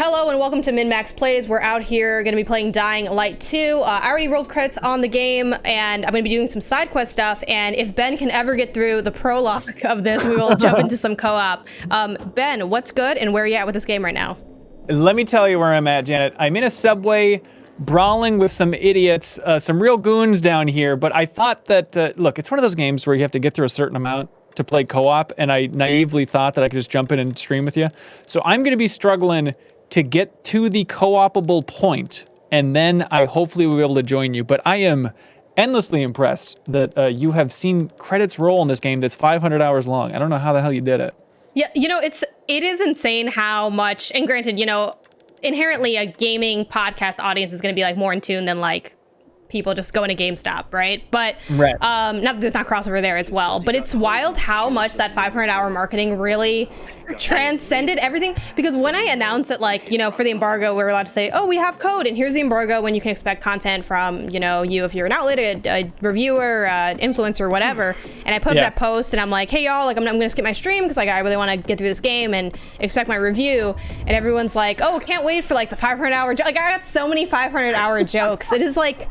Hello and welcome to MinnMax Plays. We're out here going to be playing Dying Light 2. I already rolled credits on the game, and I'm going to be doing some side quest stuff, and if Ben can ever get through the prologue of this, we will jump into some co-op. Ben, what's good, and where are you at with this game right now? Let me tell you where I'm at, Janet. I'm in a subway, brawling with some idiots, some real goons down here, but I thought that, look, it's one of those games where you have to get through a certain amount to play co-op, and I naively thought that I could just jump in and stream with you. So I'm going to be struggling to get to the co-opable point, and then I hopefully will be able to join you. But I am endlessly impressed that you have seen credits roll in this game that's 500 hours long. I don't know how the hell you did it. Yeah, you know, it is insane how much, and granted, you know, inherently a gaming podcast audience is going to be like more in tune than like people just going to GameStop, right? But right. Not that there's not crossover there as well, but it's wild how much that 500-hour marketing really transcended everything. Because when I announced that, like, you know, for the embargo, we were allowed to say, oh, we have code, and here's the embargo when you can expect content from, you know, you if you're an outlet, a reviewer, influencer, whatever. And I put up that post, and I'm like, hey, y'all, like, I'm gonna skip my stream because like I really want to get through this game and expect my review. And everyone's like, oh, can't wait for like the 500-hour. Like, I got so many 500-hour jokes. It is like.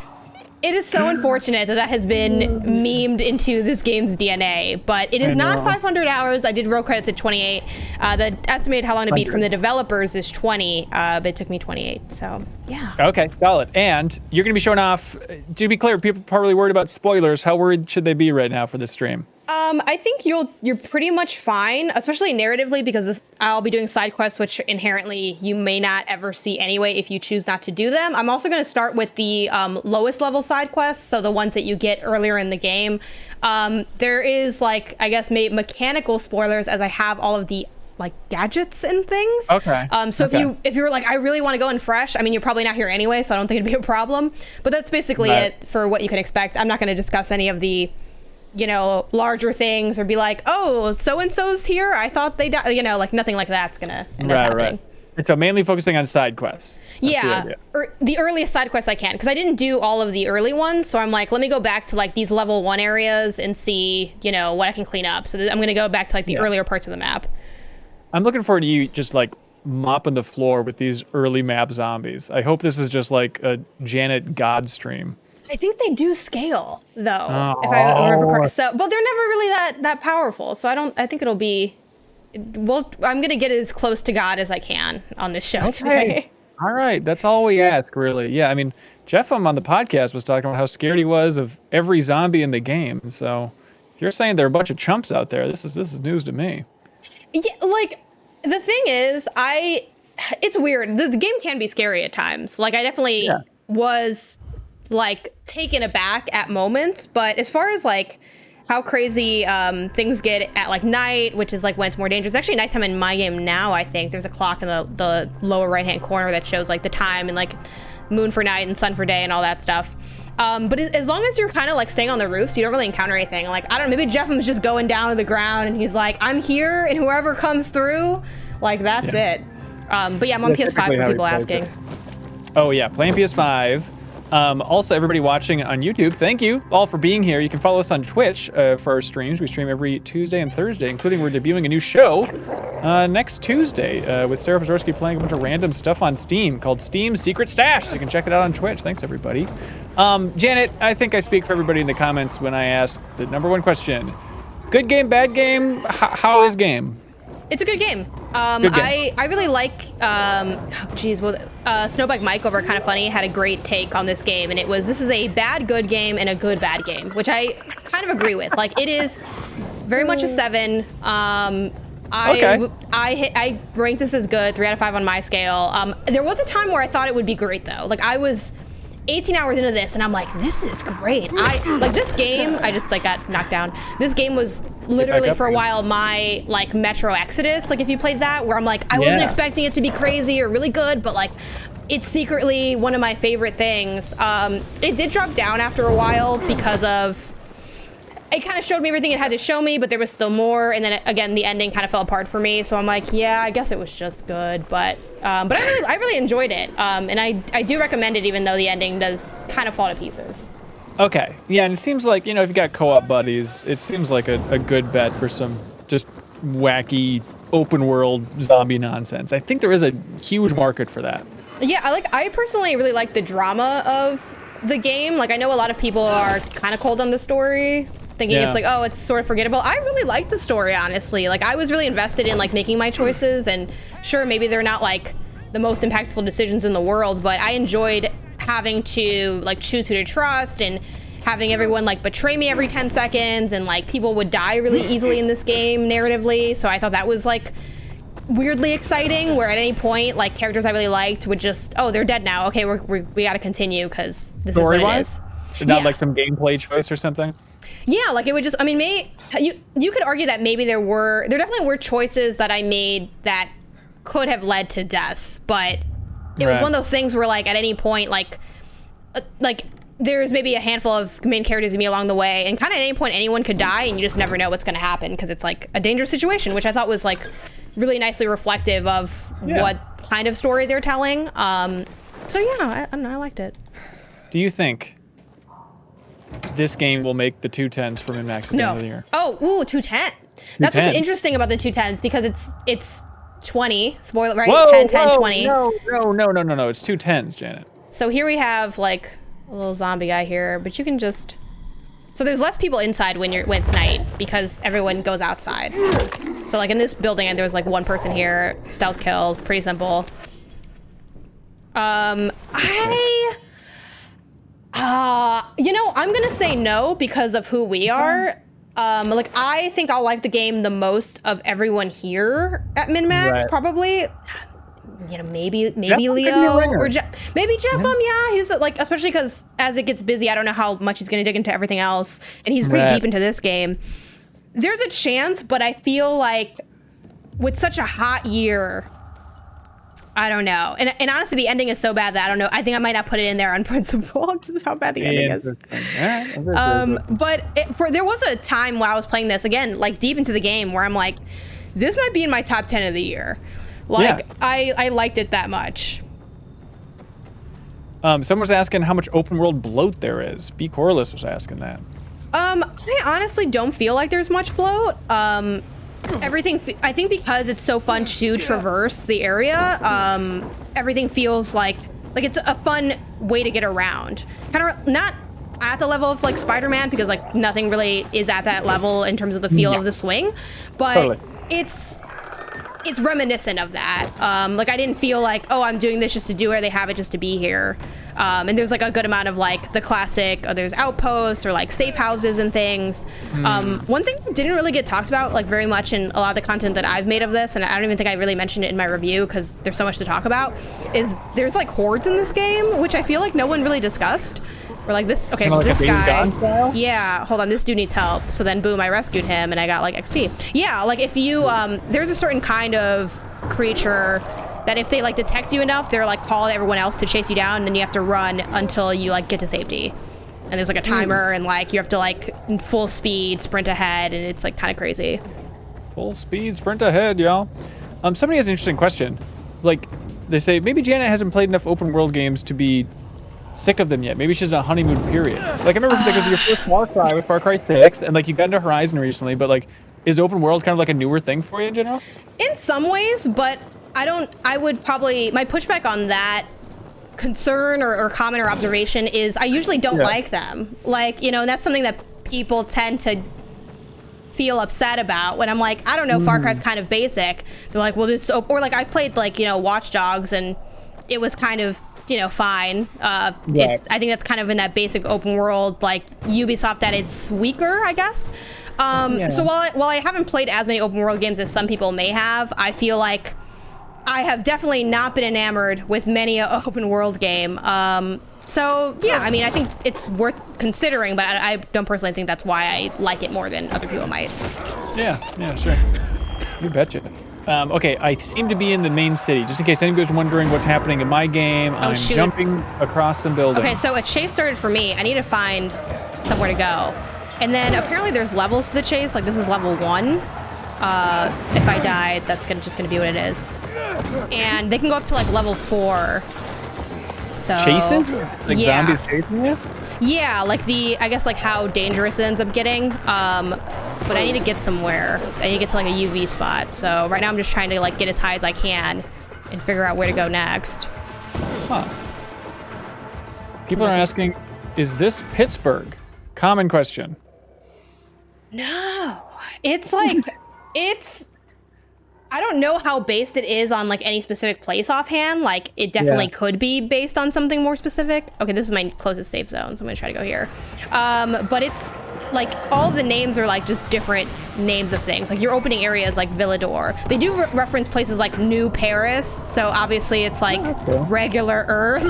It is so unfortunate that that has been memed into this game's DNA, but it is not 500 hours. I did roll credits at 28. The estimated how long to beat from the developers is 20, but it took me 28, so yeah. Okay, solid. And you're going to be showing off, to be clear, people are probably worried about spoilers. How worried should they be right now for this stream? I think you're pretty much fine, especially narratively, because I'll be doing side quests, which inherently you may not ever see anyway if you choose not to do them. I'm also going to start with the lowest level side quests, so the ones that you get earlier in the game. There is, like, I guess mechanical spoilers, as I have all of the like gadgets and things. Okay. So if you're like, I really want to go in fresh, I mean, you're probably not here anyway, so I don't think it'd be a problem. But that's basically it for what you can expect. I'm not going to discuss any of the, you know, larger things or be like, oh, so-and-so's here, I thought they died, you know, like nothing like that's gonna end up happening. Right. And so mainly focusing on side quests. That's the earliest side quests I can, because I didn't do all of the early ones, so I'm like, let me go back to like these level 1 areas and see, you know, what I can clean up. So I'm gonna go back to like the earlier parts of the map. I'm looking forward to you just like mopping the floor with these early map zombies. I hope this is just like a Janet God stream. I think they do scale, though, if I remember correctly. So, but they're never really that powerful. So I think it'll be. Well, I'm gonna get as close to God as I can on this show today. All right, that's all we ask, really. Yeah, I mean, Jeff on the podcast was talking about how scared he was of every zombie in the game. So, if you're saying there are a bunch of chumps out there, this is news to me. Yeah, like the thing is, it's weird. The game can be scary at times. Like I definitely was like taken aback at moments, but as far as like how crazy things get at like night, which is like when it's more dangerous. Actually nighttime in my game now, I think there's a clock in the lower right hand corner that shows like the time and like moon for night and sun for day and all that stuff. But as long as you're kind of like staying on the roofs, you don't really encounter anything. Like, I don't know, maybe Jeff was just going down to the ground and he's like, I'm here, and whoever comes through, like, that's it. But yeah, I'm on PS5 for people asking. Oh yeah, playing PS5. Also, everybody watching on YouTube, thank you all for being here. You can follow us on Twitch for our streams. We stream every Tuesday and Thursday, including we're debuting a new show next Tuesday with Sarah Pazorski playing a bunch of random stuff on Steam called Steam's Secret Stash. So you can check it out on Twitch. Thanks, everybody. Janet, I think I speak for everybody in the comments when I ask the #1 question. Good game, bad game? How is game? It's a good game. I really like, Snowbike Mike over Kind of Funny had a great take on this game, and this is a bad good game and a good bad game, which I kind of agree with. Like, it is very much a 7. I rank this as good, 3 out of 5 on my scale. There was a time where I thought it would be great though. Like, I was 18 hours into this and I'm like, this is great. Like this game, I just like got knocked down. This game was literally for a while my like Metro Exodus, like if you played that, where I'm like, I wasn't expecting it to be crazy or really good, but like it's secretly one of my favorite things. It did drop down after a while because of, it kind of showed me everything it had to show me, but there was still more. And then again, the ending kind of fell apart for me. So I'm like, yeah, I guess it was just good. But I really enjoyed it. And I do recommend it, even though the ending does kind of fall to pieces. Okay. Yeah, and it seems like, you know, if you got co-op buddies, it seems like a good bet for some just wacky open world zombie nonsense. I think there is a huge market for that. Yeah, I personally really like the drama of the game. Like, I know a lot of people are kind of cold on the story, thinking it's like, oh, it's sort of forgettable. I really like the story, honestly. Like, I was really invested in like making my choices, and sure, maybe they're not like the most impactful decisions in the world, but I enjoyed having to like choose who to trust and having everyone like betray me every 10 seconds, and like people would die really easily in this game narratively. So I thought that was like weirdly exciting, where at any point like characters I really liked would just, oh, they're dead now. Okay, we got to continue because this is what it is. Not like some gameplay choice or something. Yeah, like it would just, I mean, you could argue that maybe there definitely were choices that I made that could have led to deaths, but it was one of those things where like at any point like there's maybe a handful of main characters with me along the way, and kind of at any point anyone could die, and you just never know what's going to happen because it's like a dangerous situation, which I thought was like really nicely reflective of what kind of story they're telling. So yeah, I don't know, I liked it. Do you think this game will make the 210s for MinnMax at the end of the year? Oh, ooh, 210. That's what's interesting about the 210s, because it's 20, spoiler, right? Whoa, 10, 10, 20. No, it's 210s, Janet. So here we have like a little zombie guy here, but you can just, so there's less people inside when it's night because everyone goes outside. So like in this building, there was like one person here, stealth kill, pretty simple. You know, I'm gonna say no because of who we are. Like I think I'll like the game the most of everyone here at MinnMax, probably. You know, maybe Leo or maybe Jeff. Yeah, he's like, especially because as it gets busy, I don't know how much he's gonna dig into everything else, and he's pretty deep into this game. There's a chance, but I feel like with such a hot year, I don't know. And honestly, the ending is so bad that I don't know. I think I might not put it in there on principle because of how bad the ending is. But there was a time while I was playing this again, like deep into the game, where I'm like, this might be in my top 10 of the year. Like I liked it that much. Someone was asking how much open world bloat there is. B. Corliss was asking that. I honestly don't feel like there's much bloat. Everything, I think because it's so fun to traverse the area, everything feels like it's a fun way to get around. Kind of not at the level of like Spider-Man, because like nothing really is at that level in terms of the feel of the swing, but it's reminiscent of that. Like I didn't feel like, oh, I'm doing this just to do it. They have it just to be here. And there's like a good amount of like the classic, there's outposts or like safe houses and things. One thing that didn't really get talked about like very much in a lot of the content that I've made of this, and I don't even think I really mentioned it in my review because there's so much to talk about, is there's like hordes in this game, which I feel like no one really discussed. We're like this, okay, well, like this guy, yeah, hold on, this dude needs help. So then boom, I rescued him and I got like XP. Yeah, like if you, there's a certain kind of creature that if they like detect you enough, they're like calling everyone else to chase you down, and then you have to run until you like get to safety. And there's like a timer, and like you have to like full speed sprint ahead, and it's like kind of crazy. Full speed sprint ahead, y'all. Somebody has an interesting question. Like they say maybe Janet hasn't played enough open world games to be sick of them yet. Maybe she's in a honeymoon period. Like I remember because like, it was your first Far Cry with Far Cry 6, and like you got into Horizon recently, but like is open world kind of like a newer thing for you in general? In some ways, but I would probably, my pushback on that concern or comment or observation is I usually don't like them. Like, you know, and that's something that people tend to feel upset about when I'm like, I don't know, Far Cry's kind of basic. They're like, well, this, or like I played like, you know, Watch Dogs, and it was kind of, you know, fine. I think that's kind of in that basic open world, like Ubisoft, that it's weaker, I guess. So while I haven't played as many open world games as some people may have, I feel like I have definitely not been enamored with many an open world game. So yeah, I mean, I think it's worth considering, but I don't personally think that's why I like it more than other people might. Yeah, sure. You betcha. Okay, I seem to be in the main city. Just in case anybody's wondering what's happening in my game, I'm jumping across some buildings. Okay, so a chase started for me. I need to find somewhere to go. And then apparently there's levels to the chase. Like this is level 1. If I die, that's just gonna be what it is. And they can go up to like level 4. So chasing? Like zombies chasing you? Yeah, like I guess like how dangerous it ends up getting. but I need to get somewhere. I need to get to like a UV spot. So right now I'm just trying to like get as high as I can and figure out where to go next. Huh. People are asking, is this Pittsburgh? Common question. No, it's like, I don't know how based it is on like any specific place offhand. Like it definitely could be based on something more specific. Okay, this is my closest safe zone, so I'm gonna try to go here. But it's like all of the names are like just different names of things. Like your opening area is like Villador. They do reference places like New Paris, so obviously it's like regular Earth.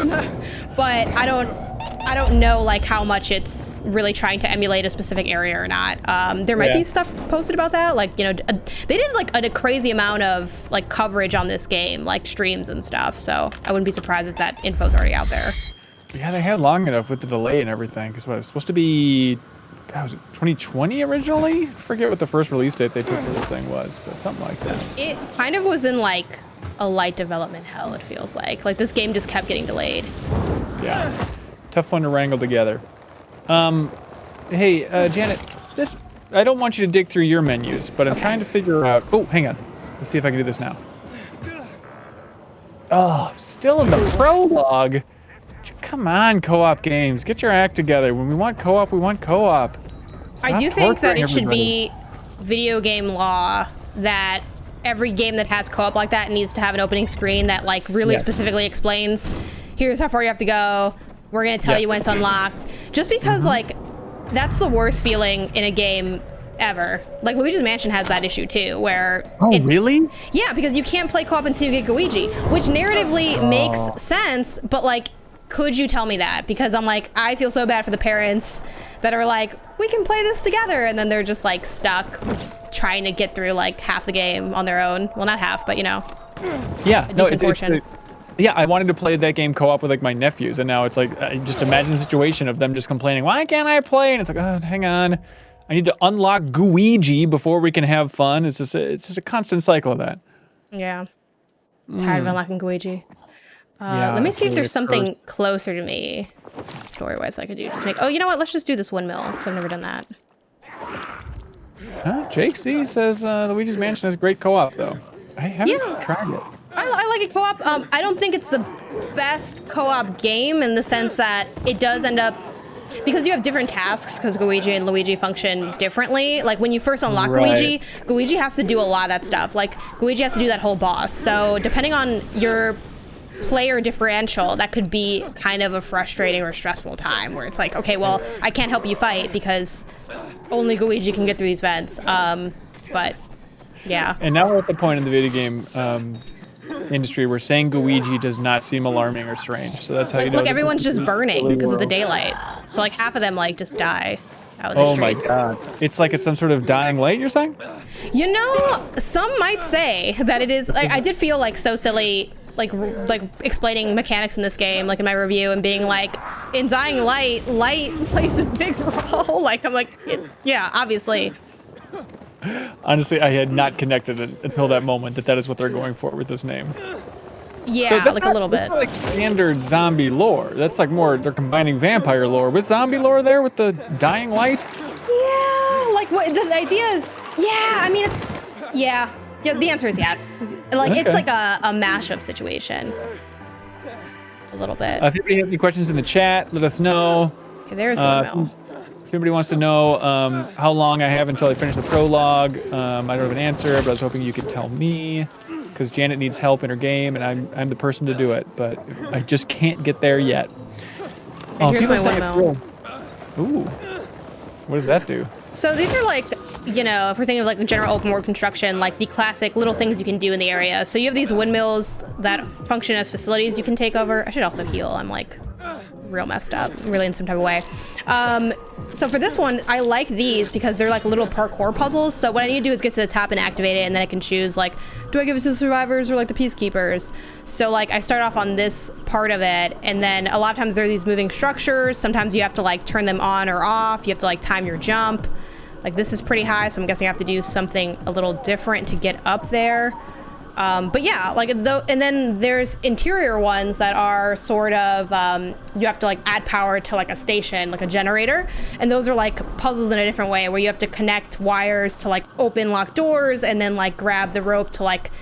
But I don't know like how much it's really trying to emulate a specific area or not. There might be stuff posted about that. Like, you know, they did like a crazy amount of like coverage on this game, like streams and stuff. So I wouldn't be surprised if that info's already out there. Yeah, they had long enough with the delay and everything. Because what it was supposed to be, God, was it 2020 originally? I forget what the first release date they put for this thing was, but something like that. It kind of was in like a light development hell, it feels like. Like this game just kept getting delayed. Yeah. Tough one to wrangle together. Hey, Janet, I don't want you to dig through your menus, but I'm trying to figure out... Oh, hang on. Let's see if I can do this now. Oh, still in the prologue. Come on, co-op games. Get your act together. When we want co-op, we want co-op. I do think that it should be video game law that every game that has co-op like that needs to have an opening screen that like really specifically explains, here's how far you have to go. We're gonna tell you when it's unlocked. Just because like, that's the worst feeling in a game ever. Like Luigi's Mansion has that issue too, where really? Yeah, because you can't play co-op until you get Luigi, which narratively makes sense, but like, could you tell me that? Because I'm like, I feel so bad for the parents that are like, we can play this together, and then they're just like stuck trying to get through like half the game on their own. Well, not half, but you know. Yeah, no, yeah, I wanted to play that game co-op with like my nephews, and now it's like, I just imagine the situation of them just complaining, why can't I play? And it's like, oh, hang on. I need to unlock Luigi before we can have fun. It's just a constant cycle of that. Yeah. Tired of unlocking Luigi. Let me see if there's something closer to me, story-wise, I could do. Just make. Oh, you know what? Let's just do this windmill, because I've never done that. Jake C says Luigi's Mansion has great co-op, though. I haven't tried it. I like it co-op. I don't think it's the best co-op game in the sense that it does end up, because you have different tasks, because Luigi and Luigi function differently. Like when you first unlock Luigi, Luigi has to do a lot of that stuff. Like Luigi has to do that whole boss. So depending on your player differential, that could be kind of a frustrating or stressful time where it's like, okay, well, I can't help you fight because only Luigi can get through these vents. But yeah. And now we're at the point in the video game industry where saying Luigi does not seem alarming or strange. So that's how you know. Look, everyone's just burning because of the daylight. So like half of them like just die out in the streets. Oh my god. It's like it's some sort of dying light, you're saying? You know, some might say that it is. Like, I did feel like so silly, like explaining mechanics in this game, like in my review, and being like, in Dying Light plays a big role. Like I'm like, yeah, obviously. Honestly, I had not connected it until that moment that is what they're going for with this name. Yeah, so like a little bit. That's not like standard zombie lore. That's like more, they're combining vampire lore with zombie lore there with the dying light. Yeah, like what the idea is, yeah, I mean, it's, yeah, the answer is yes. Like, it's like a mashup situation. A little bit. If anybody has any questions in the chat, let us know. Okay, there's the windmill. If anybody wants to know how long I have until I finish the prologue, I don't have an answer, but I was hoping you could tell me, because Janet needs help in her game, and I'm the person to do it, but I just can't get there yet. And here's my windmill. Ooh. What does that do? So these are like, you know, if we're thinking of like general open world construction, like the classic little things you can do in the area. So you have these windmills that function as facilities you can take over. I should also heal. I'm like real messed up, really in some type of way. So for this one, I like these because they're like little parkour puzzles. So what I need to do is get to the top and activate it, and then I can choose like, do I give it to the survivors or like the peacekeepers? So like I start off on this part of it, and then a lot of times there are these moving structures. Sometimes you have to like turn them on or off. You have to like time your jump. Like this is pretty high, so I'm guessing I have to do something a little different to get up there. But yeah, like and then there's interior ones that are sort of you have to like add power to like a station, like a generator, and those are like puzzles in a different way where you have to connect wires to like open lock doors and then like grab the rope to like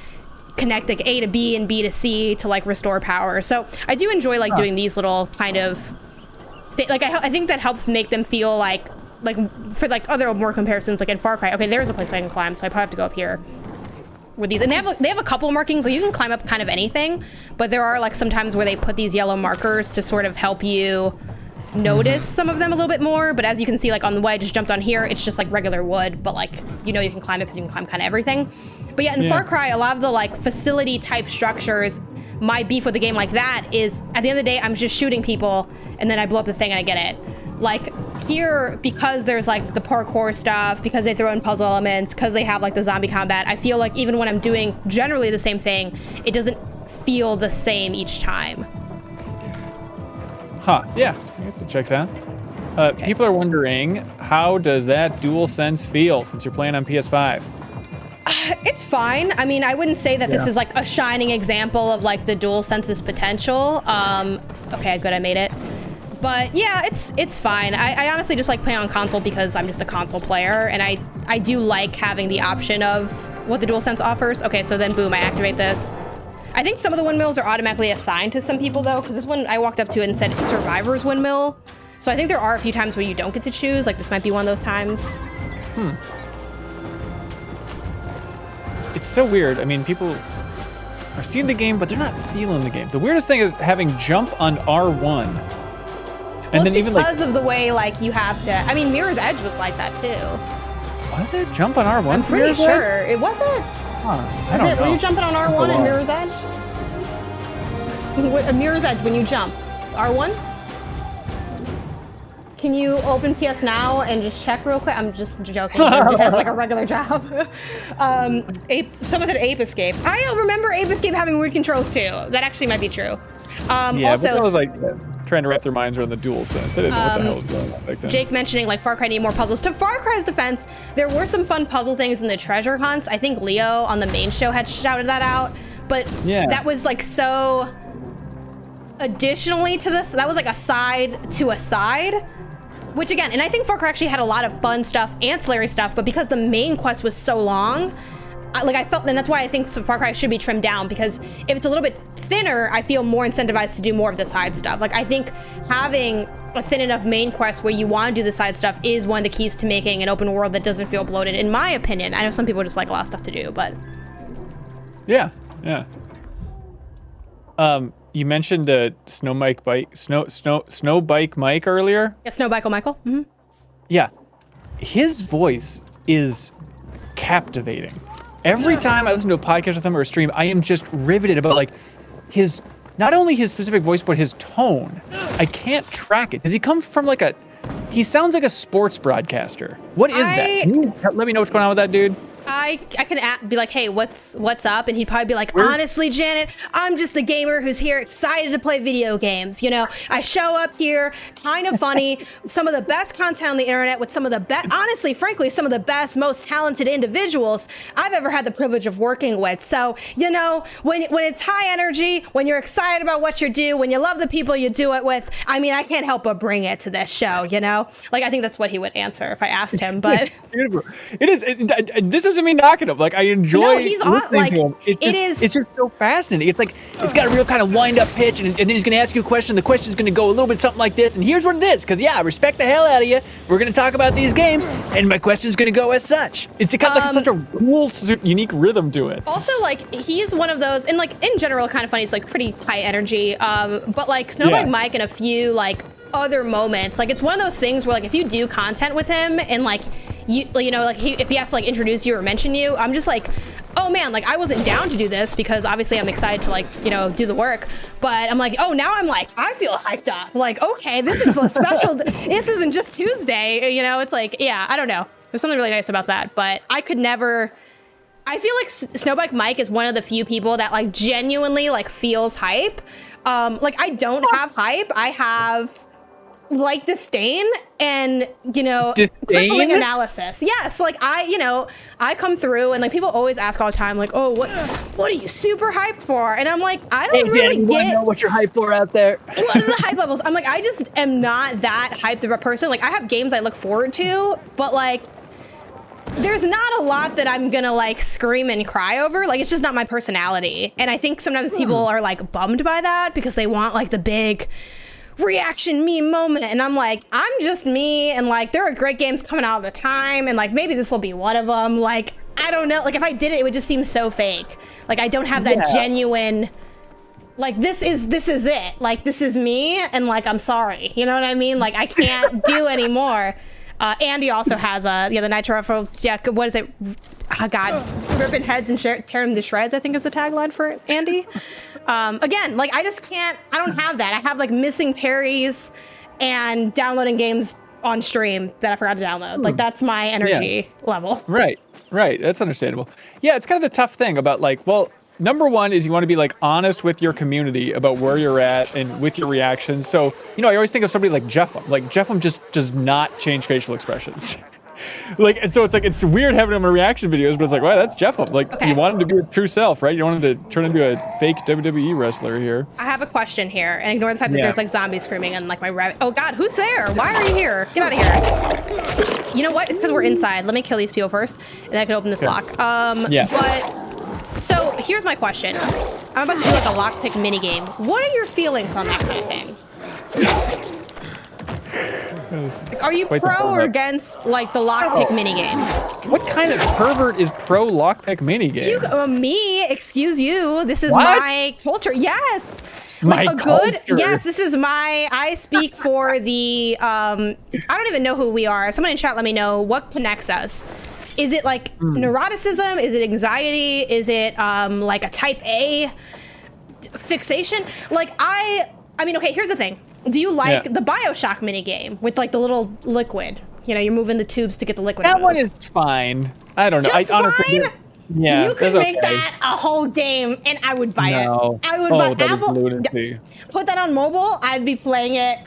connect like A to B and B to C to like restore power. So I do enjoy like doing these little kind of like I think that helps make them feel like for like other more comparisons, like in Far Cry. Okay, there's a place I can climb, so I probably have to go up here with these. And they have a couple markings, so you can climb up kind of anything, but there are like sometimes where they put these yellow markers to sort of help you notice some of them a little bit more. But as you can see, like on the way I just jumped on here, it's just like regular wood, but like you know you can climb it because you can climb kind of everything. But yeah, in Far Cry, a lot of the like facility type structures, my beef with the game like that is at the end of the day I'm just shooting people and then I blow up the thing and I get it. Like here, because there's like the parkour stuff, because they throw in puzzle elements, because they have like the zombie combat, I feel like even when I'm doing generally the same thing, it doesn't feel the same each time. Huh, yeah, I guess it checks out. Okay. People are wondering, how does that DualSense feel since you're playing on PS5? It's fine. I mean, I wouldn't say that this is like a shining example of like the DualSense's potential. Okay, good, I made it. But yeah, it's fine. I honestly just like playing on console because I'm just a console player, and I do like having the option of what the DualSense offers. Okay, so then boom, I activate this. I think some of the windmills are automatically assigned to some people though, because this one I walked up to it and said Survivor's windmill. So I think there are a few times where you don't get to choose, like this might be one of those times. It's so weird. I mean, people are seeing the game, but they're not feeling the game. The weirdest thing is having jump on R1. And then even because of the way like you have to. I mean, Mirror's Edge was like that too. Was it jump on R1? I'm pretty sure it wasn't. I don't know. Were you jumping on R1 in Mirror's Edge? Mirror's Edge when you jump, R1. Can you open PS Now and just check real quick? I'm just joking. It has like a regular job. Someone said Ape Escape. I don't remember Ape Escape having weird controls too. That actually might be true. Yeah, also, but I was like trying to wrap their minds around the DualSense. I didn't know what the hell was going on back then. Jake mentioning like Far Cry need more puzzles. To Far Cry's defense, there were some fun puzzle things in the treasure hunts. I think Leo on the main show had shouted that out, but that was like so additionally to this, that was like a side to a side, which again, and I think Far Cry actually had a lot of fun stuff, ancillary stuff, but because the main quest was so long, I felt, and that's why I think Far Cry should be trimmed down, because if it's a little bit thinner, I feel more incentivized to do more of the side stuff. Like I think having a thin enough main quest where you want to do the side stuff is one of the keys to making an open world that doesn't feel bloated, in my opinion. I know some people just like a lot of stuff to do, but yeah. You mentioned Snow Bike Mike earlier. Yeah, Snow Bike Michael. Mm-hmm. Yeah, his voice is captivating. Every time I listen to a podcast with him or a stream, I am just riveted about like his, not only his specific voice, but his tone. I can't track it. Does he come from like he sounds like a sports broadcaster. What is that? Can you let me know what's going on with that dude? I can be like, hey, what's up? And he'd probably be like, honestly, Janet, I'm just the gamer who's here excited to play video games. You know, I show up here, kind of funny, some of the best content on the internet with some of the best, honestly, frankly, some of the best, most talented individuals I've ever had the privilege of working with. So, you know, when it's high energy, when you're excited about what you do, when you love the people you do it with, I mean, I can't help but bring it to this show, you know? Like, I think that's what he would answer if I asked him, but... This isn't me knocking him. Like, I enjoy listening to him. It's just so fascinating. It's like, it's got a real kind of wind-up pitch, and then he's going to ask you a question, and the question's going to go a little bit something like this, and here's what it is, because, yeah, I respect the hell out of you. We're going to talk about these games, and my question's going to go as such. It's kind of like such a cool, unique rhythm to it. Also, like, he's one of those, and, like, in general, kind of funny, it's, like, pretty high energy, but, like, Snowbike Mike and a few, like, other moments, like, it's one of those things where, like, if you do content with him, and, like, you know, like if he has to like introduce you or mention you, I'm just like, oh man, like I wasn't down to do this because obviously I'm excited to like, you know, do the work, but I'm like, oh, now I'm like, I feel hyped up. Like, okay, this is a special, this isn't just Tuesday, you know, it's like, yeah, I don't know. There's something really nice about that, but I could never, I feel like Snowbike Mike is one of the few people that like genuinely like feels hype. Like I don't have hype. I have like disdain and, you know, Disdain? crippling analysis. Yes, like I come through and like people always ask all the time, like, oh, what are you super hyped for? And I'm like, I don't really get know what you're hyped for out there. what are the hype levels. I'm like, I just am not that hyped of a person. Like I have games I look forward to, but like there's not a lot that I'm gonna like scream and cry over. Like it's just not my personality. And I think sometimes people are like bummed by that because they want like the big reaction meme moment, and I'm like, I'm just me, and like there are great games coming out all the time, and like maybe this will be one of them. Like I don't know, like if I did it, it would just seem so fake. Like I don't have that genuine, like this is it, like this is me, and like I'm sorry, you know what I mean? Like I can't do anymore. Andy also has the Nitro for, yeah, what is it? Oh God, ripping heads and tear them to shreds, I think is the tagline for Andy. Again, like I just can't, I don't have that. I have like missing parries and downloading games on stream that I forgot to download. Like that's my energy level. Right. That's understandable. Yeah, it's kind of the tough thing about like, well, number one is you want to be like honest with your community about where you're at and with your reactions. So, you know, I always think of somebody like Jeffem. Like Jeffem just does not change facial expressions. Like, and so it's like, it's weird having him in reaction videos, but it's like, wow, that's Jeffem. Like you want him to be his true self, right? You don't want him to turn into a fake WWE wrestler here. I have a question here, and ignore the fact that there's like zombies screaming and like oh God, who's there? Why are you here? Get out of here. You know what? It's because we're inside. Let me kill these people first, and then I can open this lock. But so here's my question. I'm about to do like a lockpick mini game. What are your feelings on that kind of thing? Like, are you pro or against like the lockpick minigame? What kind of pervert is pro lockpick minigame? Me, excuse you. This is my culture. Yes. Like my culture. Yes, this is I speak for the, I don't even know who we are. Someone in chat let me know what connects us. Is it like neuroticism? Is it anxiety? Is it like a type A fixation? Like I mean, okay, here's the thing. Do you like the Bioshock minigame with like the little liquid? You know, you're moving the tubes to get the liquid. That one is fine. I don't know. Just honestly, fine? Yeah, you could make that a whole game, and I would buy it. I would buy Apple. Put that on mobile. I'd be playing it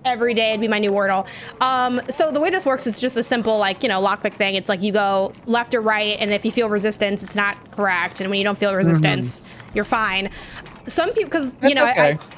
every day. It'd be my new Wordle. So the way this works is just a simple, like, you know, lockpick thing. It's like you go left or right, and if you feel resistance, it's not correct. And when you don't feel resistance, you're fine. Some people, because, you know,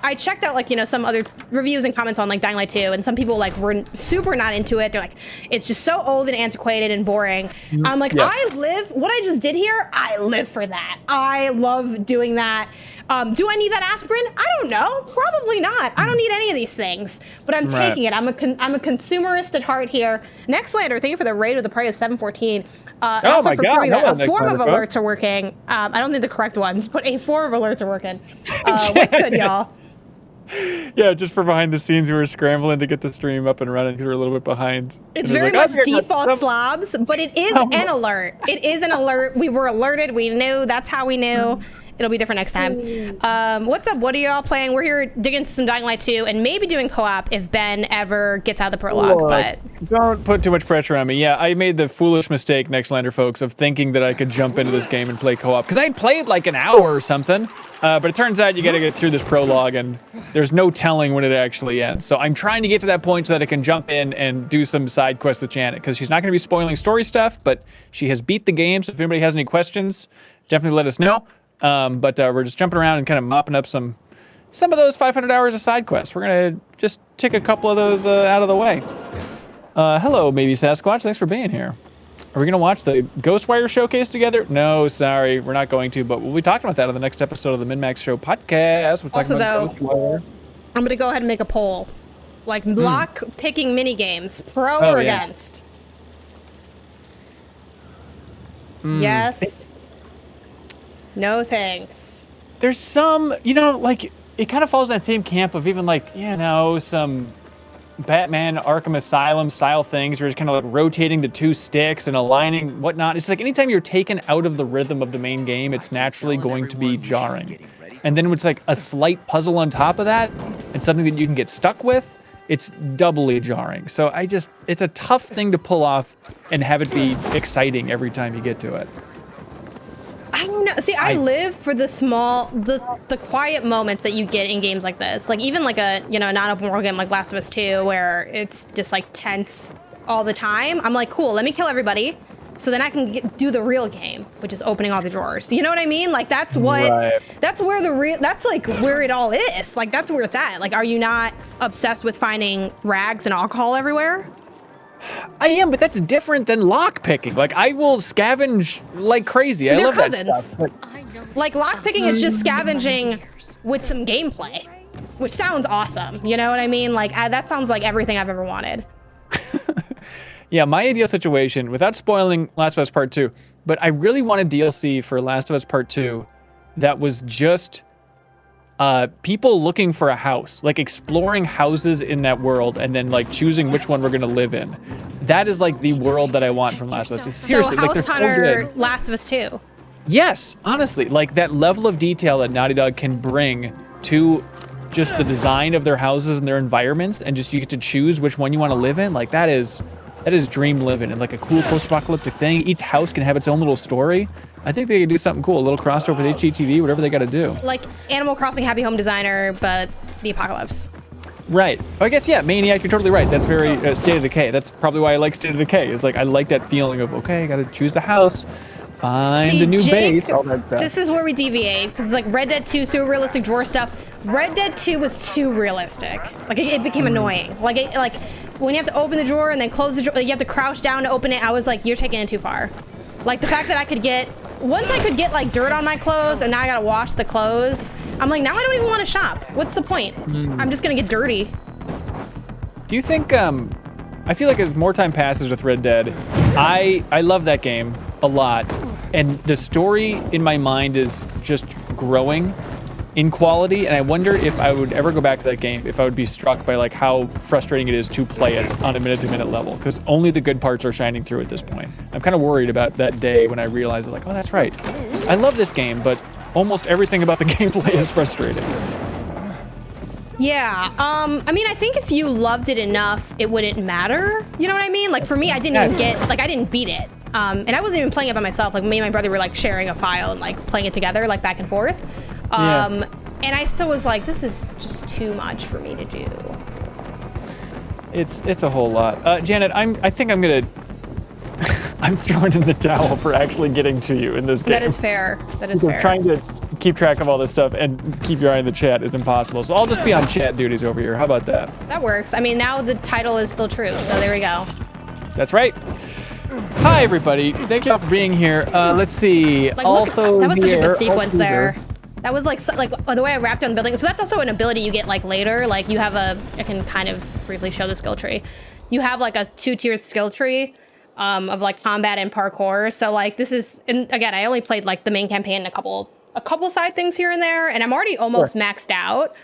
I checked out, like, you know, some other reviews and comments on, like, Dying Light 2, and some people, like, were super not into it. They're like, it's just so old and antiquated and boring. I'm like, what I just did here, I live for that. I love doing that. Do I need that aspirin? I don't know. Probably not. I don't need any of these things, but I'm taking it. I'm a consumerist at heart here. Nextlander, thank you for the raid with the price of 714. Also for proving that a form of alerts are working. I don't think the correct ones, but a form of alerts are working. What's good, y'all? Yeah, just for behind the scenes, we were scrambling to get the stream up and running because we were a little bit behind. It's very much default slobs, but it is an alert. It is an alert. We were alerted. We knew. That's how we knew. It'll be different next time. What's up? What are y'all playing? We're here digging into some Dying Light 2 and maybe doing co-op if Ben ever gets out of the prologue. But don't put too much pressure on me. Yeah, I made the foolish mistake, Nextlander folks, of thinking that I could jump into this game and play co-op because I'd played like an hour or something. But it turns out you got to get through this prologue and there's no telling when it actually ends. So I'm trying to get to that point so that I can jump in and do some side quests with Janet because she's not going to be spoiling story stuff, but she has beat the game. So if anybody has any questions, definitely let us know. But we're just jumping around and kind of mopping up some of those 500 hours of side quests. We're gonna just take a couple of those out of the way. Hello, maybe Sasquatch. Thanks for being here. Are we gonna watch the Ghostwire showcase together? No, sorry, we're not going to. But we'll be talking about that on the next episode of the MinnMax Show podcast. We're talking about Ghostwire. I'm gonna go ahead and make a poll, like block picking mini games, pro or against. Yes. No thanks. There's some, you know, like, it kind of falls in that same camp of even, like, you know, some Batman Arkham Asylum style things where you're just kind of like rotating the two sticks and aligning whatnot. It's like anytime you're taken out of the rhythm of the main game, it's naturally going to be jarring. And then it's like a slight puzzle on top of that and something that you can get stuck with, it's doubly jarring. So it's a tough thing to pull off and have it be exciting every time you get to it. I don't know. know, see, I live for the small, the quiet moments that you get in games like this. Like even like a, you know, non-open world game like Last of Us 2, where it's just like tense all the time. I'm like, cool, let me kill everybody, so then I can do the real game, which is opening all the drawers. You know what I mean? Like that's what, that's where the real, that's like where it all is. Like that's where it's at. Like, are you not obsessed with finding rags and alcohol everywhere? I am, but that's different than lock picking. Like I will scavenge like crazy. I love that stuff. But... Like lock picking is just scavenging with some gameplay, which sounds awesome. You know what I mean? Like that sounds like everything I've ever wanted. Yeah, my ideal situation, without spoiling Last of Us Part 2, but I really wanted DLC for Last of Us Part 2 that was just people looking for a house, like exploring houses in that world and then like choosing which one we're going to live in. That is like the world that I want from Last of Us. Seriously, so like, House Hunter, Last of Us 2. Yes, honestly, like that level of detail that Naughty Dog can bring to just the design of their houses and their environments, and just you get to choose which one you want to live in. Like that is dream living, and like a cool post-apocalyptic thing. Each house can have its own little story. I think they could do something cool, a little crossover with HGTV, whatever they got to do. Like Animal Crossing Happy Home Designer, but the apocalypse. Right. I guess, yeah, Maniac, you're totally right. That's very State of Decay. That's probably why I like State of Decay. It's like, I like that feeling of, okay, I got to choose the house, find a new base, all that stuff. This is where we deviate, because like Red Dead 2, super realistic drawer stuff. Red Dead 2 was too realistic. Like it became annoying. Like when you have to open the drawer and then close the drawer, you have to crouch down to open it. I was like, you're taking it too far. Like the fact that once I could get like dirt on my clothes and now I gotta wash the clothes, I'm like, now I don't even want to shop. What's the point? I'm just gonna get dirty. Do you think, I feel like as more time passes with Red Dead, I love that game a lot, and the story in my mind is just growing in quality, and I wonder if I would ever go back to that game, if I would be struck by like how frustrating it is to play it on a minute-to-minute level, because only the good parts are shining through at this point. I'm kind of worried about that day when I realize like, oh, that's right. I love this game, but almost everything about the gameplay is frustrating. Yeah, I mean, I think if you loved it enough, it wouldn't matter. You know what I mean? Like for me, I didn't even I didn't beat it. And I wasn't even playing it by myself. Like me and my brother were like sharing a file and like playing it together, like back and forth. And I still was like, this is just too much for me to do. It's a whole lot. Janet, I think I'm gonna I'm throwing in the towel for actually getting to you in this game. That is fair. That is fair. Trying to keep track of all this stuff and keep your eye on the chat is impossible. So I'll just be on chat duties over here. How about that? That works. I mean, now the title is still true, so there we go. That's right. Hi, everybody. Thank you all for being here. Let's see. Like, look, that was such a good sequence there. That was like the way I wrapped around the building. So that's also an ability you get like later. Like you have I can kind of briefly show the skill tree. You have like a 2-tiered skill tree of like combat and parkour. So like this is, and again, I only played like the main campaign and a couple side things here and there, and I'm already almost maxed out.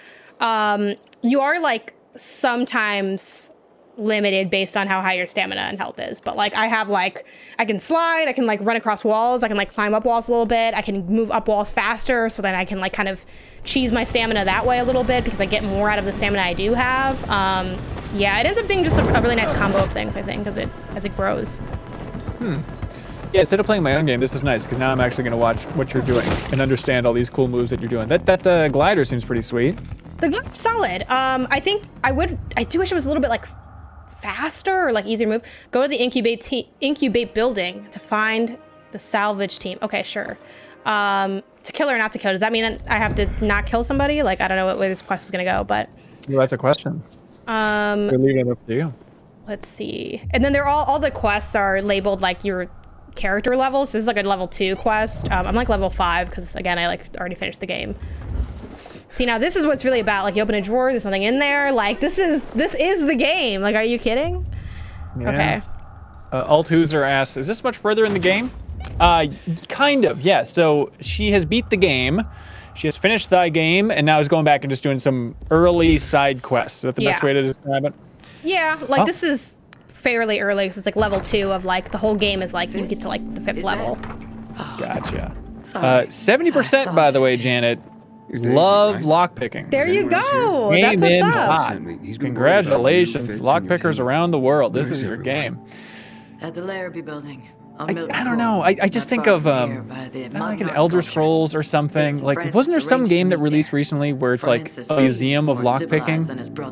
You are like sometimes limited based on how high your stamina and health is, but like I have like, I can slide, I can like run across walls, I can like climb up walls a little bit, I can move up walls faster, so then I can like kind of cheese my stamina that way a little bit because I get more out of the stamina I do have. Yeah, it ends up being just a really nice combo of things, I think, as it grows. Yeah, instead of playing my own game, this is nice because now I'm actually going to watch what you're doing and understand all these cool moves that you're doing. That glider seems pretty sweet. The glider's solid. I think I do wish it was a little bit like faster or like easier to move. Go to the incubate building to find the salvage team. Okay, sure. To kill or not to kill, does that mean I have to not kill somebody? Like, I don't know what way this quest is gonna go, but well, that's a question. We're leaving it up to you. Let's see. And then they're all the quests are labeled like your character levels. So this is like a level 2 quest. I'm like level 5 because again I like already finished the game. See, now this is what's really about. Like, you open a drawer, there's something in there. Like, this is the game. Like, are you kidding? Yeah. Okay. Althooser asks, is this much further in the game? Kind of, yeah. So she has beat the game. She has finished the game, and now is going back and just doing some early side quests. Is that the best way to describe it? Yeah, like this is fairly early because it's like level 2 of like the whole game is like you get to like the 5th level. Gotcha. 70%, by the way, Janet. Love lockpicking. There you go. That's what's up. Congratulations, lockpickers around the world. This is your game. At the Larrabee building. I don't know. I just think of like an Elder Scrolls or something. Like, wasn't there some game that released recently where it's like a museum of lockpicking?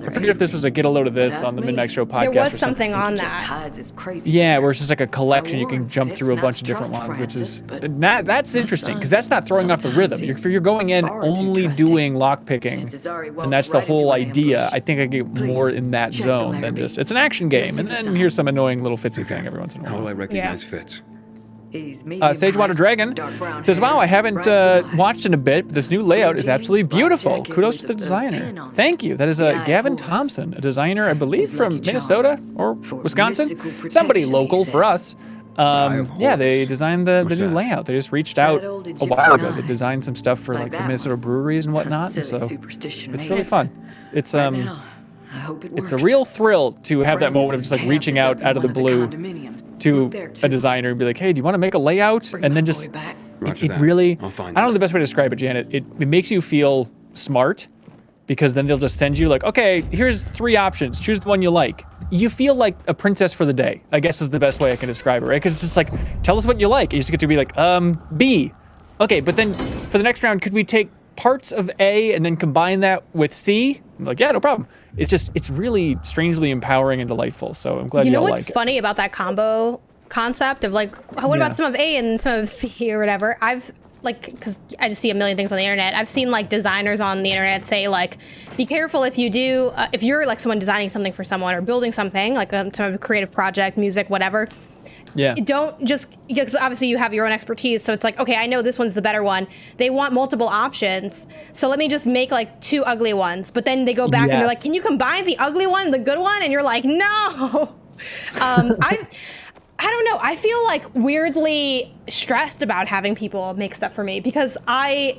I forget if this was a Get a Load of This on the MinnMax Show podcast. There was something on that. Yeah, where it's just like a collection. You can jump through a bunch of different ones, which is that's interesting because that's not throwing off the rhythm. You're going in only doing lockpicking, and that's the whole idea. I think I get more in that zone than just it's an action game, and then here's some annoying little fitsy thing every once in a while. How will I recognize Fitz? Sagewater Dragon says, wow, I haven't watched in a bit, but this new layout is absolutely beautiful. Kudos to the designer. Thank you. That is Gavin Thompson, a designer, I believe, from Minnesota or Wisconsin. Somebody local for us. Yeah, they designed the new layout. They just reached out a while ago. They designed some stuff for like some Minnesota breweries and whatnot. And so it's really fun. It's a real thrill to have that moment of just like reaching out of the blue to a designer and be like, hey, do you want to make a layout? And then just, it really, I don't know the best way to describe it, Janet. It makes you feel smart because then they'll just send you like, okay, here's 3 options. Choose the one you like. You feel like a princess for the day, I guess is the best way I can describe it, right? Because it's just like, tell us what you like. You just get to be like, B. Okay, but then for the next round, could we take parts of A and then combine that with C? I'm like, yeah, no problem. It's really strangely empowering and delightful. So I'm glad you all like it. You know what's funny about that combo concept of like, what about some of A and some of C or whatever? I've like, because I just see a million things on the internet. I've seen like designers on the internet say like, be careful if you do, if you're like someone designing something for someone or building something like some type of creative project, music, whatever. Yeah. Don't just, because obviously you have your own expertise, so it's like, okay, I know this one's the better one. They want multiple options, so let me just make like 2 ugly ones. But then they go back and they're like, can you combine the ugly one and the good one? And you're like, no. I don't know. I feel like weirdly stressed about having people make stuff for me because my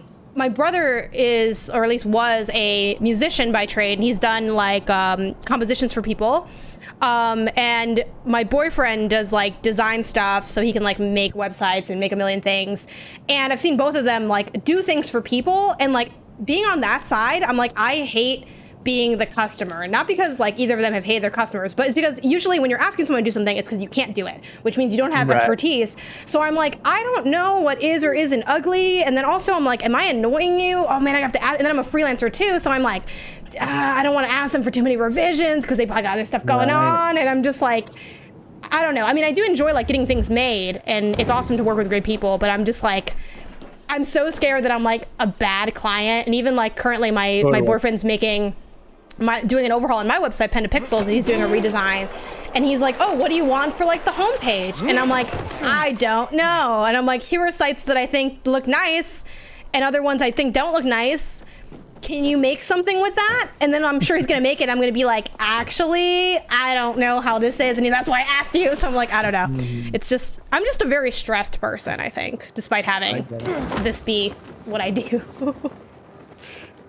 brother is, or at least was, a musician by trade, and he's done like compositions for people. And my boyfriend does like design stuff so he can like make websites and make a million things. And I've seen both of them like do things for people, and like being on that side, I'm like, I hate being the customer. Not because like either of them have hated their customers, but it's because usually when you're asking someone to do something, it's because you can't do it, which means you don't have expertise. So I'm like, I don't know what is or isn't ugly. And then also I'm like, am I annoying you? Oh man, I have to ask. And then I'm a freelancer too. So I'm like, I don't want to ask them for too many revisions because they probably got other stuff going on. And I'm just like, I don't know. I mean, I do enjoy like getting things made, and it's awesome to work with great people, but I'm just like, I'm so scared that I'm like a bad client. And even like currently my boyfriend's doing an overhaul on my website, Pen to Pixels, and he's doing a redesign. And he's like, oh, what do you want for like the homepage? And I'm like, I don't know. And I'm like, here are sites that I think look nice and other ones I think don't look nice. Can you make something with that? And then I'm sure he's gonna make it. I'm gonna be like, actually, I don't know how this is. And that's why I asked you. So I'm like, I don't know. It's just, I'm just a very stressed person, I think, despite having this be what I do.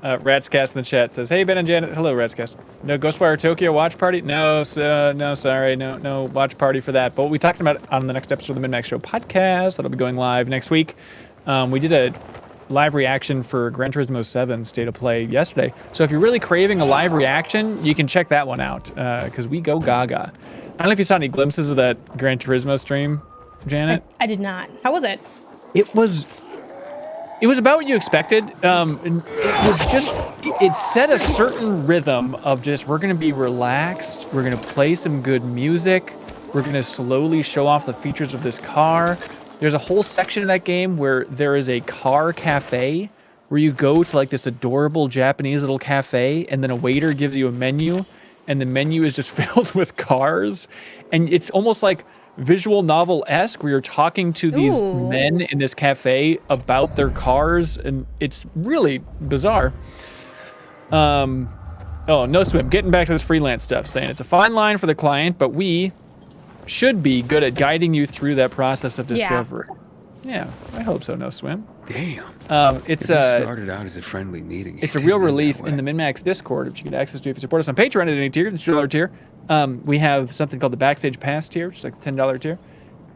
Ratscast in the chat says, hey, Ben and Janet. Hello, Ratscast. No Ghostwire Tokyo watch party? No, sorry. No watch party for that. But we talked about it on the next episode of the MinnMax Show podcast. That'll be going live next week. We did a live reaction for Gran Turismo 7 State of Play yesterday. So if you're really craving a live reaction, you can check that one out because we go gaga. I don't know if you saw any glimpses of that Gran Turismo stream, Janet. I did not. How was it? It was about what you expected. It set a certain rhythm of just, we're going to be relaxed. We're going to play some good music. We're going to slowly show off the features of this car. There's a whole section of that game where there is a car cafe where you go to like this adorable Japanese little cafe, and then a waiter gives you a menu, and the menu is just filled with cars. And it's almost like visual novel-esque where you're talking to these men in this cafe about their cars, and it's really bizarre. No swim. Getting back to this freelance stuff, saying it's a fine line for the client, but we should be good at guiding you through that process of discovery. Yeah, I hope so. No swim. Damn. It started out as a friendly meeting. It's a real relief in the MinnMax Discord, which you get access to if you support us on Patreon at any tier, the $2 tier. We have something called the Backstage Pass tier, which is like the $10 tier.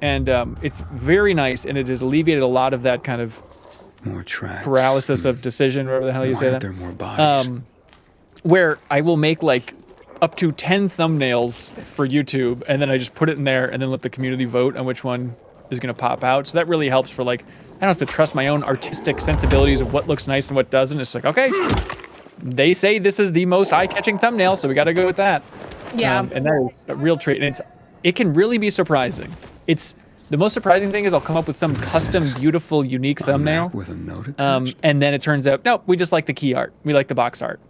And it's very nice, and it has alleviated a lot of that kind of more tracks, paralysis of decision, whatever the hell you say that. There more bodies. Where I will make like up to 10 thumbnails for YouTube, and then I just put it in there and then let the community vote on which one is going to pop out. So that really helps for like, I don't have to trust my own artistic sensibilities of what looks nice and what doesn't. It's like, okay, they say this is the most eye-catching thumbnail, so we got to go with that. Yeah. And that is a real treat. And it can really be surprising. The most surprising thing is I'll come up with some custom, beautiful, unique thumbnail. With a note attached. And then it turns out, no, we just like the key art. We like the box art.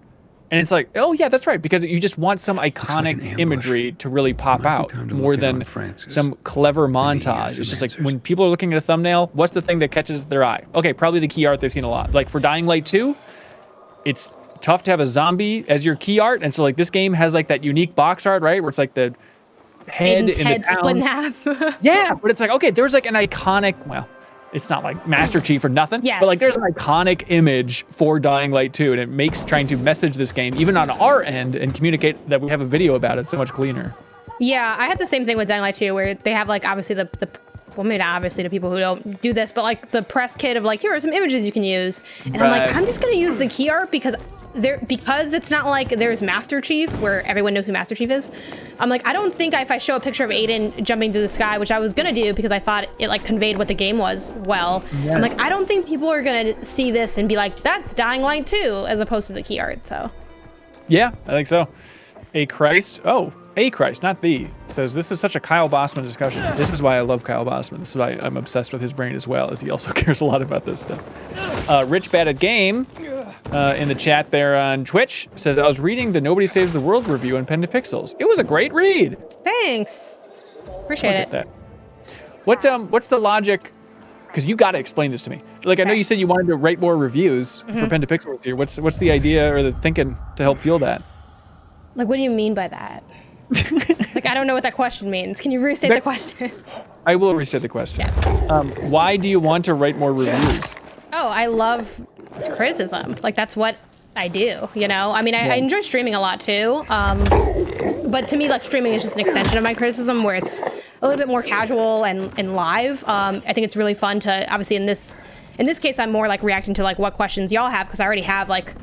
And it's like, oh yeah, that's right, because you just want some iconic imagery to really pop out more than some clever montage. It's just like when people are looking at a thumbnail, what's the thing that catches their eye? Okay, probably the key art they've seen a lot. Like for Dying Light 2, it's tough to have a zombie as your key art, and so like this game has like that unique box art, right, where it's like the head in the town. Split in half. Yeah, but it's like, okay, there's like an iconic, well, it's not like Master Chief or nothing, yes. But like there's an iconic image for Dying Light 2, and it makes trying to message this game, even on our end, and communicate that we have a video about it so much cleaner. Yeah, I had the same thing with Dying Light 2, where they have like obviously the well, maybe not obviously to people who don't do this, but like the press kit of like, here are some images you can use. And I'm like, I'm just gonna use the key art because it's not like there's Master Chief where everyone knows who Master Chief is. I'm like, I don't think if I show a picture of Aiden jumping through the sky, which I was gonna do because I thought it like conveyed what the game was well. Yeah. I'm like, I don't think people are gonna see this and be like, that's Dying Light 2 as opposed to the key art. So yeah, I think so. A Christ, not thee, says, this is such a Kyle Bossman discussion. This is why I love Kyle Bossman. This is why I'm obsessed with his brain as well, as he also cares a lot about this stuff. Rich Bad at Game in the chat there on Twitch says, I was reading the Nobody Saves the World review on Pen to Pixels. It was a great read. Thanks. Appreciate it. That. What's the logic? Because you got to explain this to me. Like, I know you said you wanted to write more reviews for Pen to Pixels here. What's the idea or the thinking to help fuel that? Like, what do you mean by that? Like, I don't know what that question means. Can you restate the question? I will restate the question. Yes. Why do you want to write more reviews? Oh, I love criticism. Like, that's what I do, you know? I mean, I enjoy streaming a lot, too. But to me, like, streaming is just an extension of my criticism where it's a little bit more casual and live. I think it's really fun to, obviously, in this case, I'm more, like, reacting to, like, what questions y'all have, because I already have, like,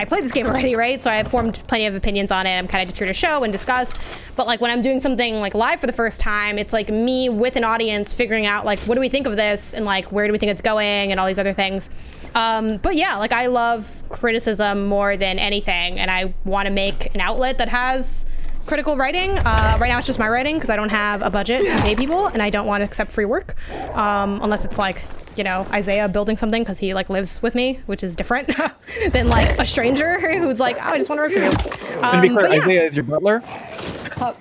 I played this game already, right? So I have formed plenty of opinions on it. I'm kind of just here to show and discuss. But like when I'm doing something like live for the first time, it's like me with an audience figuring out like, what do we think of this? And like, where do we think it's going? And all these other things. But yeah, like I love criticism more than anything. And I want to make an outlet that has critical writing. Right now it's just my writing because I don't have a budget to pay people and I don't want to accept free work. Unless it's like, you know, Isaiah building something because he like lives with me, which is different than like a stranger who's like, oh, I just want to review. And to be clear, Isaiah is your butler?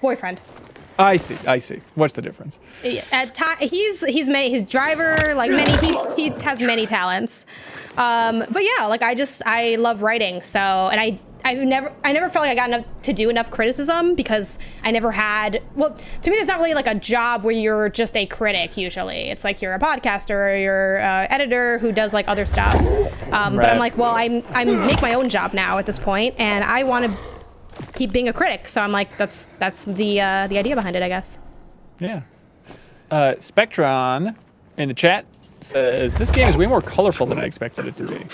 Boyfriend. I see. What's the difference? At he's many, his driver, like many, he has many talents. But yeah, like I love writing. So, and I never felt like I got to do enough criticism because I never had, well, to me, there's not really like a job where you're just a critic usually. It's like you're a podcaster or you're an editor who does like other stuff. But I'm like, well, I make my own job now at this point and I want to keep being a critic. So I'm like, that's the idea behind it, I guess. Yeah. Spectron in the chat says, this game is way more colorful than I expected it to be.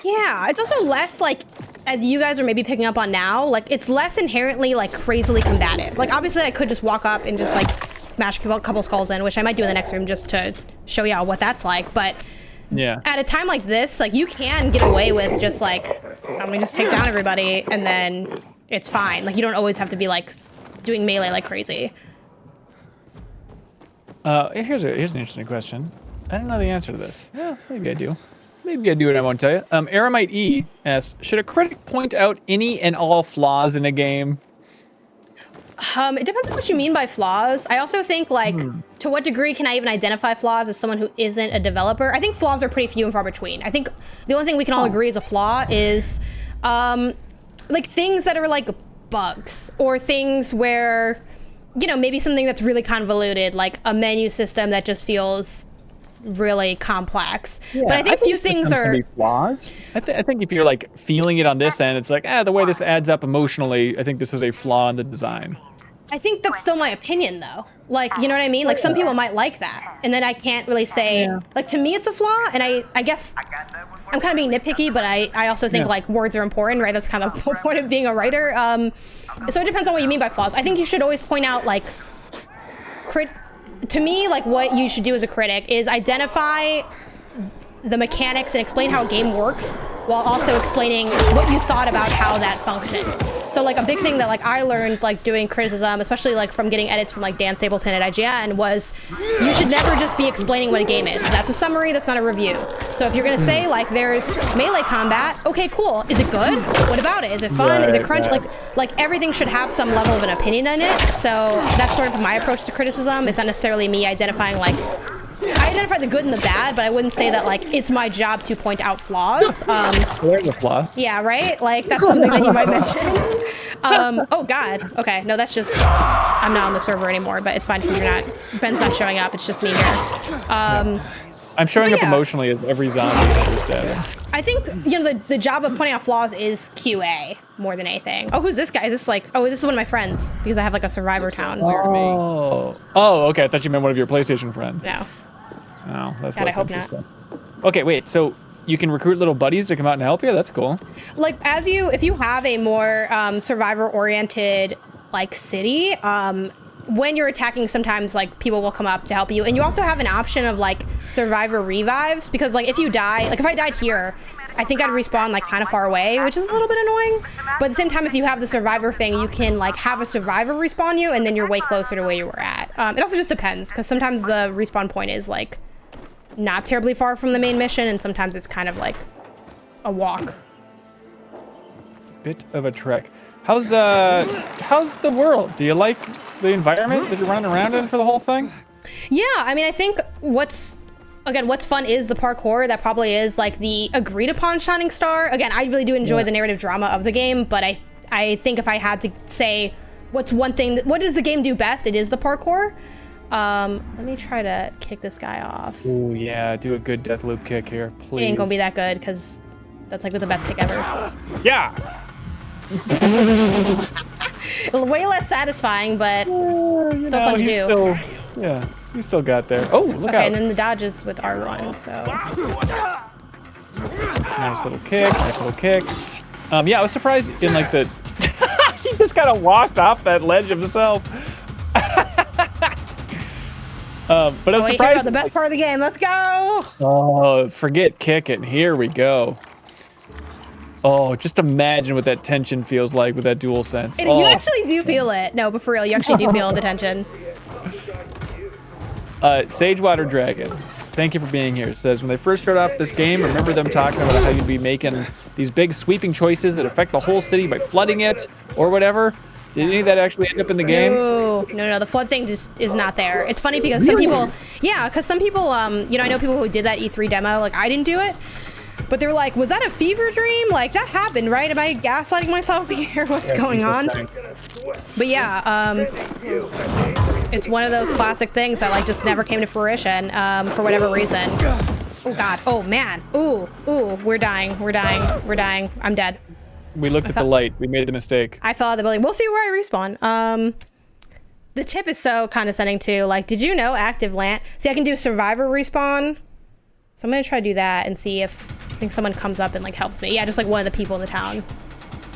Yeah, it's also less like, as you guys are maybe picking up on now, like it's less inherently like crazily combative. Like obviously I could just walk up and just like smash a couple skulls in, which I might do in the next room just to show y'all what that's like. But yeah, at a time like this, like you can get away with just like, I'm gonna just take down everybody and then it's fine. Like you don't always have to be like doing melee like crazy. Here's an interesting question. I don't know the answer to this. Yeah, maybe I do. Maybe I do and I won't tell you. Aramite E asks, should a critic point out any and all flaws in a game? It depends on what you mean by flaws. I also think like, to what degree can I even identify flaws as someone who isn't a developer? I think flaws are pretty few and far between. I think the only thing we can all agree is a flaw is like things that are like bugs or things where, you know, maybe something that's really convoluted, like a menu system that just feels really complex. Yeah, but I think few things are flaws. I think if you're like feeling it on this end, it's like, the way this adds up emotionally, I think this is a flaw in the design. I think that's still my opinion though. Like, you know what I mean? Like some people might like that. And then I can't really say, like to me it's a flaw. And I guess I'm kind of being nitpicky, but I also think like words are important, right? That's kind of the whole point of being a writer. So it depends on what you mean by flaws. I think you should always point out like to me, like what you should do as a critic is identify the mechanics and explain how a game works while also explaining what you thought about how that functioned. So like a big thing that like I learned like doing criticism, especially like from getting edits from like Dan Stapleton at IGN, was you should never just be explaining what a game is. That's a summary, that's not a review. So if you're gonna say like there's melee combat, okay, cool. Is it good? What about it? Is it fun? Is it crunch? Like everything should have some level of an opinion in it. So that's sort of my approach to criticism. It's not necessarily me identifying like, I identify the good and the bad, but I wouldn't say that like it's my job to point out flaws. There's a flaw. Yeah, right? Like that's something that you might mention. Oh God. Okay, no, that's just I'm not on the server anymore, but it's fine because you're not. Ben's not showing up. It's just me here. I'm showing up emotionally as every zombie that is dead. I think the job of pointing out flaws is QA more than anything. Oh, who's this guy? Is this like? Oh, this is one of my friends because I have like a survivor town. Oh, okay. I thought you meant one of your PlayStation friends. No. Oh, that's God, I less hope not. interesting. Okay, wait. So you can recruit little buddies to come out and help you? That's cool. Like if you have a more survivor-oriented like city, when you're attacking, sometimes like people will come up to help you, and you also have an option of like survivor revives because like if you die, like if I died here, I think I'd respawn like kind of far away, which is a little bit annoying. But at the same time, if you have the survivor thing, you can like have a survivor respawn you, and then you're way closer to where you were at. It also just depends because sometimes the respawn point is like not terribly far from the main mission, and sometimes it's kind of like a walk. Bit of a trek. How's the world? Do you like the environment that you're running around in for the whole thing? Yeah, I mean, I think what's fun is the parkour. That probably is like the agreed upon shining star. Again, I really do enjoy the narrative drama of the game, but I think if I had to say what does the game do best, it is the parkour. Let me try to kick this guy off. Oh yeah, do a good death loop kick here, please. It ain't gonna be that good because that's like the best kick ever. Yeah. Way less satisfying, but still fun to do. You still got there. Oh, look out. Okay, and then the dodge is with R1, so. Nice little kick, Yeah, I was surprised in like the... He just kind of walked off that ledge himself. But I'm surprised... The best part of the game, let's go! Oh, forget kicking, here we go. Oh, just imagine what that tension feels like with that dual sense. You actually do feel it. No, but for real, you actually do feel the tension. Sagewater Dragon, thank you for being here. It says, when they first started off this game, remember them talking about how you'd be making these big sweeping choices that affect the whole city by flooding it or whatever. Did any of that actually end up in the game? No, the flood thing just is not there. It's funny because some people, I know people who did that E3 demo, like I didn't do it, but they were like, was that a fever dream? Like that happened, right? Am I gaslighting myself here? What's going on? But yeah, it's one of those classic things that like just never came to fruition for whatever reason. Oh God, oh man, ooh, we're dying. I'm dead. We looked at the light. We made the mistake. I fell out of the building. We'll see where I respawn. The tip is so condescending too. Like, did you know active LAN? See, I can do survivor respawn. So I'm gonna try to do that and see if I think someone comes up and like helps me. Yeah, just like one of the people in the town.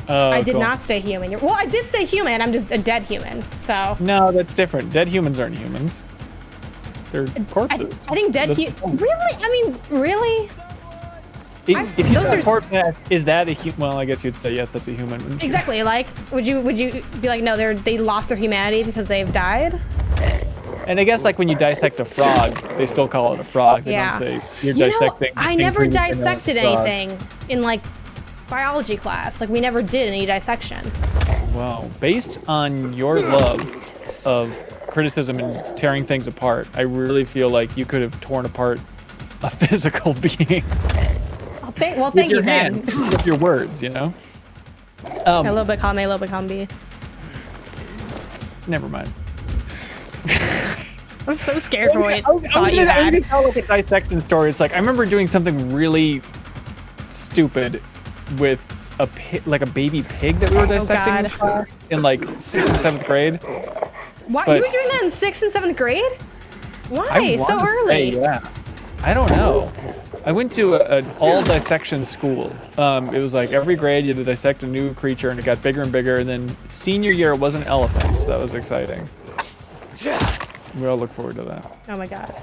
I did not stay human. Well, I did stay human. I'm just a dead human. So. No, that's different. Dead humans aren't humans. They're corpses. I think dead really? I mean, really? If you report that, is that a human? Well, I guess you'd say yes, that's a human. Exactly. Like, would you be like, no, they lost their humanity because they've died? And I guess like when you dissect a frog, they still call it a frog. They don't say you're dissecting. I never dissected anything in like biology class. Like we never did any dissection. Wow. Based on your love of criticism and tearing things apart, I really feel like you could have torn apart a physical being. Thank you, Ben. With your words, you know? A little bit column A, a little bit column B. Never mind. I'm so scared for what I thought you had. I'm tell like a dissection story. It's like, I remember doing something really stupid with like a baby pig that we were dissecting in class in like 6th and 7th grade. Why? You were doing that in 6th and 7th grade? Why? So early? Yeah. I don't know. I went to an all dissection school. It was like every grade you had to dissect a new creature and it got bigger and bigger. And then senior year it was an elephant, so that was exciting. We all look forward to that. Oh my god.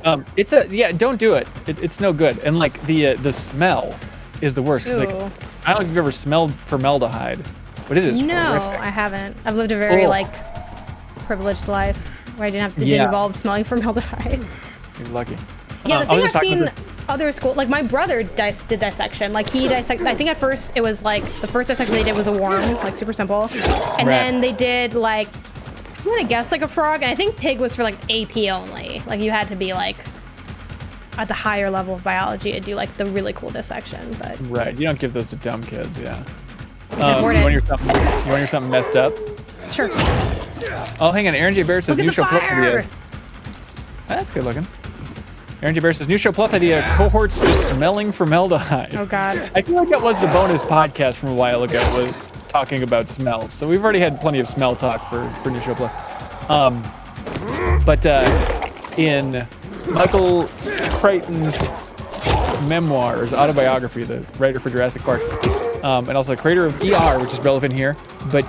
Don't do it. It's no good. And like the smell is the worst. 'Cause, like, I don't know if you've ever smelled formaldehyde, but it is No, horrific. I haven't. I've lived a very like privileged life where I didn't have to involve smelling formaldehyde. You're lucky. Yeah, the thing I've seen other school, like my brother did dissection. Like he dissected, I think at first it was like, the first dissection they did was a worm, like super simple. And then they did like, I'm gonna guess like a frog, and I think pig was for like AP only. Like you had to be like at the higher level of biology to do like the really cool dissection, but. Right, you don't give those to dumb kids, yeah. You afford it. want your something messed up? Sure. Oh, hang on, Aaron J. Bear says Look new at show the plus fire! idea. That's good looking. Aaron J. Bear says new show plus idea, cohorts just smelling formaldehyde. Oh god. I feel like that was the bonus podcast from a while ago, was talking about smells. So we've already had plenty of smell talk for new show plus. But in Michael Crichton's memoirs, autobiography, the writer for Jurassic Park, and also the creator of ER, which is relevant here, but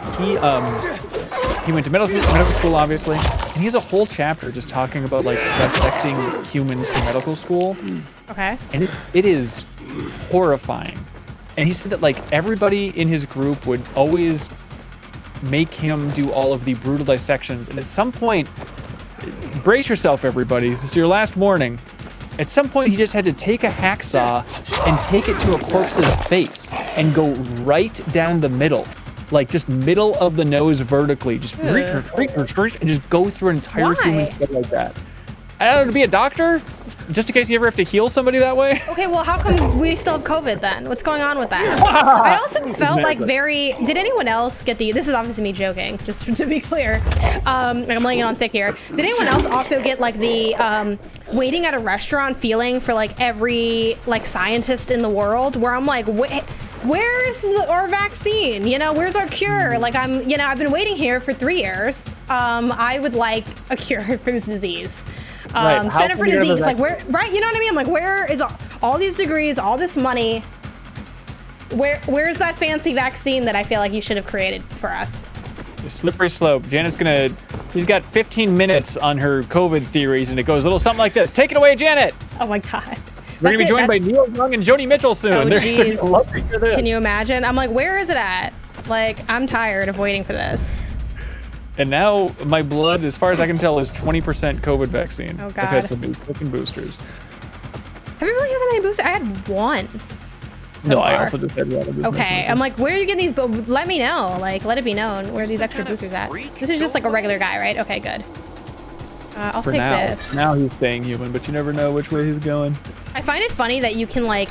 he went to medical school, obviously, and he has a whole chapter just talking about like dissecting humans for medical school. Okay. And it is horrifying. And he said that like everybody in his group would always make him do all of the brutal dissections, and at some point, brace yourself everybody, this is your last warning, at some point he just had to take a hacksaw and take it to a corpse's face and go right down the middle. Like just middle of the nose vertically, just and just go through an entire human skull like that. I don't know, to be a doctor, just in case you ever have to heal somebody that way. Okay, well, how come we still have COVID then? What's going on with that? I also felt like did anyone else get this is obviously me joking, just to be clear. Like I'm laying it on thick here. Did anyone else also get like the waiting at a restaurant feeling for like every like scientist in the world, where I'm like, where's our vaccine? You know, where's our cure? Like I've been waiting here for 3 years. I would like a cure for this disease. Center for Disease, like where, right? You know what I mean? I'm like, where is all these degrees, all this money? Where's that fancy vaccine that I feel like you should have created for us? The slippery slope. Janet's she's got 15 minutes on her COVID theories, and it goes a little something like this. Take it away, Janet. Oh my God. We're going to be joined by Neil Young and Joni Mitchell soon. Oh, jeez. Can you imagine? I'm like, where is it at? Like, I'm tired of waiting for this. And now my blood, as far as I can tell, is 20% COVID vaccine. Oh, God. I've had some fucking boosters. Have you really had that many boosters? I had one. No, I also just had one. Okay, I'm like, where are you getting these? But let me know. Like, let it be known where are these extra boosters at. This is just like a regular guy, right? Okay, good. I'll take this. Now he's staying human, but you never know which way he's going. I find it funny that you can like,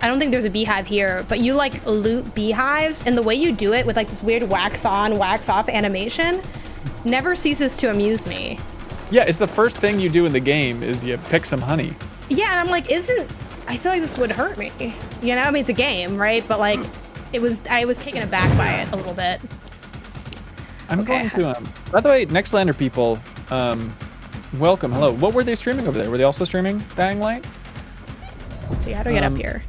I don't think there's a beehive here, but you like loot beehives, and the way you do it with like this weird wax on, wax off animation never ceases to amuse me. Yeah, it's the first thing you do in the game is you pick some honey. Yeah, and I'm like, I feel like this would hurt me. You know, I mean, it's a game, right? But like, I was taken aback by it a little bit. I'm going to, by the way, Nextlander people, welcome, hello. What were they streaming over there? Were they also streaming Dying Light? So how do I get up here?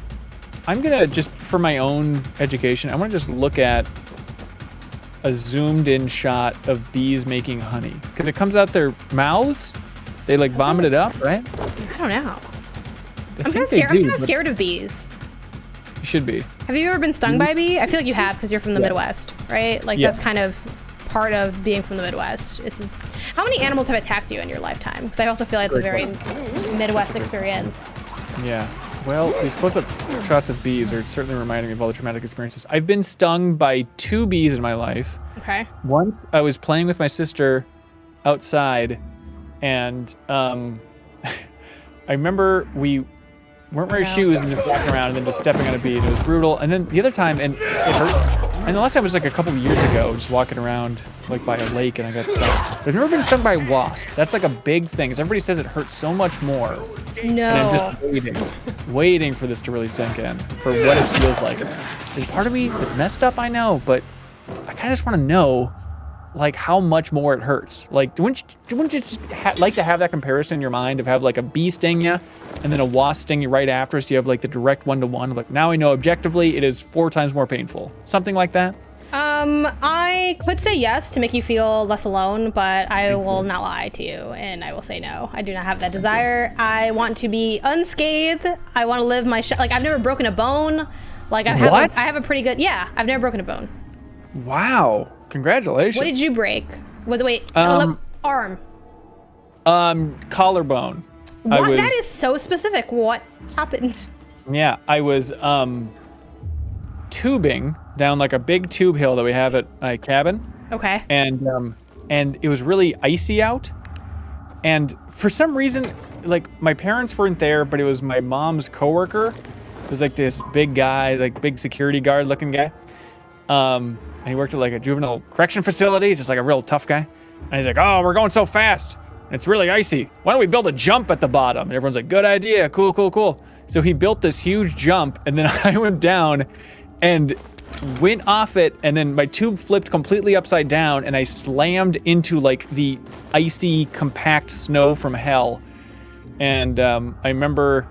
I'm gonna just, for my own education, I wanna just look at a zoomed in shot of bees making honey. Cause it comes out their mouths, they like vomit it up, right? I don't know. I'm kind of scared. I'm kind of scared of bees. You should be. Have you ever been stung by a bee? I feel like you have because you're from the Midwest, right? Like that's kind of part of being from the Midwest. How many animals have attacked you in your lifetime? Because I also feel like it's a very Midwest experience. Yeah. Well, these close-up shots of bees are certainly reminding me of all the traumatic experiences. I've been stung by 2 bees in my life. Okay. Once I was playing with my sister outside, and I remember we weren't wearing shoes and just walking around and then just stepping on a bee, and it was brutal. And then the other time, and it hurt. And the last time was like a couple of years ago, just walking around like by a lake, and I got stung. But I've never been stung by a wasp. That's like a big thing, because everybody says it hurts so much more. No. And I'm just waiting for this to really sink in, for what it feels like. There's part of me that's messed up, I know, but I kind of just want to know, like, how much more it hurts. Like, wouldn't you just like to have that comparison in your mind of have like a bee sting you, and then a wasp sting you right after, so you have like the direct one-to-one. Like, now I know objectively it is 4 times more painful. Something like that. I could say yes to make you feel less alone, but I will not lie to you, and I will say no. I do not have that desire. I want to be unscathed. I want to live my like I've never broken a bone. Like I have a pretty good I've never broken a bone. Wow! Congratulations. What did you break? Was it arm? Collarbone. What? That is so specific. What happened? Yeah, I was tubing down like a big tube hill that we have at my cabin. Okay. And it was really icy out. And for some reason, like my parents weren't there, but it was my mom's coworker. It was like this big guy, like big security guard looking guy. And he worked at like a juvenile correction facility, just like a real tough guy. And he's like, "Oh, we're going so fast. It's really icy. Why don't we build a jump at the bottom?" And everyone's like, "Good idea. Cool, cool, cool." So he built this huge jump, and then I went down and went off it, and then my tube flipped completely upside down, and I slammed into like the icy, compact snow from hell. And I remember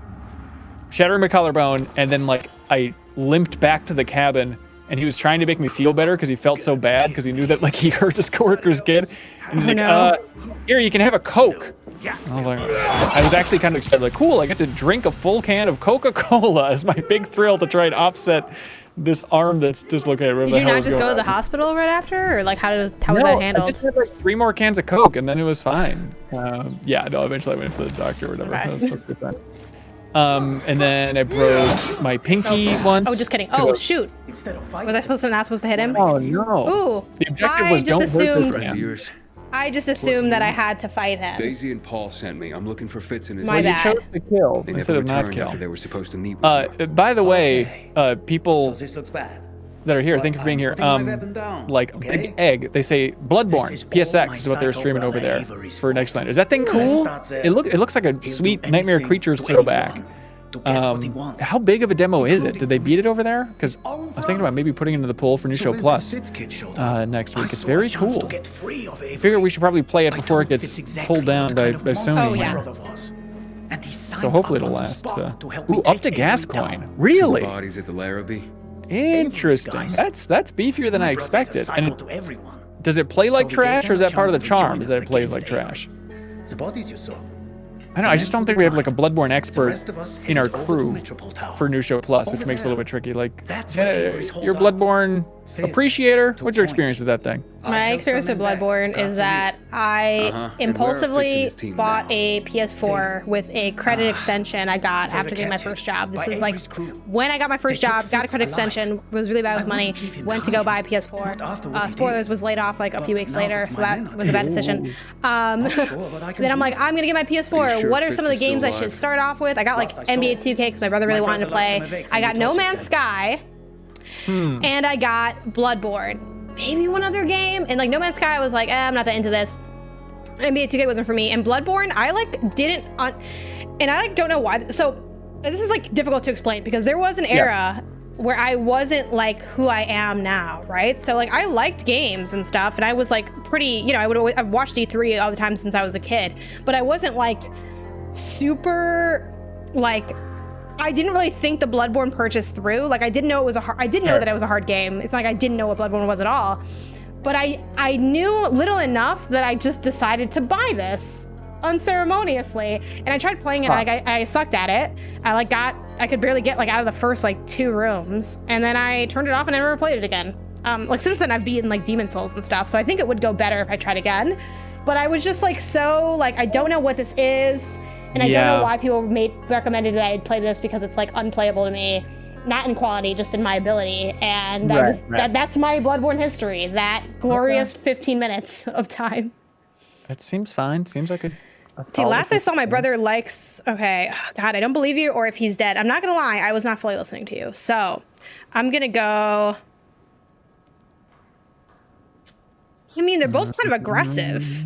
shattering my collarbone, and then like I limped back to the cabin, and he was trying to make me feel better because he felt so bad because he knew that like he hurt his coworker's kid. And he's like, "Here, you can have a Coke." And I was like, I was actually kind of excited, like, cool, I get to drink a full can of Coca-Cola as my big thrill to try and offset this arm that's dislocated. Did you not just go to the hospital right after, or like how was that handled? I just had like 3 more cans of Coke, and then it was fine. Eventually I went to the doctor or whatever. Okay. That was supposed to be fine. And then I broke my pinky once. Oh, just kidding. Oh, shoot. Was I not supposed to hit him? Oh, no. Ooh. The objective was don't hurt this man. I just assumed that I had to fight him. Daisy and Paul sent me. I'm looking for Fitz in his. My bad. You chose to kill They instead never of not returned kill. after they were supposed to meet with you. By the way, people So this looks bad. that are here, thank you for being here. Like Big Egg, they say Bloodborne PSX is what they're streaming over there for next night. Is that thing cool? It looks like a sweet Nightmare Creatures throwback. How big of a demo is it? Did they beat it over there? Because I was thinking about maybe putting it into the poll for New Show Plus next week. It's very cool. I figure we should probably play it before it gets pulled down by Sony. Oh, yeah. So hopefully it'll last. Ooh, up to gas coin. Really? Bodies at the Larrabee. Interesting. That's beefier than I expected. And does it play like trash, or is that part of the charm that it plays like trash? The bodies you saw. I don't know, I just don't think we have like a Bloodborne expert in our crew for New Show Plus, which makes it a little bit tricky. Like, you're a Bloodborne appreciator? What's your experience with that thing? My experience with Bloodborne is that I impulsively bought a PS4 with a credit extension I got after getting my first job. This was like when I got my first job, got a credit extension, was really bad with money, went to go buy a PS4. Spoilers, was laid off like a few weeks later, so that was a bad decision. Then I'm like, I'm gonna get my PS4. What are some of the games I should start off with? I got like NBA 2K because my brother really wanted to play. I got No Man's Sky. And I got Bloodborne. Maybe one other game. And like No Man's Sky, I was like, I'm not that into this. NBA 2K wasn't for me. And Bloodborne, I like didn't, and I like don't know why. So this is like difficult to explain because there was an era where I wasn't like who I am now, right? So like I liked games and stuff, and I was like pretty, you know, I've watched E3 all the time since I was a kid, but I wasn't like super like. I didn't really think the Bloodborne purchase through. Like I didn't know it was I didn't know that it was a hard game. It's not like I didn't know what Bloodborne was at all. But I knew little enough that I just decided to buy this unceremoniously. And I tried playing it, and like I sucked at it. I could barely get like out of the first like 2 rooms. And then I turned it off and I never played it again. Like since then I've beaten like Demon Souls and stuff. So I think it would go better if I tried again. But I was just like so like I don't know what this is. And I don't know why people recommended that I play this because it's like unplayable to me, not in quality, just in my ability. And that's my Bloodborne history. That glorious 15 minutes of time. It seems fine. Seems like a See, last I saw my brother likes. Okay, God, I don't believe you, or if he's dead. I'm not gonna lie, I was not fully listening to you. So I'm gonna go. I mean, they're both kind of aggressive.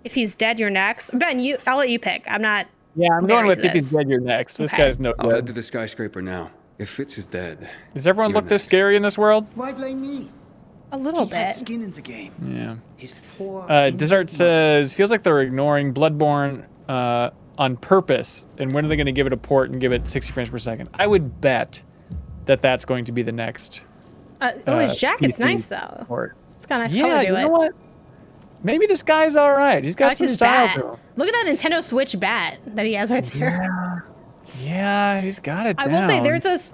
If he's dead, you're next. Ben, I'll let you pick. I'm not. Yeah, I'm going with if he's dead, you're next. This guy's no I'll good. head to the skyscraper now. If Fitz is dead. Does everyone look this scary in this world? Why blame me? A little He had bit. skin in the game. Yeah. His poor Desert says, feels like they're ignoring Bloodborne on purpose. And when are they going to give it a port and give it 60 frames per second? I would bet that that's going to be the next His jacket's PC nice though. support. It's got a nice Yeah, color to you it. know what? Maybe this guy's all right. He's I got like some his style bat. to him. Look at that Nintendo Switch bat that he has right there. Yeah, he's got it I down. will say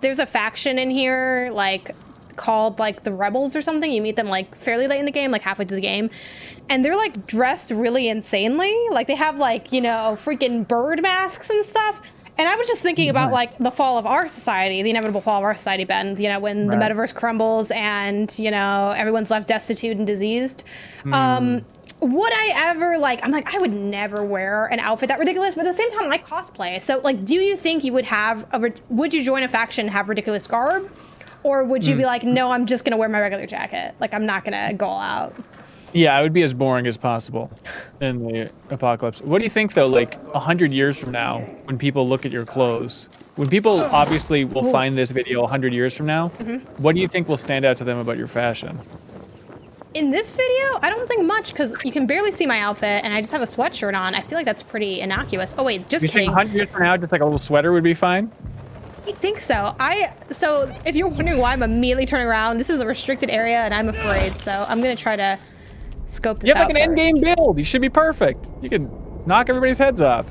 there's a faction in here like called like the Rebels or something. You meet them like fairly late in the game, like halfway through the game, and they're like dressed really insanely. Like they have like, you know, freaking bird masks and stuff. And I was just thinking about like the fall of our society, the inevitable fall of our society, Ben, you know, when the metaverse crumbles and, you know, everyone's left destitute and diseased. Would I ever like, I'm like, I would never wear an outfit that ridiculous, but at the same time I cosplay. So like, do you think you would have, would you join a faction and have ridiculous garb? Or would you be like, no, I'm just gonna wear my regular jacket. Like I'm not gonna go all out. Yeah, I would be as boring as possible in the apocalypse. What do you think though, like 100 years from now, when people look at your clothes, when people obviously will find this video 100 years from now, what do you think will stand out to them about your fashion? In this video, I don't think much because you can barely see my outfit and I just have a sweatshirt on. I feel like that's pretty innocuous. Oh wait, just You think kidding. 100 years from now, just like a little sweater would be fine? I think so. So if you're wondering why I'm immediately turning around, this is a restricted area and I'm afraid. So I'm gonna try to scope this You have out like an end first. game build. You should be perfect. You can knock everybody's heads off.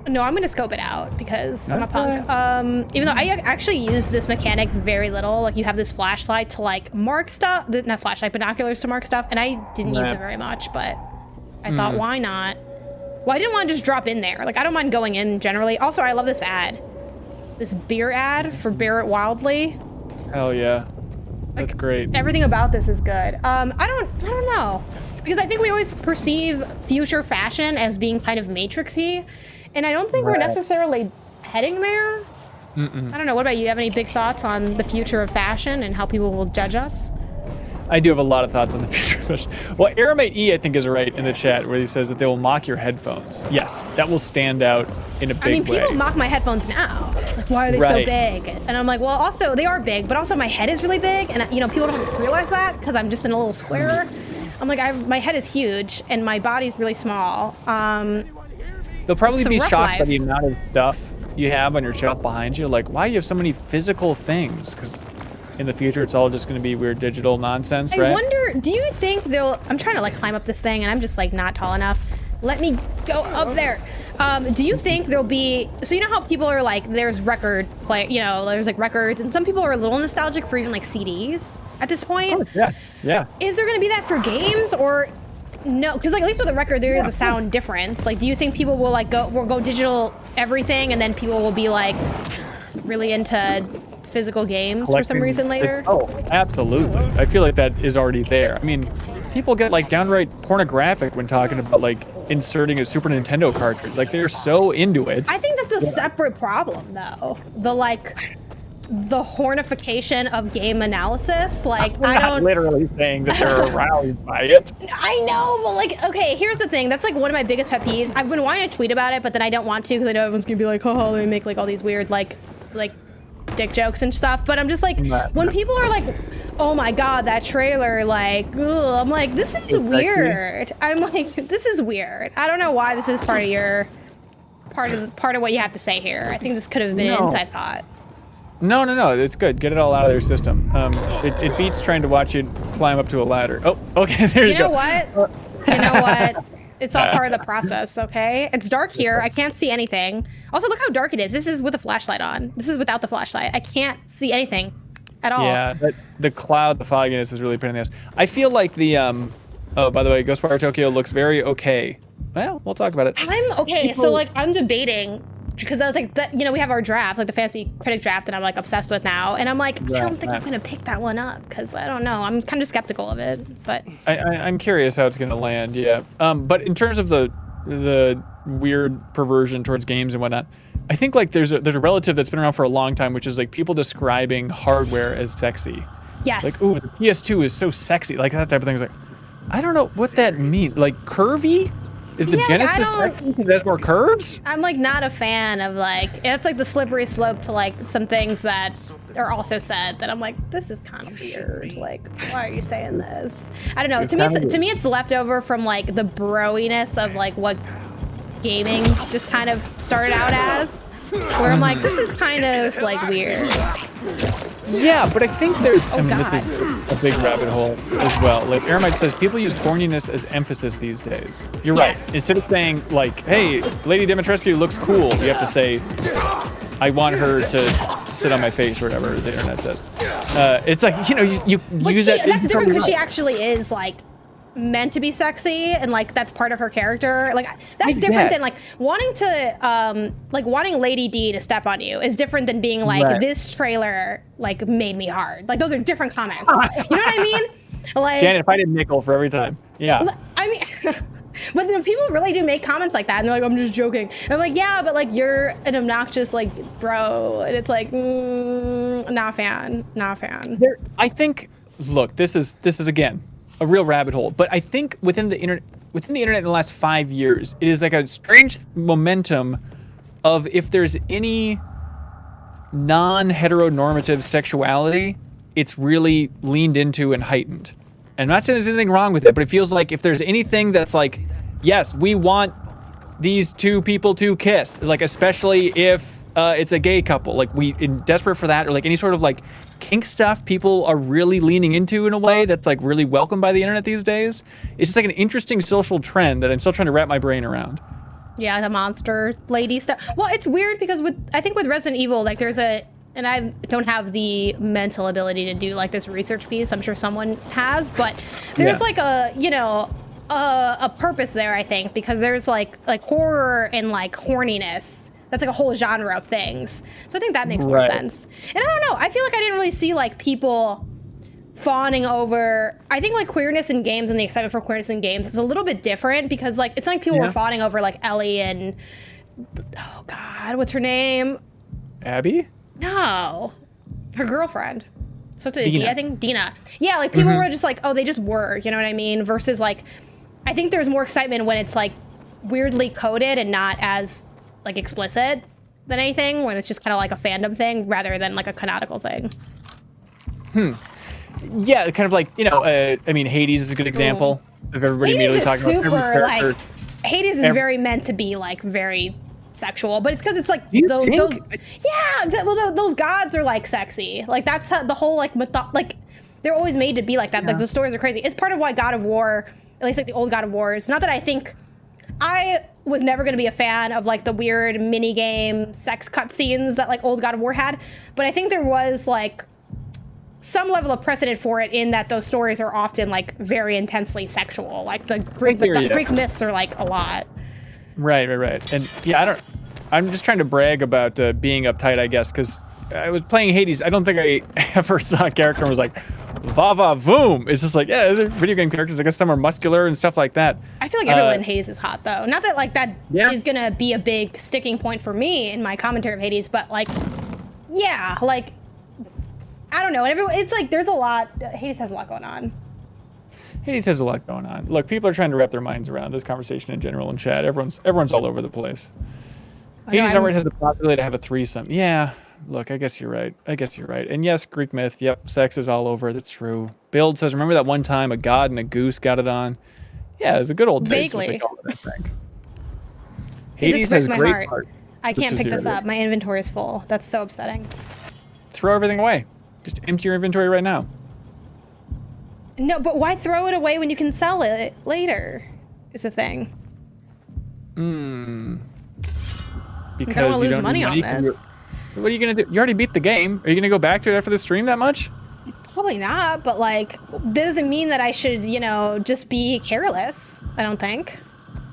No, I'm gonna scope it out because I'm a punk. Even though I actually use this mechanic very little. Like you have this flashlight to like mark stuff, not flashlight, binoculars to mark stuff, and I didn't use it very much, but I thought, why not? Well, I didn't want to just drop in there. Like I don't mind going in generally. Also, I love this ad. This beer ad for Bear It Wildly. Hell yeah. That's great. Everything about this is good. I don't know. Because I think we always perceive future fashion as being kind of matrixy. And I don't think we're necessarily heading there. I don't know. What about you? You have any big thoughts on the future of fashion and how people will judge us? I do have a lot of thoughts on the future of fashion. Well, Aramate E, I think, is right in the chat where he says that they will mock your headphones. Yes, that will stand out in a big way. I mean, people mock my headphones now. Like, why are they so big? And I'm like, well, also, they are big, but also my head is really big. And, you know, people don't realize that because I'm just in a little square. I'm like, my head is huge and my body's really small. They'll probably be rough shocked by life. the amount of stuff you have on your shelf behind you. Like, why do you have so many physical things? Because in the future, it's all just going to be weird digital nonsense, right? I wonder, do you think they'll, I'm trying to like climb up this thing and I'm just like not tall enough. Let me go up there. Do you think there'll be, so you know how people are like, there's record play, you know, there's like records and some people are a little nostalgic for even like CDs at this point. Yeah. Is there going to be that for games or no? Because like at least with a record, there is a sound difference. Like, do you think people will like will go digital everything and then people will be like really into physical games for some reason later? Oh, absolutely. I feel like that is already there. I mean, people get like downright pornographic when talking about like inserting a Super Nintendo cartridge. Like they're so into it. I think that's a separate problem though. The hornification of game analysis. Like I'm not literally saying that they're aroused by it. I know, but like, okay, here's the thing. That's like one of my biggest pet peeves. I've been wanting to tweet about it, but then I don't want to because I know everyone's gonna be like, oh, let me make like all these weird like dick jokes and stuff. But I'm just like, when people are like, oh my god, that trailer, like, ugh, I'm like, this is weird. I'm like, this is weird. I don't know why this is part of your part of what you have to say here. I think this could have been an inside thought. No, it's good. Get it all out of their system. It beats trying to watch you climb up to a ladder. Oh, okay, there you go. You know what? It's all part of the process, okay? It's dark here. I can't see anything. Also, look how dark it is. This is with a flashlight on. This is without the flashlight. I can't see anything at all. Yeah, but the cloud, the fogginess is really pain in the ass. I feel like the, oh, by the way, Ghostwire Tokyo looks very okay. Well, we'll talk about it. I'm okay. So, like, I'm debating because I was like, you know, we have our draft, like the Fantasy Critic draft that I'm like obsessed with now. And I'm like, I don't think I'm going to pick that one up because I don't know. I'm kind of skeptical of it, but. I'm curious how it's going to land, yeah. But in terms of the weird perversion towards games and whatnot, I think like there's a relative that's been around for a long time, which is like people describing hardware as sexy. Yes. Like, ooh, the PS2 is so sexy. Like that type of thing. It's like, I don't know what that means. Like curvy? Is the Genesis sexy because it has more curves? I'm like not a fan of like, it's like the slippery slope to like some things that are also said that I'm like, this is kind of weird. Like, why are you saying this? I don't know. To me, it's leftover from like the broiness of like what gaming just kind of started out as, where I'm like, this is kind of like weird. Yeah, but I think there's. I mean, this God. is a big rabbit hole as well. Like Aramite says, people use horniness as emphasis these days. You're Yes. right. Instead of saying like, "Hey, Lady Dimitrescu looks cool," you have to say, "I want her to sit on my face," or whatever the internet says. It's like you But use that. that's different because she actually is like meant to be sexy and like that's part of her character. Like that's different than like wanting to wanting Lady D to step on you is different than being like Right. this trailer like made me hard. Like those are different comments. You know what I mean? Like Janet, if I did nickel for every time. Yeah. I mean but then people really do make comments like that and they're like, I'm just joking. And I'm like, yeah, but like you're an obnoxious like bro. And it's like not a fan. I think look, this is again a real rabbit hole. But I think within the internet in the last 5 years, it is like a strange momentum of if there's any non-heteronormative sexuality, it's really leaned into and heightened. And I'm not saying there's anything wrong with it, but it feels like if there's anything that's like, yes, we want these two people to kiss, like especially if it's a gay couple, like desperate for that, or like any sort of like kink stuff people are really leaning into in a way that's like really welcomed by the internet these days. It's just like an interesting social trend that I'm still trying to wrap my brain around. Yeah, the monster lady stuff. Well, it's weird because I think with Resident Evil, like there's and I don't have the mental ability to do like this research piece. I'm sure someone has, but there's like a purpose there, I think, because there's like horror and like horniness. That's like a whole genre of things. So I think that makes more sense. And I don't know, I feel like I didn't really see like people fawning over, I think like queerness in games and the excitement for queerness in games is a little bit different because like, it's not like people were fawning over like Ellie and, oh God, what's her name? Abby? No, her girlfriend. So it's a Dina. D, I think, Dina. Yeah, like people were just like, oh, they just were, you know what I mean? Versus like, I think there's more excitement when it's like weirdly coded and not as like explicit than anything, when it's just kind of like a fandom thing rather than like a canonical thing. Yeah, kind of like, I mean, Hades is a good example of everybody immediately talking about every character. Like, Hades is very meant to be like very sexual, but it's because it's like those gods are like sexy. Like that's how the whole like they're always made to be like that. Like the stories are crazy. It's part of why God of War, at least like the old God of Wars. Not that I think I was never going to be a fan of like the weird mini game sex cutscenes that like old God of War had, but I think there was like some level of precedent for it in that those stories are often like very intensely sexual. Like the Greek myths are like a lot. Right. And yeah, I'm just trying to brag about being uptight, I guess, because I was playing Hades. I don't think I ever saw a character and was like, va va voom. It's just like, yeah, they're video game characters. I guess some are muscular and stuff like that. I feel like everyone in Hades is hot, though. Not that like that is going to be a big sticking point for me in my commentary of Hades, but like, yeah, like, I don't know. And it's like, there's a lot. Hades has a lot going on. Hades has a lot going on. Look, people are trying to wrap their minds around this conversation in general in chat. Everyone's all over the place. Hades already has the possibility to have a threesome. Yeah, look, I guess you're right. And yes, Greek myth, yep, sex is all over. That's true. Build says, remember that one time a god and a goose got it on? Yeah, it was a good old days. Vaguely. I think. See, Hades this breaks has my great heart. art. I can't pick this up. My inventory is full. That's so upsetting. Throw everything away. Just empty your inventory right now. No, but why throw it away when you can sell it later? Is the thing. Because I don't want to you lose don't money need on this. What are you gonna do? You already beat the game. Are you gonna go back to it after the stream that much? Probably not, but like, this doesn't mean that I should, just be careless. I don't think.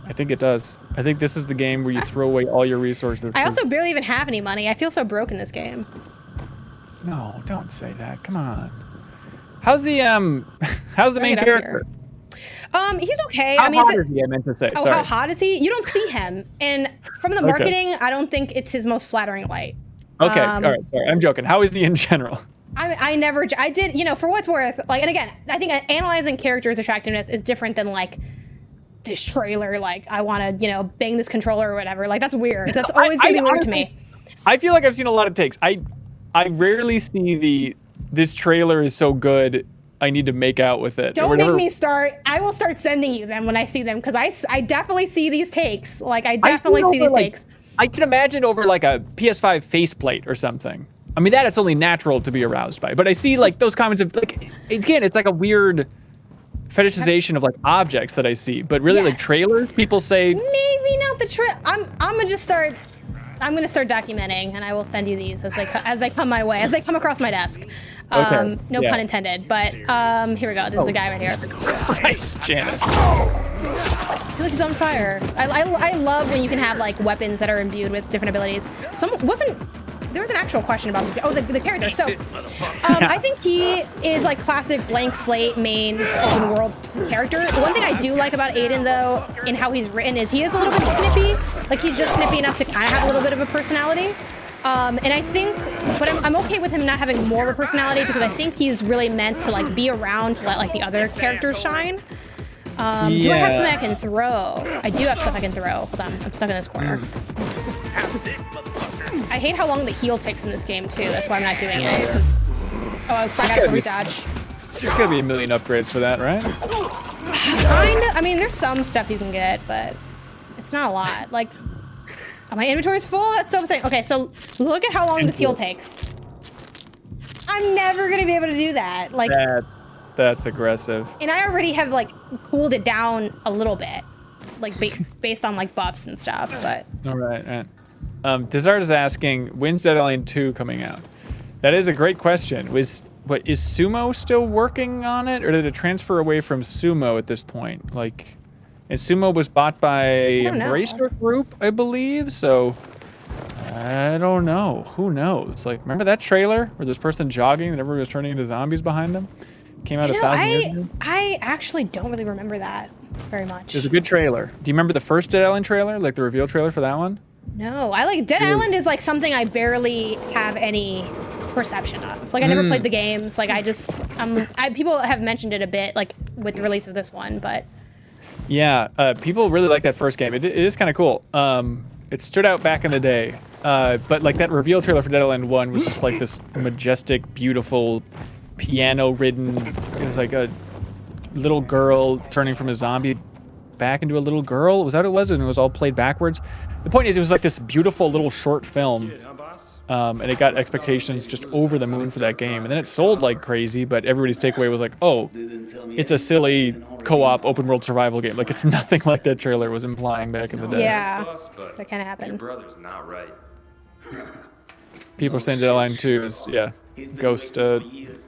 I think it does. I think this is the game where you throw away all your resources. I also barely even have any money. I feel so broke in this game. No, don't say that. Come on. How's the main character? He's okay. How hot is he? I meant to say. Oh, Sorry. how hot is he? You don't see him, and from the marketing, I don't think it's his most flattering light. Okay, all right. Sorry, I'm joking. How is he in general? I did, for what's worth, like, and again, I think analyzing characters' attractiveness is different than like this trailer, like I want to, bang this controller or whatever. Like that's weird. That's always gonna be weird to me. I feel like I've seen a lot of takes. I rarely see this trailer is so good, I need to make out with it. Don't make me start. I will start sending you them when I see them, because I definitely see these takes. Like I definitely see these takes. I can imagine over like a PS5 faceplate or something. I mean, that it's only natural to be aroused by. But I see like those comments of like, again, it's like a weird fetishization of like objects that I see. But really, like trailers, people say maybe not the I'm gonna start documenting, and I will send you these as they come my way, as they come across my desk. Okay. No pun intended. But here we go. This is the guy right here. Christ, Janet. I feel like he's on fire. I love when you can have like weapons that are imbued with different abilities. There was an actual question about this guy. Oh, the character. So, I think he is like classic blank slate main open world character. The one thing I do like about Aiden though, in how he's written, is he is a little bit snippy. Like he's just snippy enough to kind of have a little bit of a personality. And I think, but I'm okay with him not having more of a personality because I think he's really meant to like be around to let like the other characters shine. Do I have something I can throw? I do have stuff I can throw. Hold on, I'm stuck in this corner. I hate how long the heal takes in this game too. That's why I'm not doing it. I got a redodge. There's gotta be a million upgrades for that, right? Kinda. I mean, there's some stuff you can get, but it's not a lot. Like, my inventory's full. That's so upsetting. Okay, so look at how long this heal takes. I'm never gonna be able to do that. Like, that's aggressive. And I already have like cooled it down a little bit, like based on like buffs and stuff. But all right. Desart is asking, when's Dead Island 2 coming out? That is a great question. Is Sumo still working on it, or did it transfer away from Sumo at this point? Like, and Sumo was bought by Embracer Group, I believe. So I don't know. Who knows? Like, remember that trailer where this person jogging and everyone was turning into zombies behind them? Came out 1,000 years ago. I actually don't really remember that very much. It was a good trailer. Do you remember the first Dead Island trailer, like the reveal trailer for that one? No, I like Dead Island is like something I barely have any perception of. Like I never played the games. Like people have mentioned it a bit, like with the release of this one, but yeah, people really like that first game. It is kind of cool. It stood out back in the day, but like that reveal trailer for Dead Island 1 was just like this majestic, beautiful, piano-ridden. It was like a little girl turning from a zombie back into a little girl. Was that what it was? And it was all played backwards. The point is, it was like this beautiful little short film, and it got expectations just over the moon for that game. And then it sold like crazy, but everybody's takeaway was like, oh, it's a silly co-op open world survival game. Like, it's nothing like that trailer was implying back in the day. Yeah, that kind of happened. Your brother's not right. People saying Dead Island 2 is, ghost,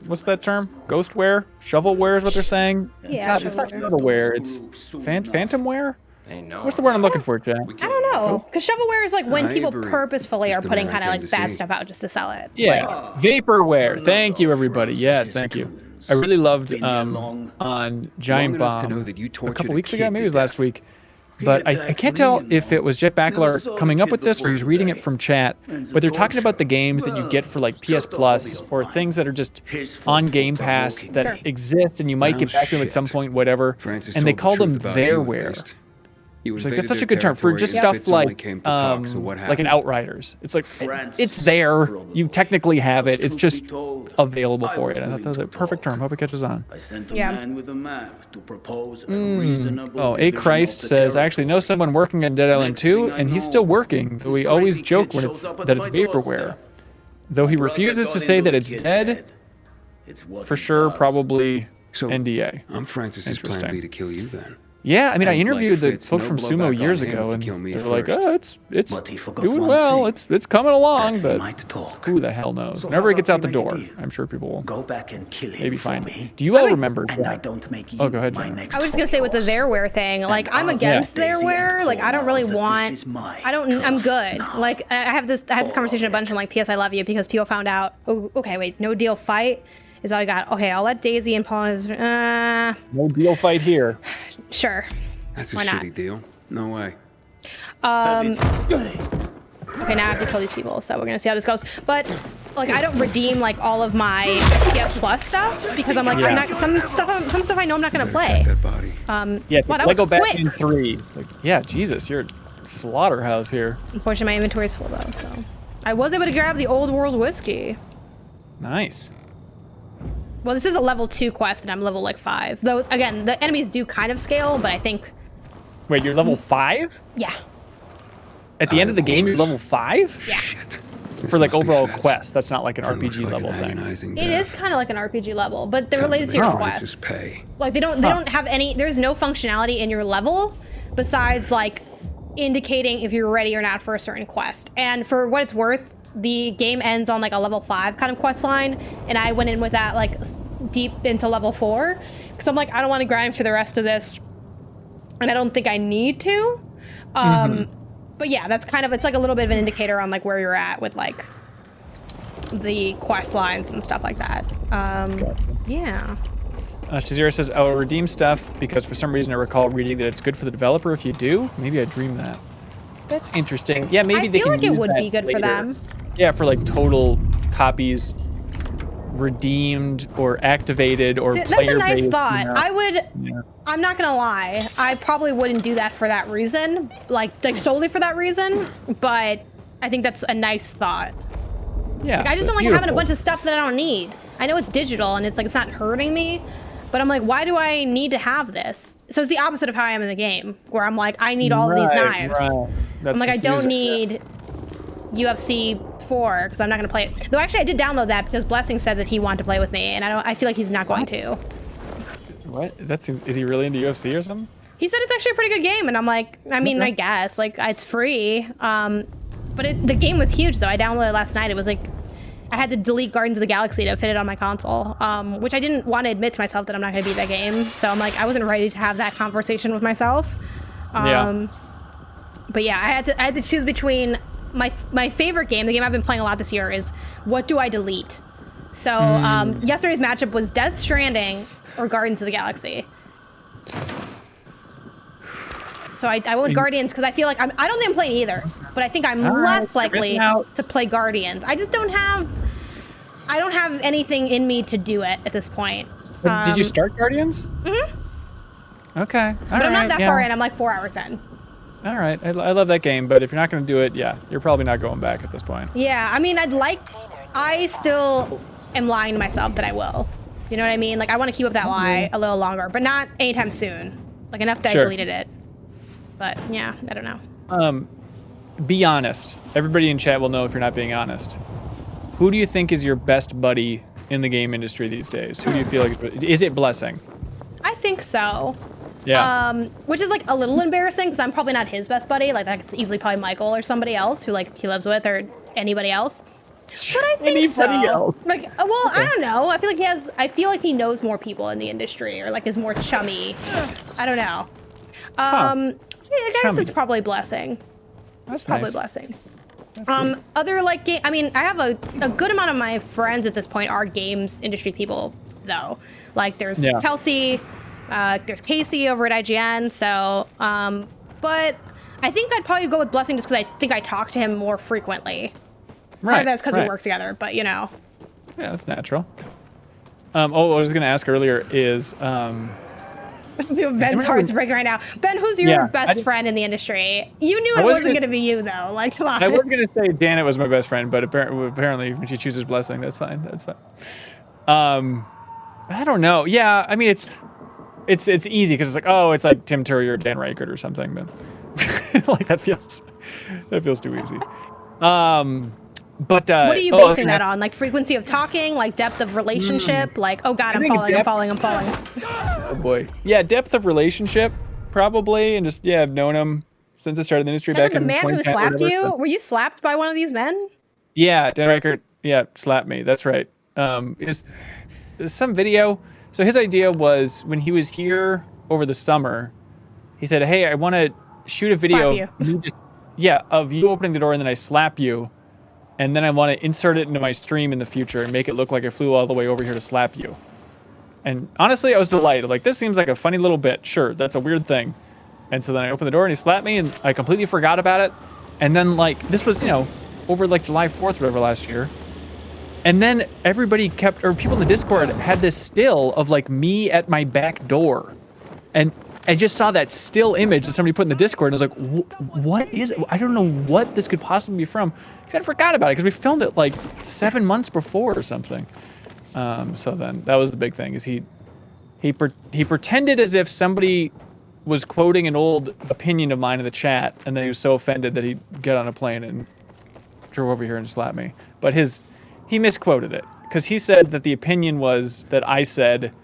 what's that term? Ghostware? Shovelware is what they're saying? Yeah, it's not shovelware, it's phantomware? No. What's the word I'm looking for, Chad? I don't know, because shovelware is like when people Ivory purposefully is are the putting word kind I of came like to bad see. stuff out just to sell it. Yeah, Like, vaporware. Thank you, everybody. Yes, thank you. I really loved on Giant enough to Bomb know that you a tortured couple a weeks kid ago, maybe to it was last death. week. But I can't tell if it was Jeff Backler coming up with this or he's reading it from chat. But they're talking about the games that you get for like PS Plus or things that are just on Game Pass that exist and you might get back to them at some point, whatever. Francis And they told the call them truth about you, at thereware. least. You It's like, that's invaded such a their good term for territory just and stuff Fitz only like came to talk, so what an happened? Outriders. It's like it's there. You technically have it. It's just available for you. And I thought that was a perfect term. Hope it catches on. I sent a Yeah. man with a map to propose a reasonable Oh, A division Christ of the says, I actually know someone working on Dead Island 2, and he's still working, though we always joke when that it's vaporware. Though he refuses to say that it's dead, for sure, probably So, NDA. I'm Francis's plan Interesting. B to kill you then. Yeah, I mean, I And, like interviewed the Fitz, folks no from blowback Sumo on years him ago, if you and kill me they were like, first. oh, it's But he forgot doing one well, thing. it's coming along, That but he might talk. who the hell knows? So Whenever how he gets about out the we make a door, deal? I'm sure people will Go back and kill him maybe for find me. it. Do you all remember And I that? don't make you Oh, go ahead, my Jen. next I was just gonna say with the horse. thereware thing, like I'm And against Daisy and thereware. Like I don't really Cole know that want. this is my I'm good. turf Like I had this conversation a bunch on like PS I Love You because people found out. Oh, okay, wait, no deal fight is all I got. Okay, I'll let Daisy and Paul. No deal fight here. Sure. That's a Why not? shitty deal. No way. Okay, now I have to kill these people, so we're gonna see how this goes. But like, I don't redeem like all of my PS Plus stuff because I'm like, I'm not some stuff I know I'm not gonna Better play. check that body. Yeah, Wow, that Lego was quick. Batman 3. Like, yeah, Jesus, you're a slaughterhouse here. Unfortunately, my inventory is full though, so I was able to grab the old world whiskey. Nice. Well, this is a level 2 quest, and I'm level like 5. Though again, the enemies do kind of scale, but I think Wait, you're level 5? yeah. At the end of the game, you're level 5? Yeah. Shit. for like must be overall fast. quest. That's not like an That looks RPG like level an thing. agonizing It death. is kind of like an RPG level, but they're Time related to make your Francis quests. pay. Like they don't have any. There's no functionality in your level besides like indicating if you're ready or not for a certain quest. And for what it's worth, the game ends on like a level 5 kind of quest line, and I went in with that like deep into level 4 because I'm like, I don't want to grind for the rest of this, and I don't think I need to. But yeah, that's kind of, it's like a little bit of an indicator on like where you're at with like the quest lines and stuff like that. Yeah. Shazira says, I'll redeem stuff because for some reason I recall reading that it's good for the developer if you do. Maybe I dreamed that. That's interesting. Yeah, maybe I they feel can like it use would that be good for later. them. Yeah, for like total copies redeemed or activated or See, that's a nice player-based, thought. you know? I would, Yeah. I'm not gonna lie, I probably wouldn't do that for that reason, like solely for that reason, but I think that's a nice thought. Yeah, Like, I just don't like having a bunch of stuff that I don't need. I know it's digital and it's like, it's not hurting me, but I'm like, why do I need to have this? So it's the opposite of how I am in the game, where I'm like, I need all of these knives. Right. That's I'm like, I don't confusing, need UFC 4 because I'm not gonna play it. Though actually, I did download that because Blessing said that he wanted to play with me, and I feel like he's not going to. What? Is he really into UFC or something? He said it's actually a pretty good game, and I'm like, I mean, I guess like it's free. But the game was huge though. I downloaded it last night. It was like I had to delete Guardians of the Galaxy to fit it on my console, which I didn't want to admit to myself that I'm not going to beat that game. So I'm like, I wasn't ready to have that conversation with myself. Yeah. But yeah, I had to choose between my favorite game. The game I've been playing a lot this year is what do I delete? So yesterday's matchup was Death Stranding or Guardians of the Galaxy. So I went with Guardians because I feel like I don't think I'm playing either, but I think I'm less likely to play Guardians. I just don't have anything in me to do it at this point. Did you start Guardians? Mm-hmm. Okay. But I'm not that far in. I'm like 4 hours in. All right. I love that game, but if you're not going to do it, yeah, you're probably not going back at this point. Yeah, I mean, I still am lying to myself that I will. You know what I mean? Like, I want to keep up that lie a little longer, but not anytime soon. Like, enough that I deleted it. But, yeah, I don't know. Be honest. Everybody in chat will know if you're not being honest. Who do you think is your best buddy in the game industry these days? Who do you feel like is it Blessing? I think so. Yeah. Which is like a little embarrassing because I'm probably not his best buddy. Like that could easily probably Michael or somebody else who like he lives with or anybody else. But I think so. Else. Like, well, I don't know. I feel like he knows more people in the industry or like is more chummy. I don't know. Yeah, I guess Chummy. it's probably Blessing. That's It's probably nice. Blessing. That's sweet. Other like game. I mean, I have a good amount of my friends at this point are games industry people though. Like there's Kelsey. There's Casey over at IGN, so, but I think I'd probably go with Blessing just because I think I talk to him more frequently. Part of that's because we work together, but you know. Yeah, that's natural. What I was going to ask earlier is, Ben's heart's breaking right now. Ben, who's your best friend in the industry? You knew it wasn't going to be you, though. Like, come on. I was going to say Janet was my best friend, but apparently when she chooses Blessing, that's fine. That's fine. I don't know. Yeah, I mean, it's easy because it's like, oh, it's like Tim Curry or Dan Reichardt or something, but like that feels too easy. But what are you basing that on? Like frequency of talking, like depth of relationship, like oh god, I'm falling. Oh boy, yeah, depth of relationship probably, and just I've known him since I started the industry back in 2010. The man who slapped you? Were you slapped by one of these men? Yeah, Dan Reichardt, slapped me. That's right. Is some video. So his idea was when he was here over the summer, he said, "Hey, I want to shoot a video of you opening the door and then I slap you, and then I want to insert it into my stream in the future and make it look like I flew all the way over here to slap you." And honestly, I was delighted. Like, this seems like a funny little bit. Sure, that's a weird thing. And so then I opened the door and he slapped me and I completely forgot about it. And then like this was over like July 4th or whatever last year. And then everybody people in the Discord had this still of like me at my back door. And I just saw that still image that somebody put in the Discord. And I was like, what is it? I don't know what this could possibly be from. I forgot about it because we filmed it like 7 months before or something. So then that was the big thing is he pretended as if somebody was quoting an old opinion of mine in the chat. And then he was so offended that he'd get on a plane and drove over here and slapped me. But he misquoted it because he said that the opinion was that I said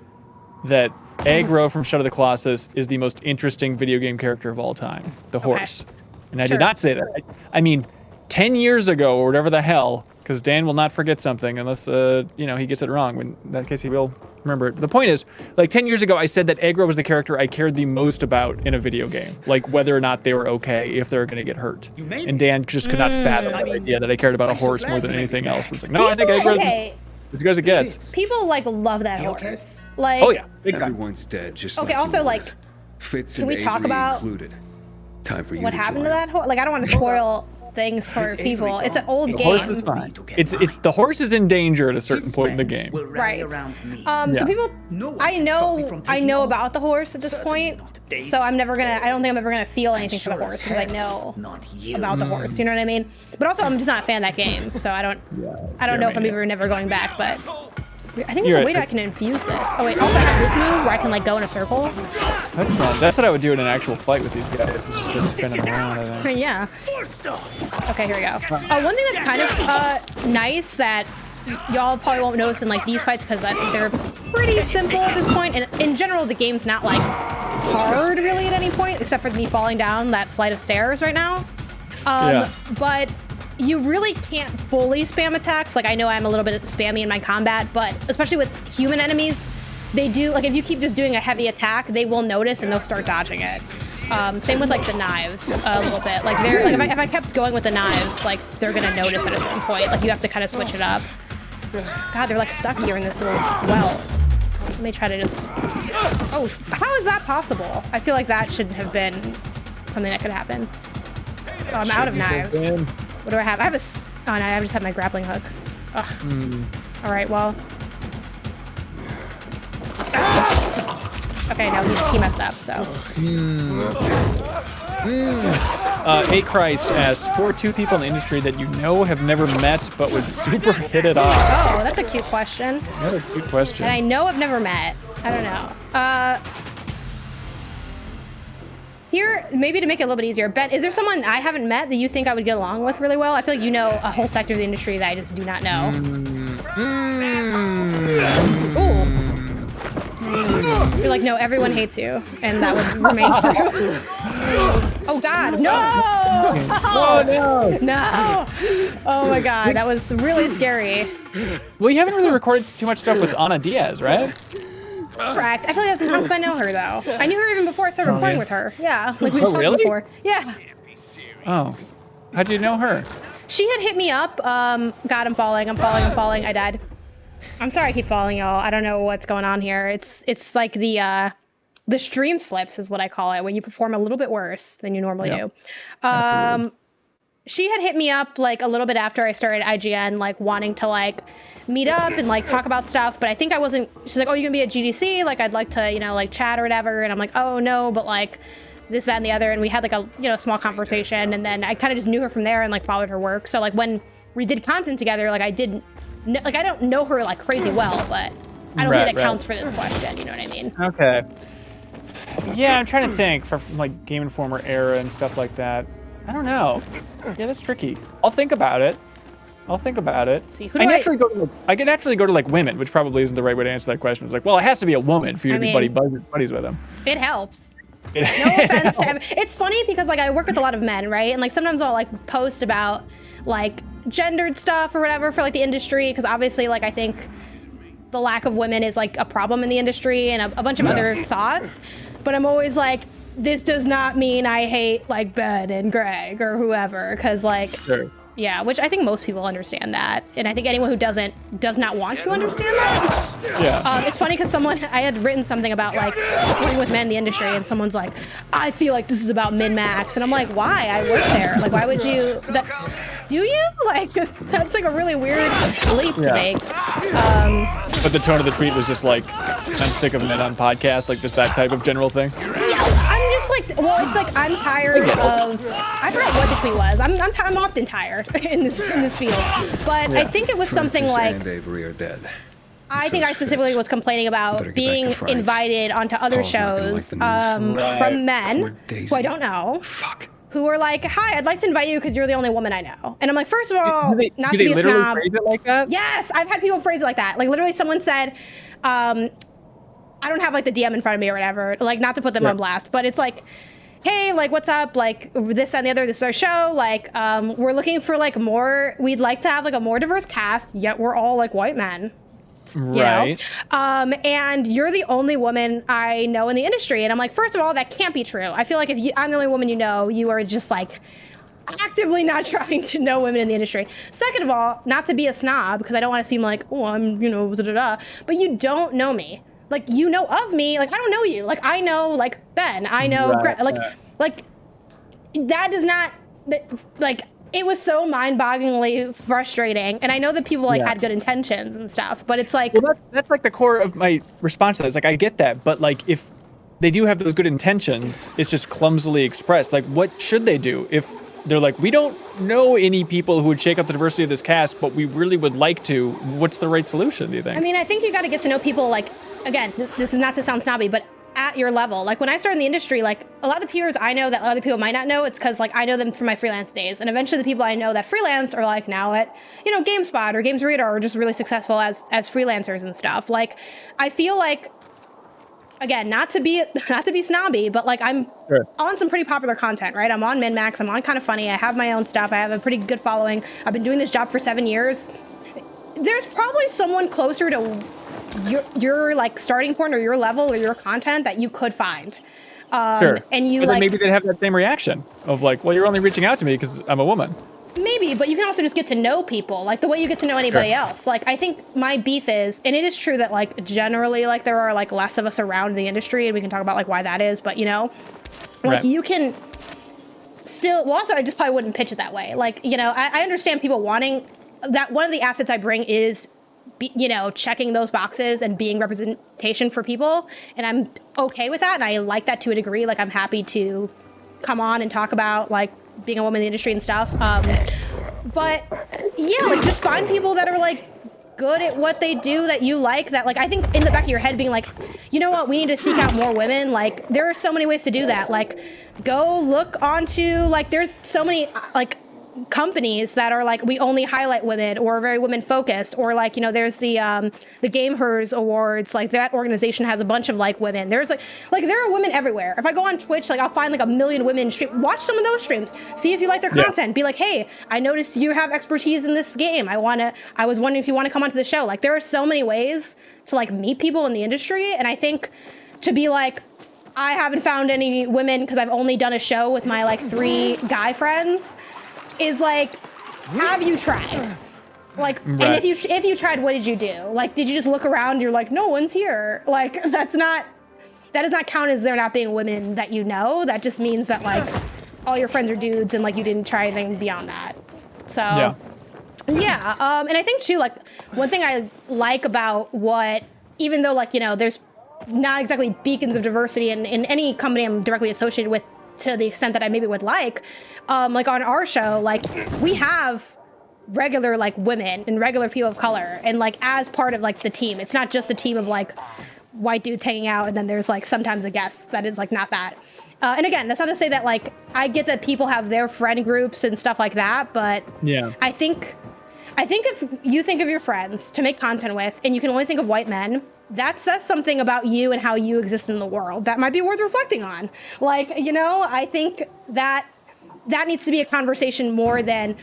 that Aggro from Shadow of the Colossus is the most interesting video game character of all time, the horse. And I did not say that. I mean, 10 years ago or whatever the hell, because Dan will not forget something unless he gets it wrong. In that case, he will remember it. The point is, like 10 years ago, I said that Aggro was the character I cared the most about in a video game, like whether or not they were okay, if they were going to get hurt. And Dan just could not fathom the idea that I cared about a horse more than anything else. It was like, no, I think Aggro is as good as it gets. People like love that horse. Like, oh yeah, big time. Everyone's dead. Just okay. Also, like, Fitz can we talk about included. Time for you what happened to that horse? Like, I don't want to spoil things for people. It's an old game. The horse is fine. It's the horse is in danger at a certain point in the game. Right. So people, I know about the horse at this point. So I don't think I'm ever gonna feel anything for the horse because I know about the horse. You know what I mean? But also, I'm just not a fan of that game, so I don't know if I'm ever never going back. But I think there's a way that I can infuse this. Oh wait, also I have this move where I can like go in a circle. That's fun. That's what I would do in an actual fight with these guys. Is just start spinning around. I think. Yeah. Okay, here we go. One thing that's kind of nice that y'all probably won't notice in like these fights because they're pretty simple at this point, and in general the game's not like hard really at any point except for me falling down that flight of stairs right now. But you really can't fully spam attacks. Like I know I'm a little bit spammy in my combat, but especially with human enemies, they do, like if you keep just doing a heavy attack, they will notice and they'll start dodging it. Same with like the knives a little bit. Like they're like if I kept going with the knives, like they're gonna notice at a certain point. Like you have to kind of switch it up. God, they're like stuck here in this little well. Let me try to just. Oh, how is that possible? I feel like that shouldn't have been something that could happen. Oh, I'm out of knives. What do I have? I have oh no, I just have my grappling hook. Ugh. All right, well. Okay, no, he messed up, so. A Christ asks, for two people in the industry that you know have never met but would super hit it off. Oh, that's a cute question. Another cute question. And I know I've never met. I don't know. Here, maybe to make it a little bit easier, Ben, is there someone I haven't met that you think I would get along with really well? I feel like you know a whole sector of the industry that I just do not know. Ooh. You're like, no, everyone hates you, and that would remain true. Oh God, no! Oh, no! No! Oh my God, that was really scary. Well, you haven't really recorded too much stuff with Ana Diaz, right? Correct. I feel like that's because I know her though. I knew her even before I started recording with her. Yeah, like we've talked before. Yeah. Oh, how'd you know her? She had hit me up. God, I'm falling. I died. I'm sorry I keep falling, y'all. I don't know what's going on here. It's like the stream slips is what I call it, when you perform a little bit worse than you normally do. She had hit me up like a little bit after I started IGN, like wanting to like meet up and like talk about stuff, but I think I wasn't. She's like, oh, you're gonna be at GDC, like I'd like to, you know, like chat or whatever. And I'm like, oh no, but like this, that, and the other. And we had like a, you know, small conversation, and then I kind of just knew her from there and like followed her work. So like when we did content together, like I didn't like, I don't know her like crazy well, but I don't think that counts for this question. You know what I mean? Okay. Yeah, I'm trying to think from like Game Informer era and stuff like that. I don't know. Yeah, that's tricky. I'll think about it. See, I can actually go to like women, which probably isn't the right way to answer that question. It's like, well, it has to be a woman for you to be buddies with them. It helps. No offense to everyone. It's funny because like I work with a lot of men, right? And like sometimes I'll like post about like gendered stuff or whatever for like the industry, because obviously like I think the lack of women is like a problem in the industry and a bunch of other thoughts. But I'm always like, this does not mean I hate like Ben and Greg or whoever, because like yeah, which I think most people understand that, and I think anyone who does not want to understand that. Yeah. It's funny because I had written something about like working with men in the industry, and someone's like, I feel like this is about MinnMax, and I'm like, why? I work there. Like, why would you? Do you? Like, that's like a really weird leap to make. But the tone of the tweet was just like, I'm sick of men on podcasts, like just that type of general thing. I'm just like, well, it's like I'm tired of. I forgot what the tweet was. I'm often tired in this field, but I think it was something like. And Avery are dead. I think I specifically was complaining about being invited onto other shows from men who I don't know. Fuck. who are like, "Hi, I'd like to invite you because you're the only woman I know." And I'm like, first of all, Do they not to be a literally snob. phrase it like that? Yes, I've had people phrase it like that. Like literally, someone said, I don't have like the DM in front of me or whatever. Like not to put them on blast, but it's like, hey, like, what's up? Like, this, that, and the other, this is our show. Like, we're looking for, like, more, we'd like to have, like, a more diverse cast, yet we're all, like, white men. You know? And you're the only woman I know in the industry. And I'm like, first of all, that can't be true. I feel like if I'm the only woman you know, you are just, like, actively not trying to know women in the industry. Second of all, not to be a snob, because I don't want to seem like, oh, I'm, you know, da-da-da, but you don't know me. Like, you know of me, like, I don't know you. Like, I know, like, Ben, I know, like, that does not, like, it was so mind-bogglingly frustrating. And I know that people, like, had good intentions and stuff, but it's like... Well, that's like, the core of my response to that. It's like, I get that, but, like, if they do have those good intentions, it's just clumsily expressed. Like, what should they do if they're like, we don't know any people who would shake up the diversity of this cast, but we really would like to? What's the right solution, do you think? I mean, I think you got to get to know people, like, again, this is not to sound snobby, but at your level. Like, when I started in the industry, like, a lot of the peers I know that other people might not know, it's because, like, I know them from my freelance days. And eventually the people I know that freelance are, like, now at, you know, GameSpot or Games Radar, or just really successful as freelancers and stuff. Like, I feel like, again, not to be snobby, but, like, I'm on some pretty popular content, right? I'm on MinnMax, I'm on Kind of Funny, I have my own stuff, I have a pretty good following. I've been doing this job for 7 years. There's probably someone closer to your like starting point or your level or your content that you could find. And you but like, then maybe they'd have that same reaction of like, well, you're only reaching out to me because I'm a woman. Maybe, but you can also just get to know people, like the way you get to know anybody else. Like, I think my beef is, and it is true that like generally like there are like less of us around the industry, and we can talk about like why that is, but you know, like you can still, well, also I just probably wouldn't pitch it that way. Like, you know, I understand people wanting that. One of the assets I bring is, you know, checking those boxes and being representation for people. And I'm okay with that. And I like that to a degree. Like, I'm happy to come on and talk about like being a woman in the industry and stuff. But yeah, like just find people that are like good at what they do that you like, that like, I think in the back of your head being like, you know what, we need to seek out more women. Like, there are so many ways to do that. Like, go look onto, like, there's so many like companies that are like, we only highlight women or are very women focused, or like, you know, there's the Game Hers Awards, like that organization has a bunch of like women. There's like there are women everywhere. If I go on Twitch, like I'll find like 1 million women stream. Watch some of those streams, see if you like their content. Be like, hey, I noticed you have expertise in this game. I was wondering if you want to come onto the show. Like, there are so many ways to like meet people in the industry, and I think to be like, I haven't found any women because I've only done a show with my like 3 guy friends, is like, have you tried? Like, and if you tried, what did you do? Like, did you just look around? You're like, no one's here. Like, that does not count as there not being women that you know. That just means that like all your friends are dudes and like you didn't try anything beyond that. So yeah. And I think too, like, one thing I like about what, even though like, you know, there's not exactly beacons of diversity in any company I'm directly associated with to the extent that I maybe would like on our show, like, we have regular like women and regular people of color, and like as part of like the team. It's not just a team of like white dudes hanging out and then there's like sometimes a guest that is like not that. And again, that's not to say that like, I get that people have their friend groups and stuff like that, but yeah, I think if you think of your friends to make content with and you can only think of white men, that says something about you and how you exist in the world that might be worth reflecting on. Like, you know, I think that needs to be a conversation more than,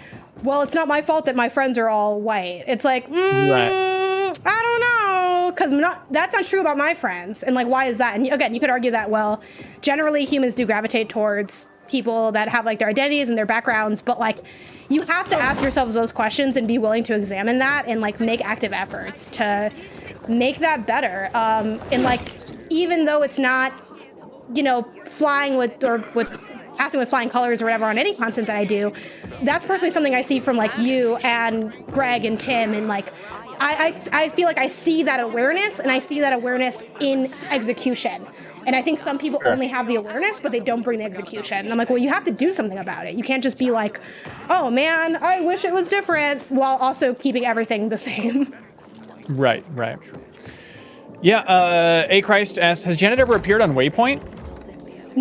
well, it's not my fault that my friends are all white. It's like, I don't know, because that's not true about my friends. And like, why is that? And again, you could argue that, well, generally humans do gravitate towards people that have like their identities and their backgrounds, but like, you have to ask yourselves those questions and be willing to examine that and like make active efforts to make that better. And like, even though it's not, you know, flying with passing with flying colors or whatever on any content that I do, that's personally something I see from like you and Greg and Tim, and like I feel like I see that awareness, and I see that awareness in execution. And I think some people only have the awareness, but they don't bring the execution. And I'm like, well, you have to do something about it. You can't just be like, oh man, I wish it was different, while also keeping everything the same. Right. Yeah, A Christ asks, has Janet ever appeared on Waypoint?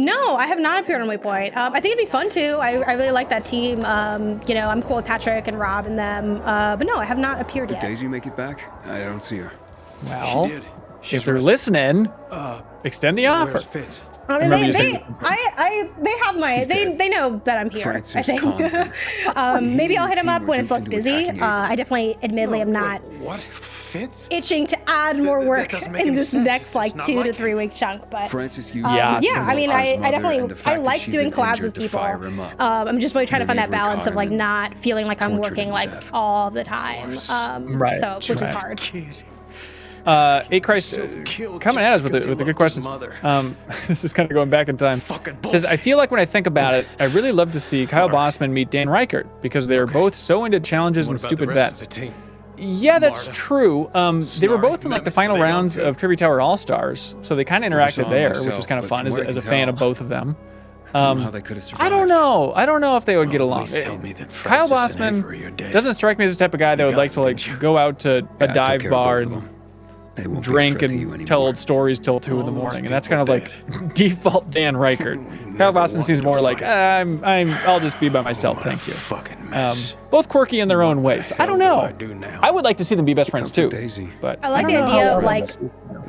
No, I have not appeared on Waypoint. I think it'd be fun too. I really like that team. You know, I'm cool with Patrick and Rob and them. But no, I have not appeared Did yet. Daisy make it back? I don't see her. Well, She did. if they're listening, extend the offer. Where's Fitz? I mean, Remember you they said- have my, they know that I'm here, Francis I think. Condon. Maybe I'll hit him up Team when it's less duped into busy. attacking I definitely, admittedly, am not Wait, what? Fitz? itching to add more That work doesn't make in any this sense. next like It's not 2 to like 3 him. week chunk, but Francis used Yeah. yeah, I mean, I definitely, I like doing collabs collabs with people. I'm just really trying to find that balance of like not feeling like I'm tortured working him to like death. all the time. Right, So, which is right. hard. Kid. A Christ killed coming just at us with because the he good loved questions. his mother. This is kind of going back in time. Fucking Says, I bullshit. feel like when I think about it, I really love to see Kyle Bossman meet Dan Reichardt because they are both so into challenges What and about stupid the rest bets. of the team? Yeah, that's Marta. true. They were Snarky both in like the mimic, final they don't rounds care. of Trivia Tower All Stars, so they kind of Never interacted saw there, myself, which was kind of but fun from as what I a can fan of tell, both of them. Don't know how they could have survived. I don't know. I don't know if they would get Well, along. at least tell me that Kyle Francis and Avery are Bossman dead. doesn't strike me as the type of guy that would got like to them, like didn't you? go out to Yeah, a I took dive care of bar both of and them. They won't be a drink threat to you and anymore. tell old stories till 2 in the All those morning, and that's people kind of are like default Dan Reichardt. Kyle never Bossman wanted seems to more like fight. I'll just be by myself, What a thank you. fucking mess. Both quirky in their own What the ways. I don't hell know. do I do now? I would like to see them be best friends Come too. for Daisy. But I like don't the know idea how of like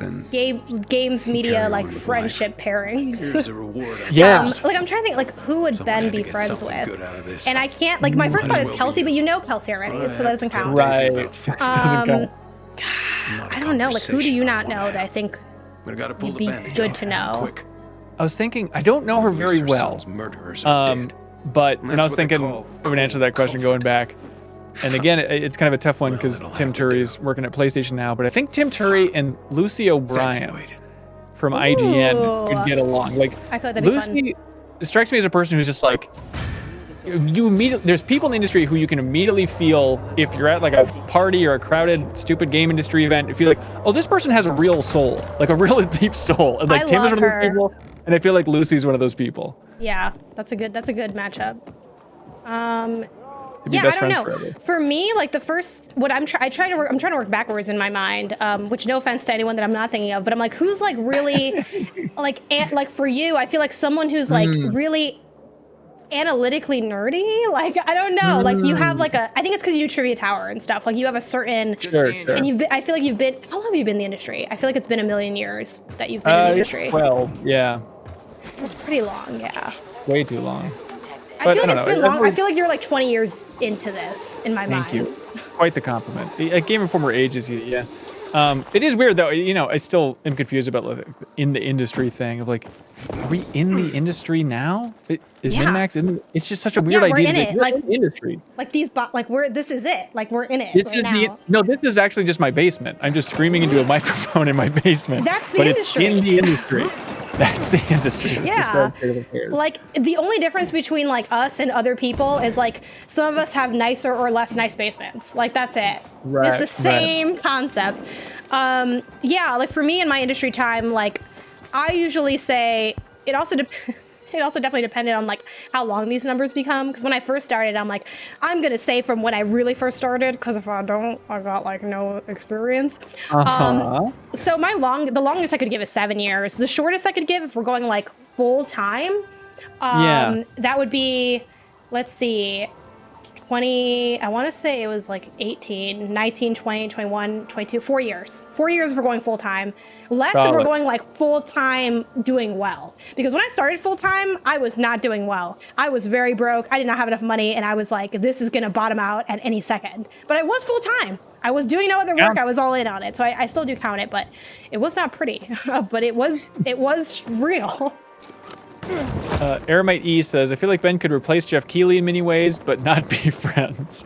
Then games media Carry like on with friendship pairings. Here's the reward. Yeah. Like I'm trying to think like who would Someone Ben had to be get friends something good with? out of this. And I can't like my first thought Might as is well be Kelsey, but you. you know Kelsey already, so that doesn't count. Right. About Doesn't count. I don't know, like who do you not know that I think But I gotta pull you'd the be bandage good off. to know? Quick. I was thinking, I don't know her very Mr. well. Son's murderers are dead. But and I was That's what they thinking call I would answer that question going back. And again, it's kind of a tough one because Well, it'll Tim have to Turry's do. working at PlayStation now. But I think Tim Turry and Lucy O'Brien Evacuated. from IGN Ooh. could get along. Like I feel like that'd be Lucy strikes me as a person who's just like you immediately. There's people in the industry who you can immediately feel if you're at like a party or a crowded, stupid game industry event. You feel like, oh, this person has a real soul, like a really deep soul. And like I Tim is love one of her. those people, and I feel like Lucy's one of those people. Yeah, that's a good matchup. To be Yeah, best I don't friends know. forever. For me, like the first, what I'm trying to work backwards in my mind. Which no offense to anyone that I'm not thinking of, but I'm like, who's like really, like for you, I feel like someone who's like really analytically nerdy. Like I don't know. Like you have like a, I think it's because you do Trivia Tower and stuff. Like you have a certain, Sure. and you've been, I feel like you've been. How long have you been in the industry? I feel like it's been a million years that you've been in the industry. Well, yeah, It's pretty long, yeah. way too long. I But feel I like don't it's know, been long. I every- feel like you're like 20 years into this in my Thank mind. you. Quite the compliment. A Game Informer ages you, yeah. It is weird though. You know, I still am confused about like, in the industry thing of like, are we in the industry now? Is Yeah. MinnMax in? It's just such a weird we're idea. in to it, think, you're like- in the industry. Like these, like this is it. Like we're in it This right is now. no. This is actually just my basement. I'm just screaming into a microphone in my basement. That's the but industry. It's in the industry. That's the industry. It's just Yeah. so state of affairs. Like the only difference between like us and other people is like some of us have nicer or less nice basements. Like that's it. Right, It's the right. same concept. Yeah, like for me in my industry time, like I usually say it also it also definitely depended on like how long these numbers become. Because when I first started, I'm like, I'm gonna say from when I really first started, because if I don't, I got like no experience. So the longest I could give is 7 years. The shortest I could give, if we're going like full time, Yeah. that would be, let's see, 20, I want to say it was like 18, 19, 20, 21, 22, 4 years. 4 years if we're going full time. Less if we're Solid. going like full time doing well. Because when I started full time, I was not doing well. I was very broke. I did not have enough money. And I was like, this is going to bottom out at any second. But I was full time. I was doing no other work. Yeah. I was all in on it. So I still do count it, but it was not pretty. But it was real. Aramite E says, I feel like Ben could replace Jeff Keighley in many ways, but not be friends.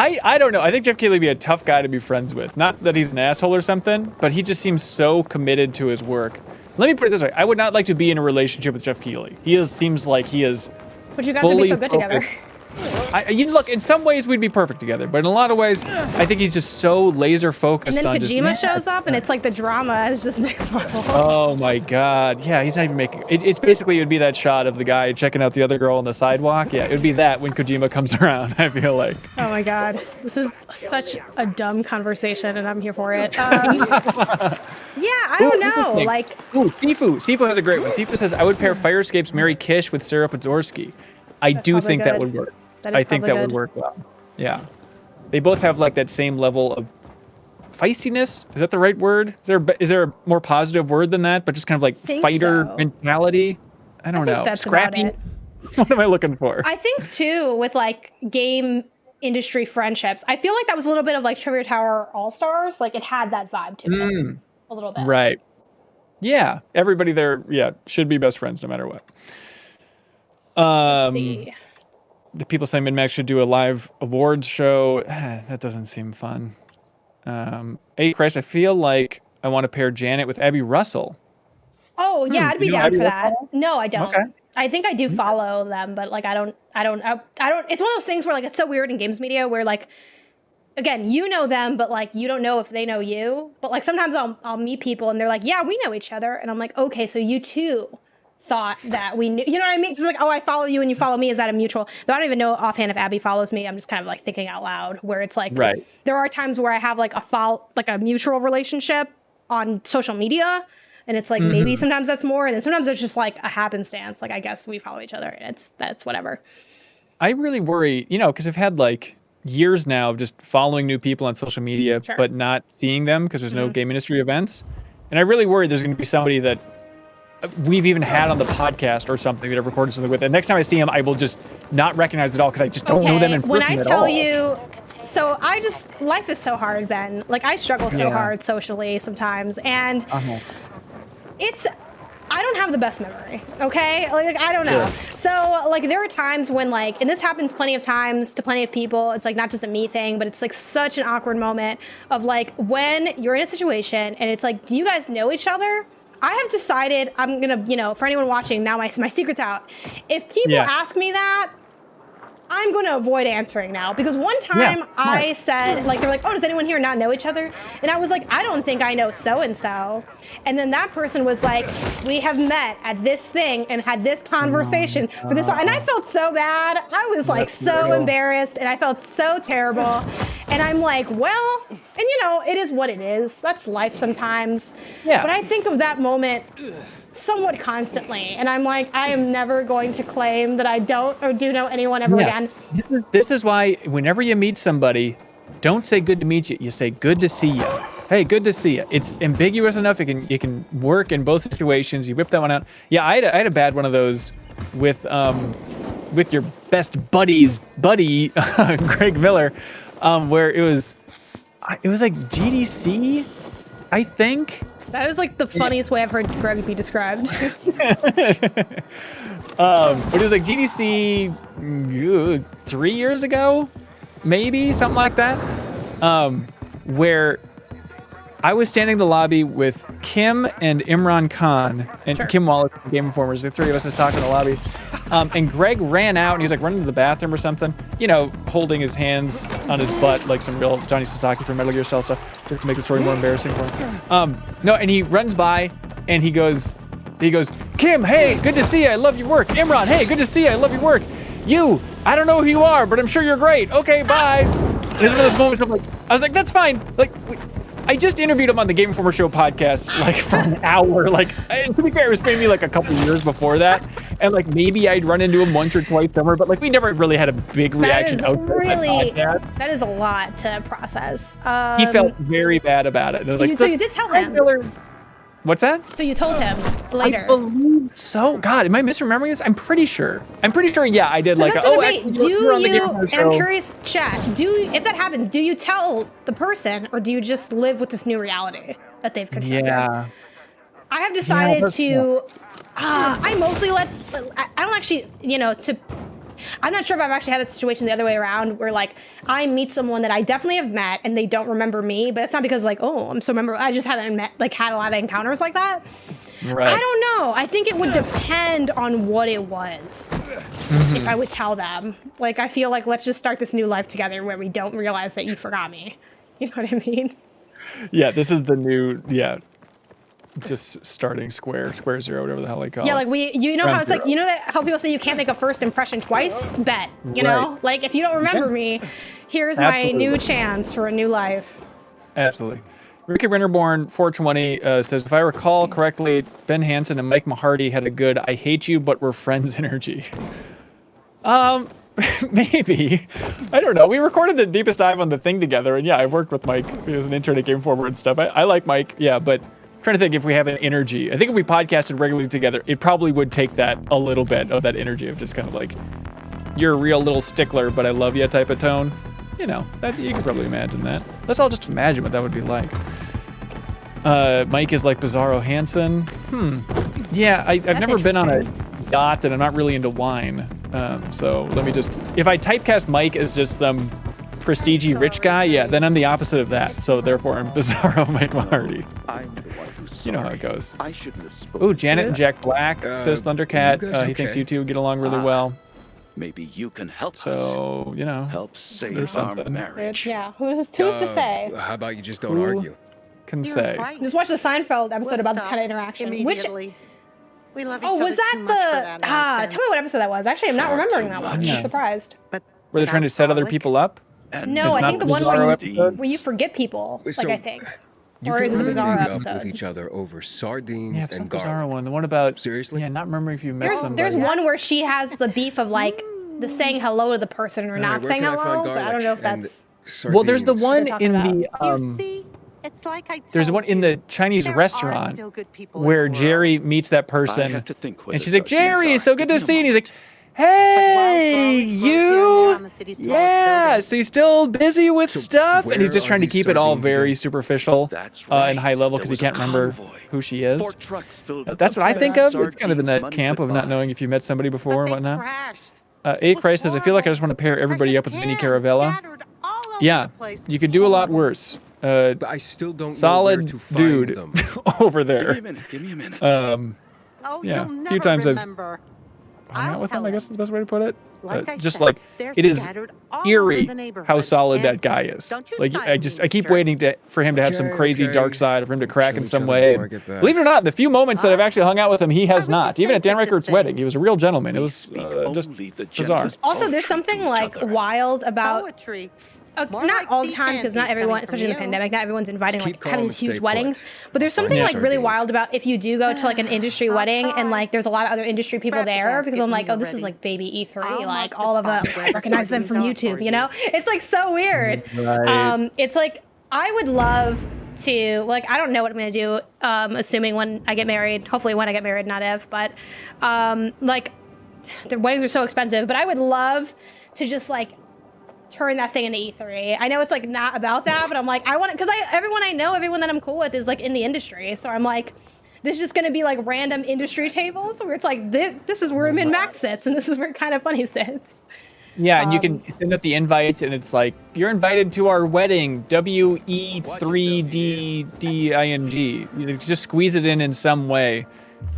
I don't know. I think Jeff Keighley would be a tough guy to be friends with. Not that he's an asshole or something, but he just seems so committed to his work. Let me put it this way. I would not like to be in a relationship with Jeff Keighley. Seems like he is But you guys would be fully so good together. focused. Look, in some ways we'd be perfect together, but in a lot of ways, I think he's just so laser focused And then on Kojima shows up, and it's like the drama is just next level. Oh my God. Yeah, he's not even making it's basically, it would be that shot of the guy checking out the other girl on the sidewalk. Yeah, it would be that when Kojima comes around, I feel like. Oh my God. This is such a dumb conversation, and I'm here for it. Yeah, I don't know. Like, Sifu has a great one. Sifu says, I would pair Fire Escape's Mary Kish with Sarah Podorski. I do think that would work. I think that would work well. Yeah. They both have like that same level of feistiness. Is that the right word? Is there a more positive word than that? But just kind of like fighter mentality? I don't know. That's Scrappy? about it. What am I looking for? I think too, with like game industry friendships, I feel like that was a little bit of like Trivia Tower All-Stars. Like it had that vibe to it. A little bit. Right. Yeah. Everybody there, should be best friends no matter what. Let's see. The people say MinnMax should do a live awards show. That doesn't seem fun. Hey, Chris, I feel like I want to pair Janet with Abby Russell. Oh yeah, I'd be down for that. Russell? No, I don't. Okay. I think I do follow them, but like I don't. It's one of those things where like it's so weird in games media where like, again, you know them, but like you don't know if they know you. But like sometimes I'll meet people and they're like, yeah, we know each other, and I'm like, okay, so you too thought that we knew, you know what I mean? It's like, oh, I follow you and you follow me. Is that a mutual? Though I don't even know offhand if Abby follows me. I'm just kind of like thinking out loud where it's like, there are times where I have like a mutual relationship on social media. And it's like, maybe sometimes that's more. And then sometimes it's just like a happenstance. Like, I guess we follow each other and that's whatever. I really worry, because I've had like years now of just following new people on social media, but not seeing them because there's no game industry events. And I really worry there's going to be somebody that we've even had on the podcast or something that I've recorded something with. And next time I see him, I will just not recognize it all because I just don't know them in person when I at tell all. you, so life is so hard, Ben. Like I struggle so hard socially sometimes. And I don't have the best memory, okay? Like I don't know. So like there are times when like, and this happens plenty of times to plenty of people. It's like not just a me thing, but it's like such an awkward moment of like when you're in a situation and it's like, do you guys know each other? I have decided I'm gonna, for anyone watching now, my secret's out. If people ask me that, I'm going to avoid answering now because one time I said, like, they're like, oh, does anyone here not know each other? And I was like, I don't think I know so-and-so. And then that person was like, we have met at this thing and had this conversation for this. And I felt so bad. I was like so embarrassed and I felt so terrible. And I'm like, well, and it is what it is. That's life sometimes. Yeah. But I think of that moment somewhat constantly, and I'm like, I am never going to claim that I don't or do know anyone ever again. This is why whenever you meet somebody, don't say good to meet you. You say good to see you. Hey, good to see you. It's ambiguous enough. It can work in both situations. You whip that one out. Yeah, I had a bad one of those with your best buddy, Greg Miller, where it was like GDC, I think. That is like the funniest way I've heard Greg be described. But it was like GDC 3 years ago, maybe something like that, where I was standing in the lobby with Kim and Imran Khan and Kim Wallace, Game Informers. The three of us was talking in the lobby. And Greg ran out and he was like running to the bathroom or something, holding his hands on his butt like some real Johnny Sasaki from Metal Gear Solid stuff to make the story more embarrassing for him. No, and he runs by and he goes, Kim, hey, good to see you. I love your work. Imran, hey, good to see you. I love your work. You, I don't know who you are, but I'm sure you're great. Okay, bye. And it's one of those moments I was like, that's fine. Like, I just interviewed him on the Game Informer Show podcast, like for an hour. Like, to be fair, it was maybe like a couple years before that. And like maybe I'd run into him once or twice somewhere, but like we never really had a big reaction out there. That is a lot to process. He felt very bad about it. And I was like, so you did tell him. What's that? So you told him later. I believe so. God, am I misremembering this? I'm pretty sure. Yeah, I did. Like, and I'm curious, chat. If that happens, do you tell the person, or do you just live with this new reality that they've confronted? Yeah. I have decided to. I mostly let. I don't actually, I'm not sure if I've actually had a situation the other way around where like I meet someone that I definitely have met and they don't remember me, but it's not because like, oh, I'm so memorable. I just haven't had a lot of encounters like that. Right. I don't know. I think it would depend on what it was. If I would tell them. Like, I feel like let's just start this new life together where we don't realize that you forgot me. You know what I mean? Yeah, this is the new, just starting square zero, whatever the hell they call it. Yeah, like you know how Ground it's like, zero. you know that how people say you can't make a first impression twice? Bet, you know? Right. Like, if you don't remember me, here's Absolutely. my new chance for a new life. Absolutely. Ricky Rennerborn 420 says, if I recall correctly, Ben Hansen and Mike Mahardy had a good "I hate you, but we're friends" energy. Maybe. I don't know. We recorded the Deepest Dive on the thing together, and yeah, I've worked with Mike as an intern at Game Forward and stuff. I like Mike, yeah, but I'm trying to think if we have an energy. I think if we podcasted regularly together, it probably would take that a little bit of that energy of just kind of like, you're a real little stickler, but I love you type of tone. You know, you can probably imagine that. Let's all just imagine what that would be like. Mike is like Bizarro Hansen. Yeah, I've never been on a yacht, and I'm not really into wine. So let me just, if I typecast Mike as just some prestigey rich guy, yeah, then I'm the opposite of that. So therefore, I'm Bizarro Mike Mahardy. I'm the one who's sorry. You know how it goes. I shouldn't have spoken. Ooh, Janet and Jack Black says Thundercat. you guys He thinks okay? you two get along really well. Maybe you can help us. So, you know, Help save there's our something. marriage. Yeah, who's to say? How about you just don't Who argue? can say. Just watch the Seinfeld episode about this kind of interaction. Which, We love each oh, other was that too much for that the, tell me what episode that was. Actually, I'm not remembering that one. Yeah. I'm surprised. But Were they trying to set other people up? And No, I not think the the one Bizarro where episode? you forget people, So, like I think. You Or can is it the really Bizarro make up episode? with each other over sardines Yeah, it's and not Bizarro garlic. one. The one about, Seriously? yeah, not remembering if you met There's somebody. one where she has the beef of like the saying hello to the person or All right, not where saying can I hello, find but I don't garlic know if and that's. Well, there's the sardines? one talking in about. the, you see, it's like I there's one told in you. the Chinese There are restaurant still good people in where the world. Jerry meets that I person, have to think what and the she's like, sardines "Jerry, are. so good Give to me a see you." And he's like, moment. "Hey, But while Florence was here on you, the city's tallest yeah." building. So he's still busy with So stuff, and he's where just are trying to these keep it all sardines very again? superficial That's and right. high level There because he was a can't remember convoy. who she is. 4 trucks filled with That's what I the think best of. It's kind of in sardines that money camp could of not buy. knowing if you met somebody before But and they whatnot. crashed. A Christ says, I feel like I just want to pair everybody up with Vinny Caravella. Yeah, you could do a lot worse. But I still don't know where Solid to find dude them. over Give me there. a minute. Give me a minute. Oh, yeah, you'll a never few times I've remember. hung out I'll with him, tell I guess is the best way to put it. Like I Just said, like, they're it is scattered all over eerie the neighborhood, how solid that and guy is. don't you Like, sign I me, keep mister. waiting for him to have some Okay, crazy okay. dark side, for him to crack Kill in each some other way. before I get back. Believe it or not, the few moments that I've actually hung out with him, he has Why would not. you Even say at Dan such a Reichert's thing? wedding, he was a real gentleman. It We was speak just only the bizarre. gentlest Also, there's poetry something to each like other. wild about Poetry. not More like all the sea time because not shanties everyone, coming from especially in the you. pandemic, not everyone's inviting Just like keep having calm these and huge stay weddings. put. But there's I'll find something you like really sardines. wild about if you do go to like an industry I'll wedding try. and like there's a lot of other industry people Grab the there because basket I'm when like, oh, you're this is ready. like baby E3, I'll like mark all the of them, spot where the recognize them from sardines are YouTube, for you know? It's like so weird. Right. It's like I would love to like I don't know what I'm gonna do, assuming when I get married, hopefully when I get married, not if, but like the weddings are so expensive, but I would love to just like turn that thing into E3. I know it's like not about that, but I'm like, I want it because everyone I know, everyone that I'm cool with is like in the industry. So I'm like, this is just gonna be like random industry tables where it's like this is where MinnMax sits and this is where Kind of Funny sits. Yeah, and you can send out the invites, and it's like, you're invited to our wedding, WE3DDING. You just squeeze it in some way.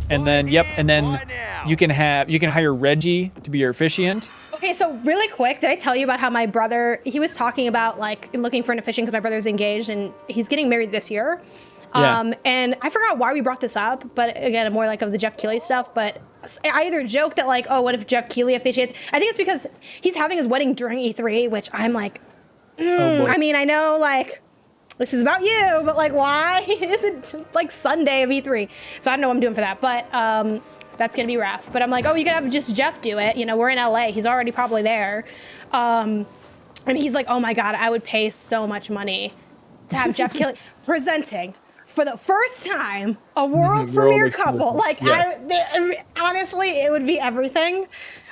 And then, and then you can hire Reggie to be your officiant. Okay, so really quick, did I tell you about how my brother, he was talking about like looking for an officiant because my brother's engaged and he's getting married this year. Yeah. And I forgot why we brought this up, but again, more like of the Jeff Keighley stuff. But I either joked that like, oh, what if Jeff Keighley officiates? I think it's because he's having his wedding during E3, which I'm like, I mean, I know like this is about you, but like, why is it just, like Sunday of E3? So I don't know what I'm doing for that, but that's gonna be rough. But I'm like, oh, you could have just Jeff do it. You know, we're in LA. He's already probably there. And he's like, oh my God, I would pay so much money to have Jeff Keighley presenting for the first time a world premiere couple. Like, Yeah. honestly, it would be everything.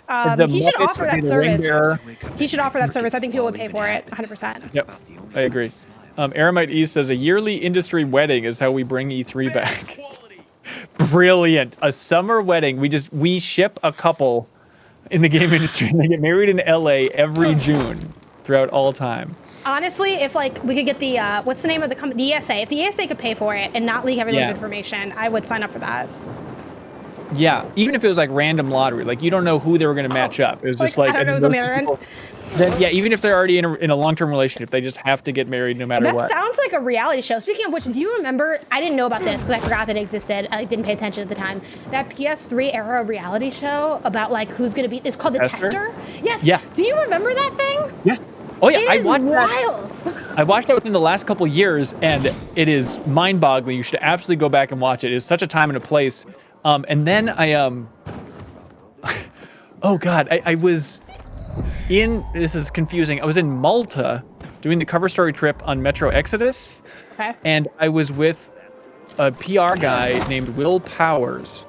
The He should Muppets offer would be that the ring service. bearer. He should offer that service. I think people would pay for it 100%. Yep, I agree. Aramite East says, a yearly industry wedding is how we bring E3 back. Brilliant. A summer wedding. We ship a couple in the game industry and they get married in LA every June throughout all time. Honestly, if like we could get the what's the name of the company? The ESA. If the ESA could pay for it and not leak everyone's information, I would sign up for that. Yeah, even if it was like random lottery, like you don't know who they were going to match up. It was just like I don't know who's on the other end. Then, yeah, even if they're already in a long-term relationship, they just have to get married no matter That what. sounds like a reality show. Speaking of which, do you remember? I didn't know about this because I forgot that it existed. I didn't pay attention at the time. That PS3 era reality show about like who's going to be. It's called The Tester. Yes. Yeah. Do you remember that thing? Yes. Oh yeah, It is wild. I watched that within the last couple years, and it is mind-boggling. You should absolutely go back and watch it. It's such a time and a place. And then I oh God, I was in. This is confusing. I was in Malta doing the cover story trip on Metro Exodus, Okay. and I was with a PR guy named Will Powers.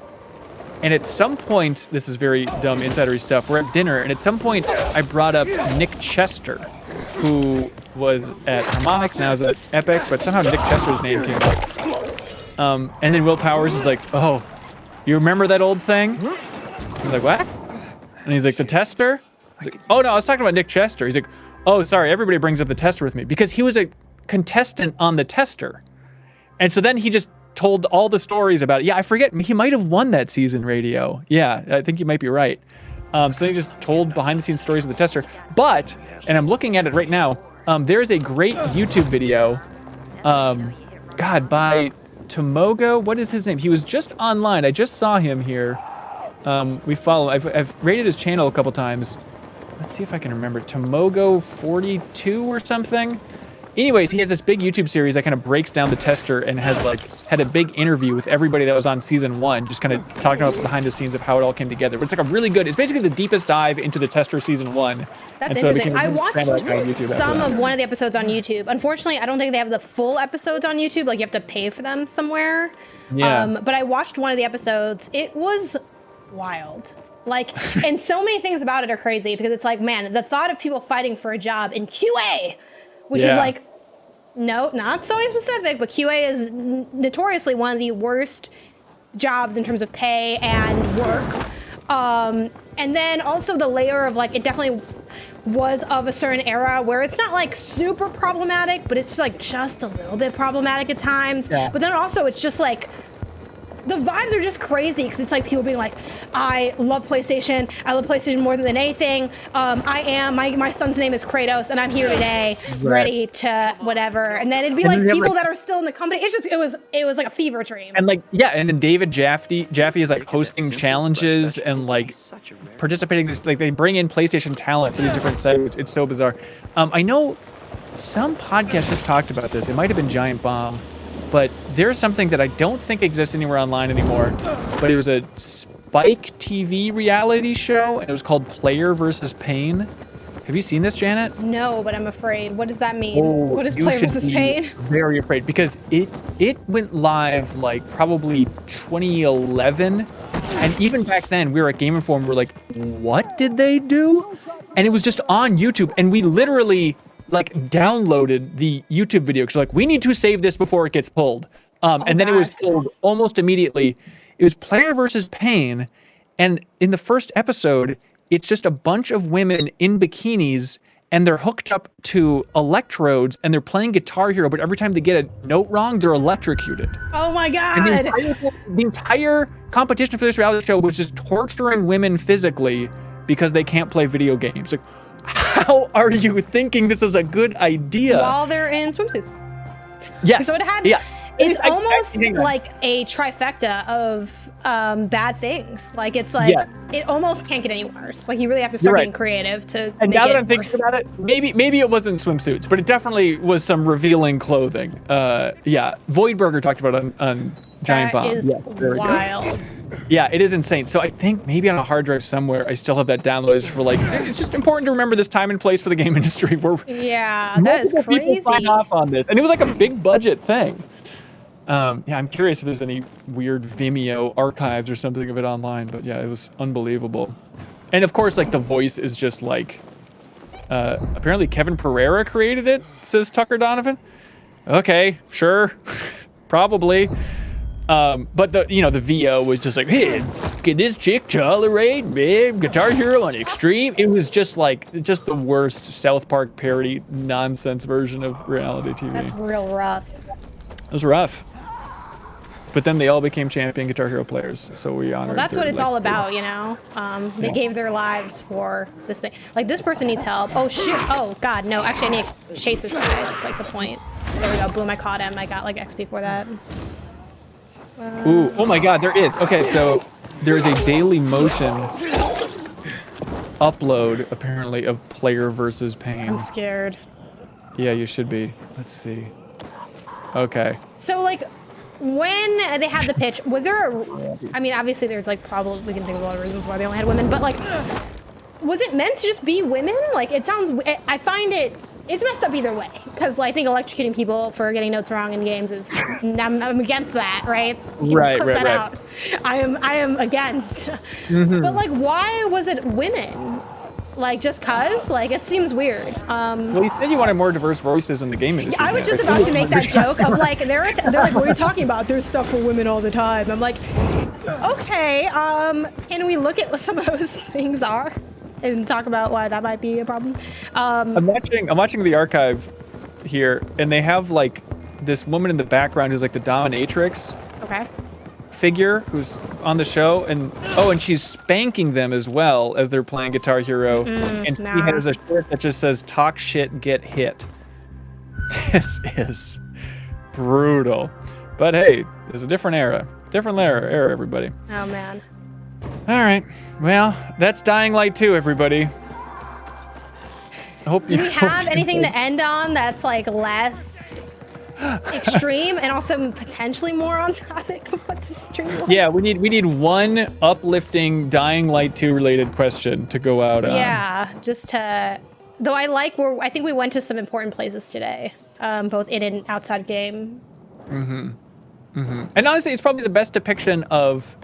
And at some point, this is very dumb insidery stuff. We're at dinner, and at some point, I brought up Nick Chester, who was at Harmonix, now is at Epic, but somehow Nick Chester's name came up. And then Will Powers is like, "Oh, you remember that old thing?" I was like, "What?" And he's like, "The Tester?" I was like, "Oh no, I was talking about Nick Chester." He's like, "Oh, sorry, everybody brings up the Tester with me," because he was a contestant on the Tester. And so then he just told all the stories about it. Yeah, I forget. He might have won that season, Radio. Yeah, I think you might be right. So he just told behind-the-scenes stories of the Tester. But, and I'm looking at it right now, there is a great YouTube video, God, by Tomogo. What is his name? He was just online. I just saw him here. We follow. I've rated his channel a couple times. Let's see if I can remember. Tomogo42 or something. Anyways, he has this big YouTube series that kind of breaks down the Tester and has like had a big interview with everybody that was on season 1, just kind of talking about behind the scenes of how it all came together. But it's like a really good, it's basically the deepest dive into the Tester season 1. That's And so it interesting. became I a watched fan of YouTube after some that. of one of the episodes on YouTube. Unfortunately, I don't think they have the full episodes on YouTube. Like you have to pay for them somewhere. Yeah. But I watched one of the episodes. It was wild. Like, and so many things about it are crazy because it's like, man, the thought of people fighting for a job in QA, which is like, no, not Sony specific, but QA is notoriously one of the worst jobs in terms of pay and work. And then also the layer of like, it definitely was of a certain era where it's not like super problematic, but it's like just a little bit problematic at times. Yeah. But then also it's just like, the vibes are just crazy because it's like people being like, I love PlayStation. I love PlayStation more than anything. My son's name is Kratos, and I'm here today, ready to whatever. And then it'd be like people that are still in the company. It's just it was like a fever dream. And like, yeah, and then David Jaffe is like hosting challenges and like participating. Like they bring in PlayStation talent for these different sites. It's so bizarre. I know some podcast just talked about this. It might have been Giant Bomb. But there's something that I don't think exists anywhere online anymore, but it was a Spike TV reality show, and it was called Player versus Pain. Have you seen this, Janet? No, but I'm afraid. What does that mean? Oh, what is you Player should versus be Pain? Very afraid, because it went live like probably 2011, and even back then we were at Game Informer, we're like, what did they do? And it was just on YouTube, and we literally like downloaded the YouTube video because like we need to save this before it gets pulled. And then it was pulled almost immediately. It was Player versus Pain, and in the first episode, it's just a bunch of women in bikinis, and they're hooked up to electrodes, and they're playing Guitar Hero, but every time they get a note wrong, they're electrocuted. Oh my god! And the entire competition for this reality show was just torturing women physically because they can't play video games. Like, how are you thinking this is a good idea? While they're in swimsuits. Yes. So it had. Yeah. It's almost like a trifecta of bad things. Like it's like it almost can't get any worse. Like you really have to start getting creative to. And make now that it I'm thinking about it, maybe it wasn't swimsuits, but it definitely was some revealing clothing. Yeah, Voidburger talked about it on Giant Bomb. That is wild. Yeah, it is insane. So I think maybe on a hard drive somewhere, I still have that downloaded for like. It's just important to remember this time and place for the game industry where that is multiple people crazy. sign off on this, and it was like a big budget thing. Yeah, I'm curious if there's any weird Vimeo archives or something of it online, but yeah, it was unbelievable. And of course, like the voice is just like, apparently Kevin Pereira created it, says Tucker Donovan. Okay, sure, probably. But the VO was just like, hey, Can this chick tolerate babe Guitar Hero on Extreme? It was just the worst South Park parody nonsense version of reality TV. That's real rough. It was rough. But then they all became champion Guitar Hero players, so we honored. Well, that's what it's all about, you know. They gave their lives for this thing. Like, this person needs help. Oh shoot! Oh god, no. Actually, I need to chase this guy. That's like the point. There we go. Boom! I caught him. I got like XP for that. Ooh! Oh my god, there is. Okay, so there's a daily motion upload apparently of player versus pain. I'm scared. Yeah, you should be. Let's see. Okay. So like, when they had the pitch, was there I mean, obviously there's like probably, we can think of a lot of reasons why they only had women, but like, was it meant to just be women? Like, it sounds, I find it's messed up either way. Because I think electrocuting people for getting notes wrong in games is, I'm against that, right? Right. Out. I am against. But like, why was it women? Like, just cause? Like, it seems weird. Well, you said you wanted more diverse voices in the game industry. I was just about to make that joke of like, they're like, what are you talking about? There's stuff for women all the time. I'm like, okay, can we look at what some of those things are and talk about why that might be a problem? I'm watching the archive here, and they have like this woman in the background who's like the dominatrix. Okay. Figure who's on the show, and she's spanking them as well as they're playing Guitar Hero, and she has a shirt that just says "Talk shit, get hit." This is brutal, but hey, it's a different era, everybody. Oh man. All right, well, that's Dying Light 2, everybody. Do we have anything to end on that's like less extreme and also potentially more on topic of what the stream was? Yeah, we need one uplifting Dying Light 2 related question to go out on. Yeah, just to, though I think we went to some important places today, both in and outside game. And honestly, it's probably the best depiction of,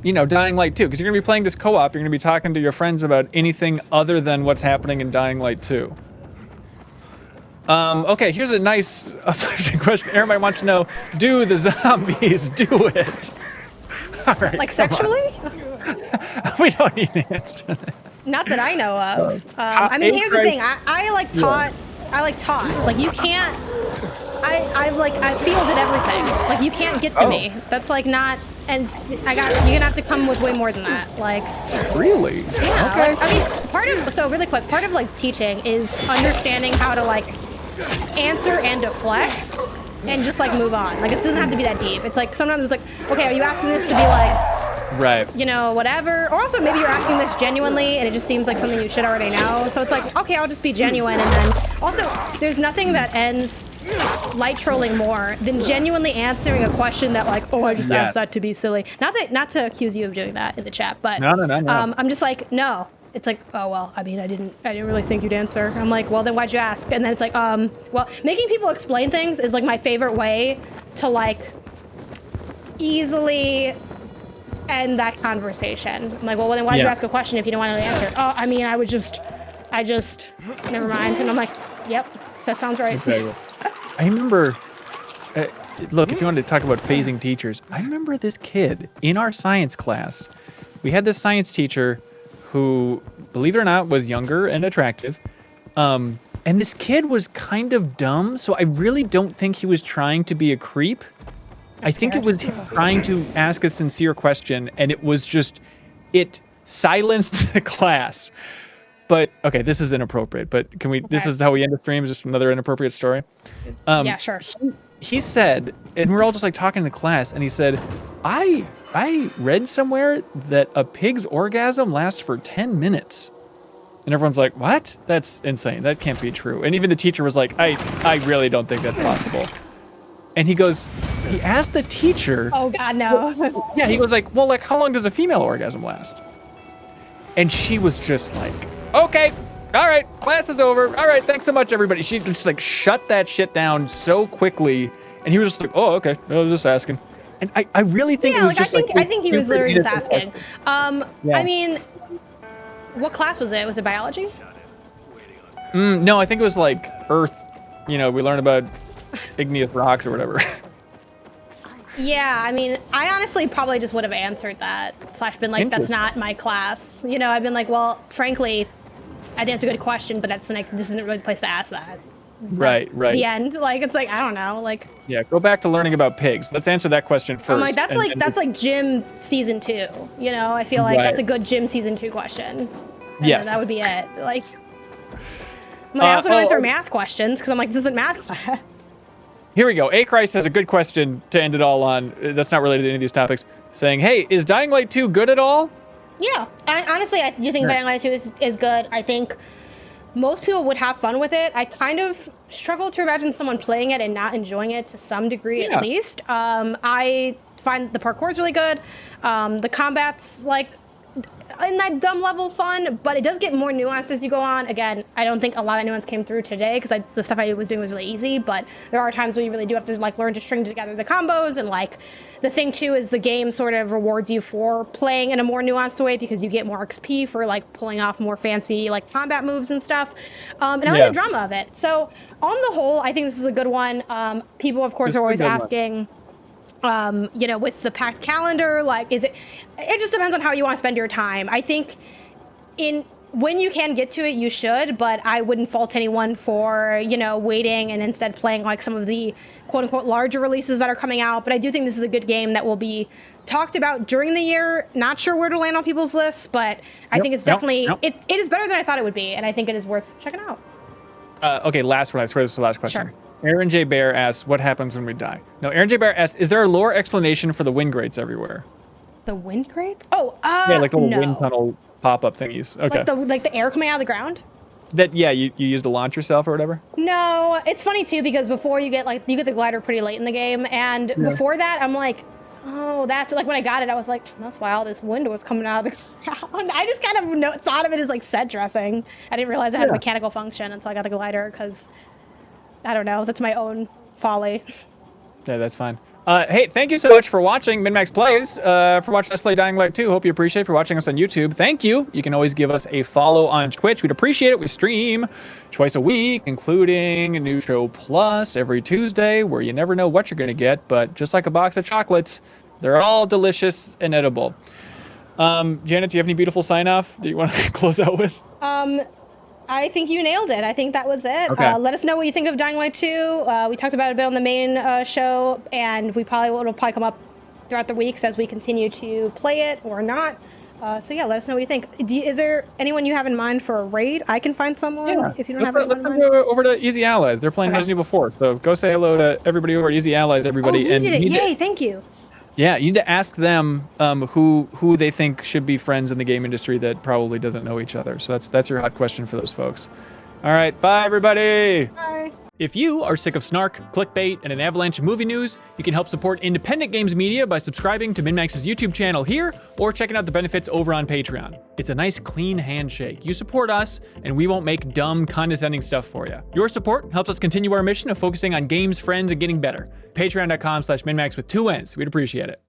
you know, Dying Light 2, because you're gonna be playing this co-op, you're gonna be talking to your friends about anything other than what's happening in Dying Light 2. Okay, here's a nice uplifting question. Everybody wants to know, do the zombies do it? All right, like sexually? We don't need an answer. Not that I know of. I mean, here's the thing. I like taught. Like, you can't. I fielded everything. Like, you can't get to me. That's like not. And you're gonna have to come with way more than that. Like. Really? Yeah. Okay. Like, I mean, really quick. Part of like teaching is understanding how to like answer and deflect and just like move on. Like, it doesn't have to be that deep. It's like sometimes it's like, okay, are you asking this to be like, right, you know, whatever, or also maybe you're asking this genuinely and it just seems like something you should already know, so it's like, okay, I'll just be genuine. And then also there's nothing that ends light trolling more than genuinely answering a question that like, oh, I just asked that to be silly. Not to accuse you of doing that in the chat, but no. I'm just like, no. It's like, oh, well, I mean, I didn't really think you'd answer. I'm like, well, then why'd you ask? And then it's like, well, making people explain things is like my favorite way to like easily end that conversation. I'm like, well, then why'd you ask a question if you didn't want to know the answer? Oh, I mean, I just, never mind. And I'm like, yep, that sounds right. Okay. I remember, look, if you wanted to talk about phasing teachers, I remember this kid in our science class. We had this science teacher who, believe it or not, was younger and attractive. And this kid was kind of dumb, so I really don't think he was trying to be a creep. I think it was trying to ask a sincere question, and it was just, it silenced the class. But, okay, this is inappropriate, but can we, this is how we end the stream, is just another inappropriate story. Yeah, sure. He said, and we're all just like talking to class, and he said, I read somewhere that a pig's orgasm lasts for 10 minutes. And everyone's like, what? That's insane. That can't be true. And even the teacher was like, I really don't think that's possible. And he asked the teacher. Oh God, no. Yeah, he was like, well, like, how long does a female orgasm last? And she was just like, okay, all right, class is over. All right, thanks so much, everybody. She just like shut that shit down so quickly. And he was just like, oh, okay, I was just asking. And I really think it was just I think he was literally just asking. Yeah. I mean, what class was it? Was it biology? No, I think it was like Earth. You know, we learned about igneous rocks or whatever. Yeah, I mean, I honestly probably just would have answered that, / been like, that's not my class. You know, I've been like, well, frankly, I think that's a good question, but that's like, this isn't really the place to ask that. Right. The end, like, it's like, I don't know, like. Yeah, go back to learning about pigs. Let's answer that question first. I'm like, that's like gym season 2. You know, I feel like that's a good gym season 2 question. And yes. that would be it. Like, I also don't answer math questions because I'm like, this isn't math class. Here we go. A-Christ has a good question to end it all on. That's not related to any of these topics. Saying, hey, is Dying Light 2 good at all? Yeah. Honestly, I do think Dying Light 2 is good. I think most people would have fun with it. I kind of struggle to imagine someone playing it and not enjoying it to some degree at least. I find the parkour is really good. The combat's like in that dumb level fun, but it does get more nuanced as you go on. Again, I don't think a lot of nuance came through today because the stuff I was doing was really easy, but there are times where you really do have to like learn to string together the combos. And like the thing too is the game sort of rewards you for playing in a more nuanced way because you get more XP for like pulling off more fancy like combat moves and stuff. And I like the drama of it. So on the whole, I think this is a good one. People of course are always asking, you know, with the packed calendar, like, it just depends on how you want to spend your time. I think when you can get to it, you should, but I wouldn't fault anyone for, you know, waiting and instead playing like some of the quote unquote larger releases that are coming out. But I do think this is a good game that will be talked about during the year. Not sure where to land on people's lists, but I think it's definitely, it is better than I thought it would be. And I think it is worth checking out. Okay, last one. I swear this is the last question. Sure. Aaron J. Bear asks, what happens when we die? No, Aaron J. Bear asks, is there a lore explanation for the wind grates everywhere? The wind grates? Oh, yeah, like the little wind tunnel pop-up thingies. Okay. Like the air coming out of the ground? That, yeah, you use to launch yourself or whatever? No, it's funny too because before you get the glider pretty late in the game, and before that I'm like, oh, that's like when I got it, I was like, that's why all this wind was coming out of the ground. I just kind of thought of it as like set dressing. I didn't realize it had a mechanical function until I got the glider because I don't know, that's my own folly. Yeah, that's fine. Hey, thank you so much for watching MinnMax Plays, for watching us play Dying Light 2. Hope you appreciate it for watching us on YouTube. Thank you. You can always give us a follow on Twitch. We'd appreciate it. We stream twice a week, including a new show plus every Tuesday, where you never know what you're going to get, but just like a box of chocolates, they're all delicious and edible. Janet, do you have any beautiful sign-off that you want to close out with? I think you nailed it. I think that was it. Okay. Let us know what you think of Dying Light 2. We talked about it a bit on the main show, and it'll probably come up throughout the weeks as we continue to play it or not. So yeah, let us know what you think. Is there anyone you have in mind for a raid? I can find someone if you don't have anyone in mind. Let's go over to Easy Allies. They're playing Resident Evil 4, so go say hello to everybody over at Easy Allies, everybody. Oh, you did it. Yay, thank you. Yeah, you need to ask them who they think should be friends in the game industry that probably doesn't know each other. So that's your hot question for those folks. All right, bye everybody. Bye. If you are sick of snark, clickbait, and an avalanche of movie news, you can help support independent games media by subscribing to MinnMax's YouTube channel here or checking out the benefits over on Patreon. It's a nice clean handshake. You support us, and we won't make dumb, condescending stuff for you. Your support helps us continue our mission of focusing on games, friends, and getting better. Patreon.com/MinnMax with 2 N's. We'd appreciate it.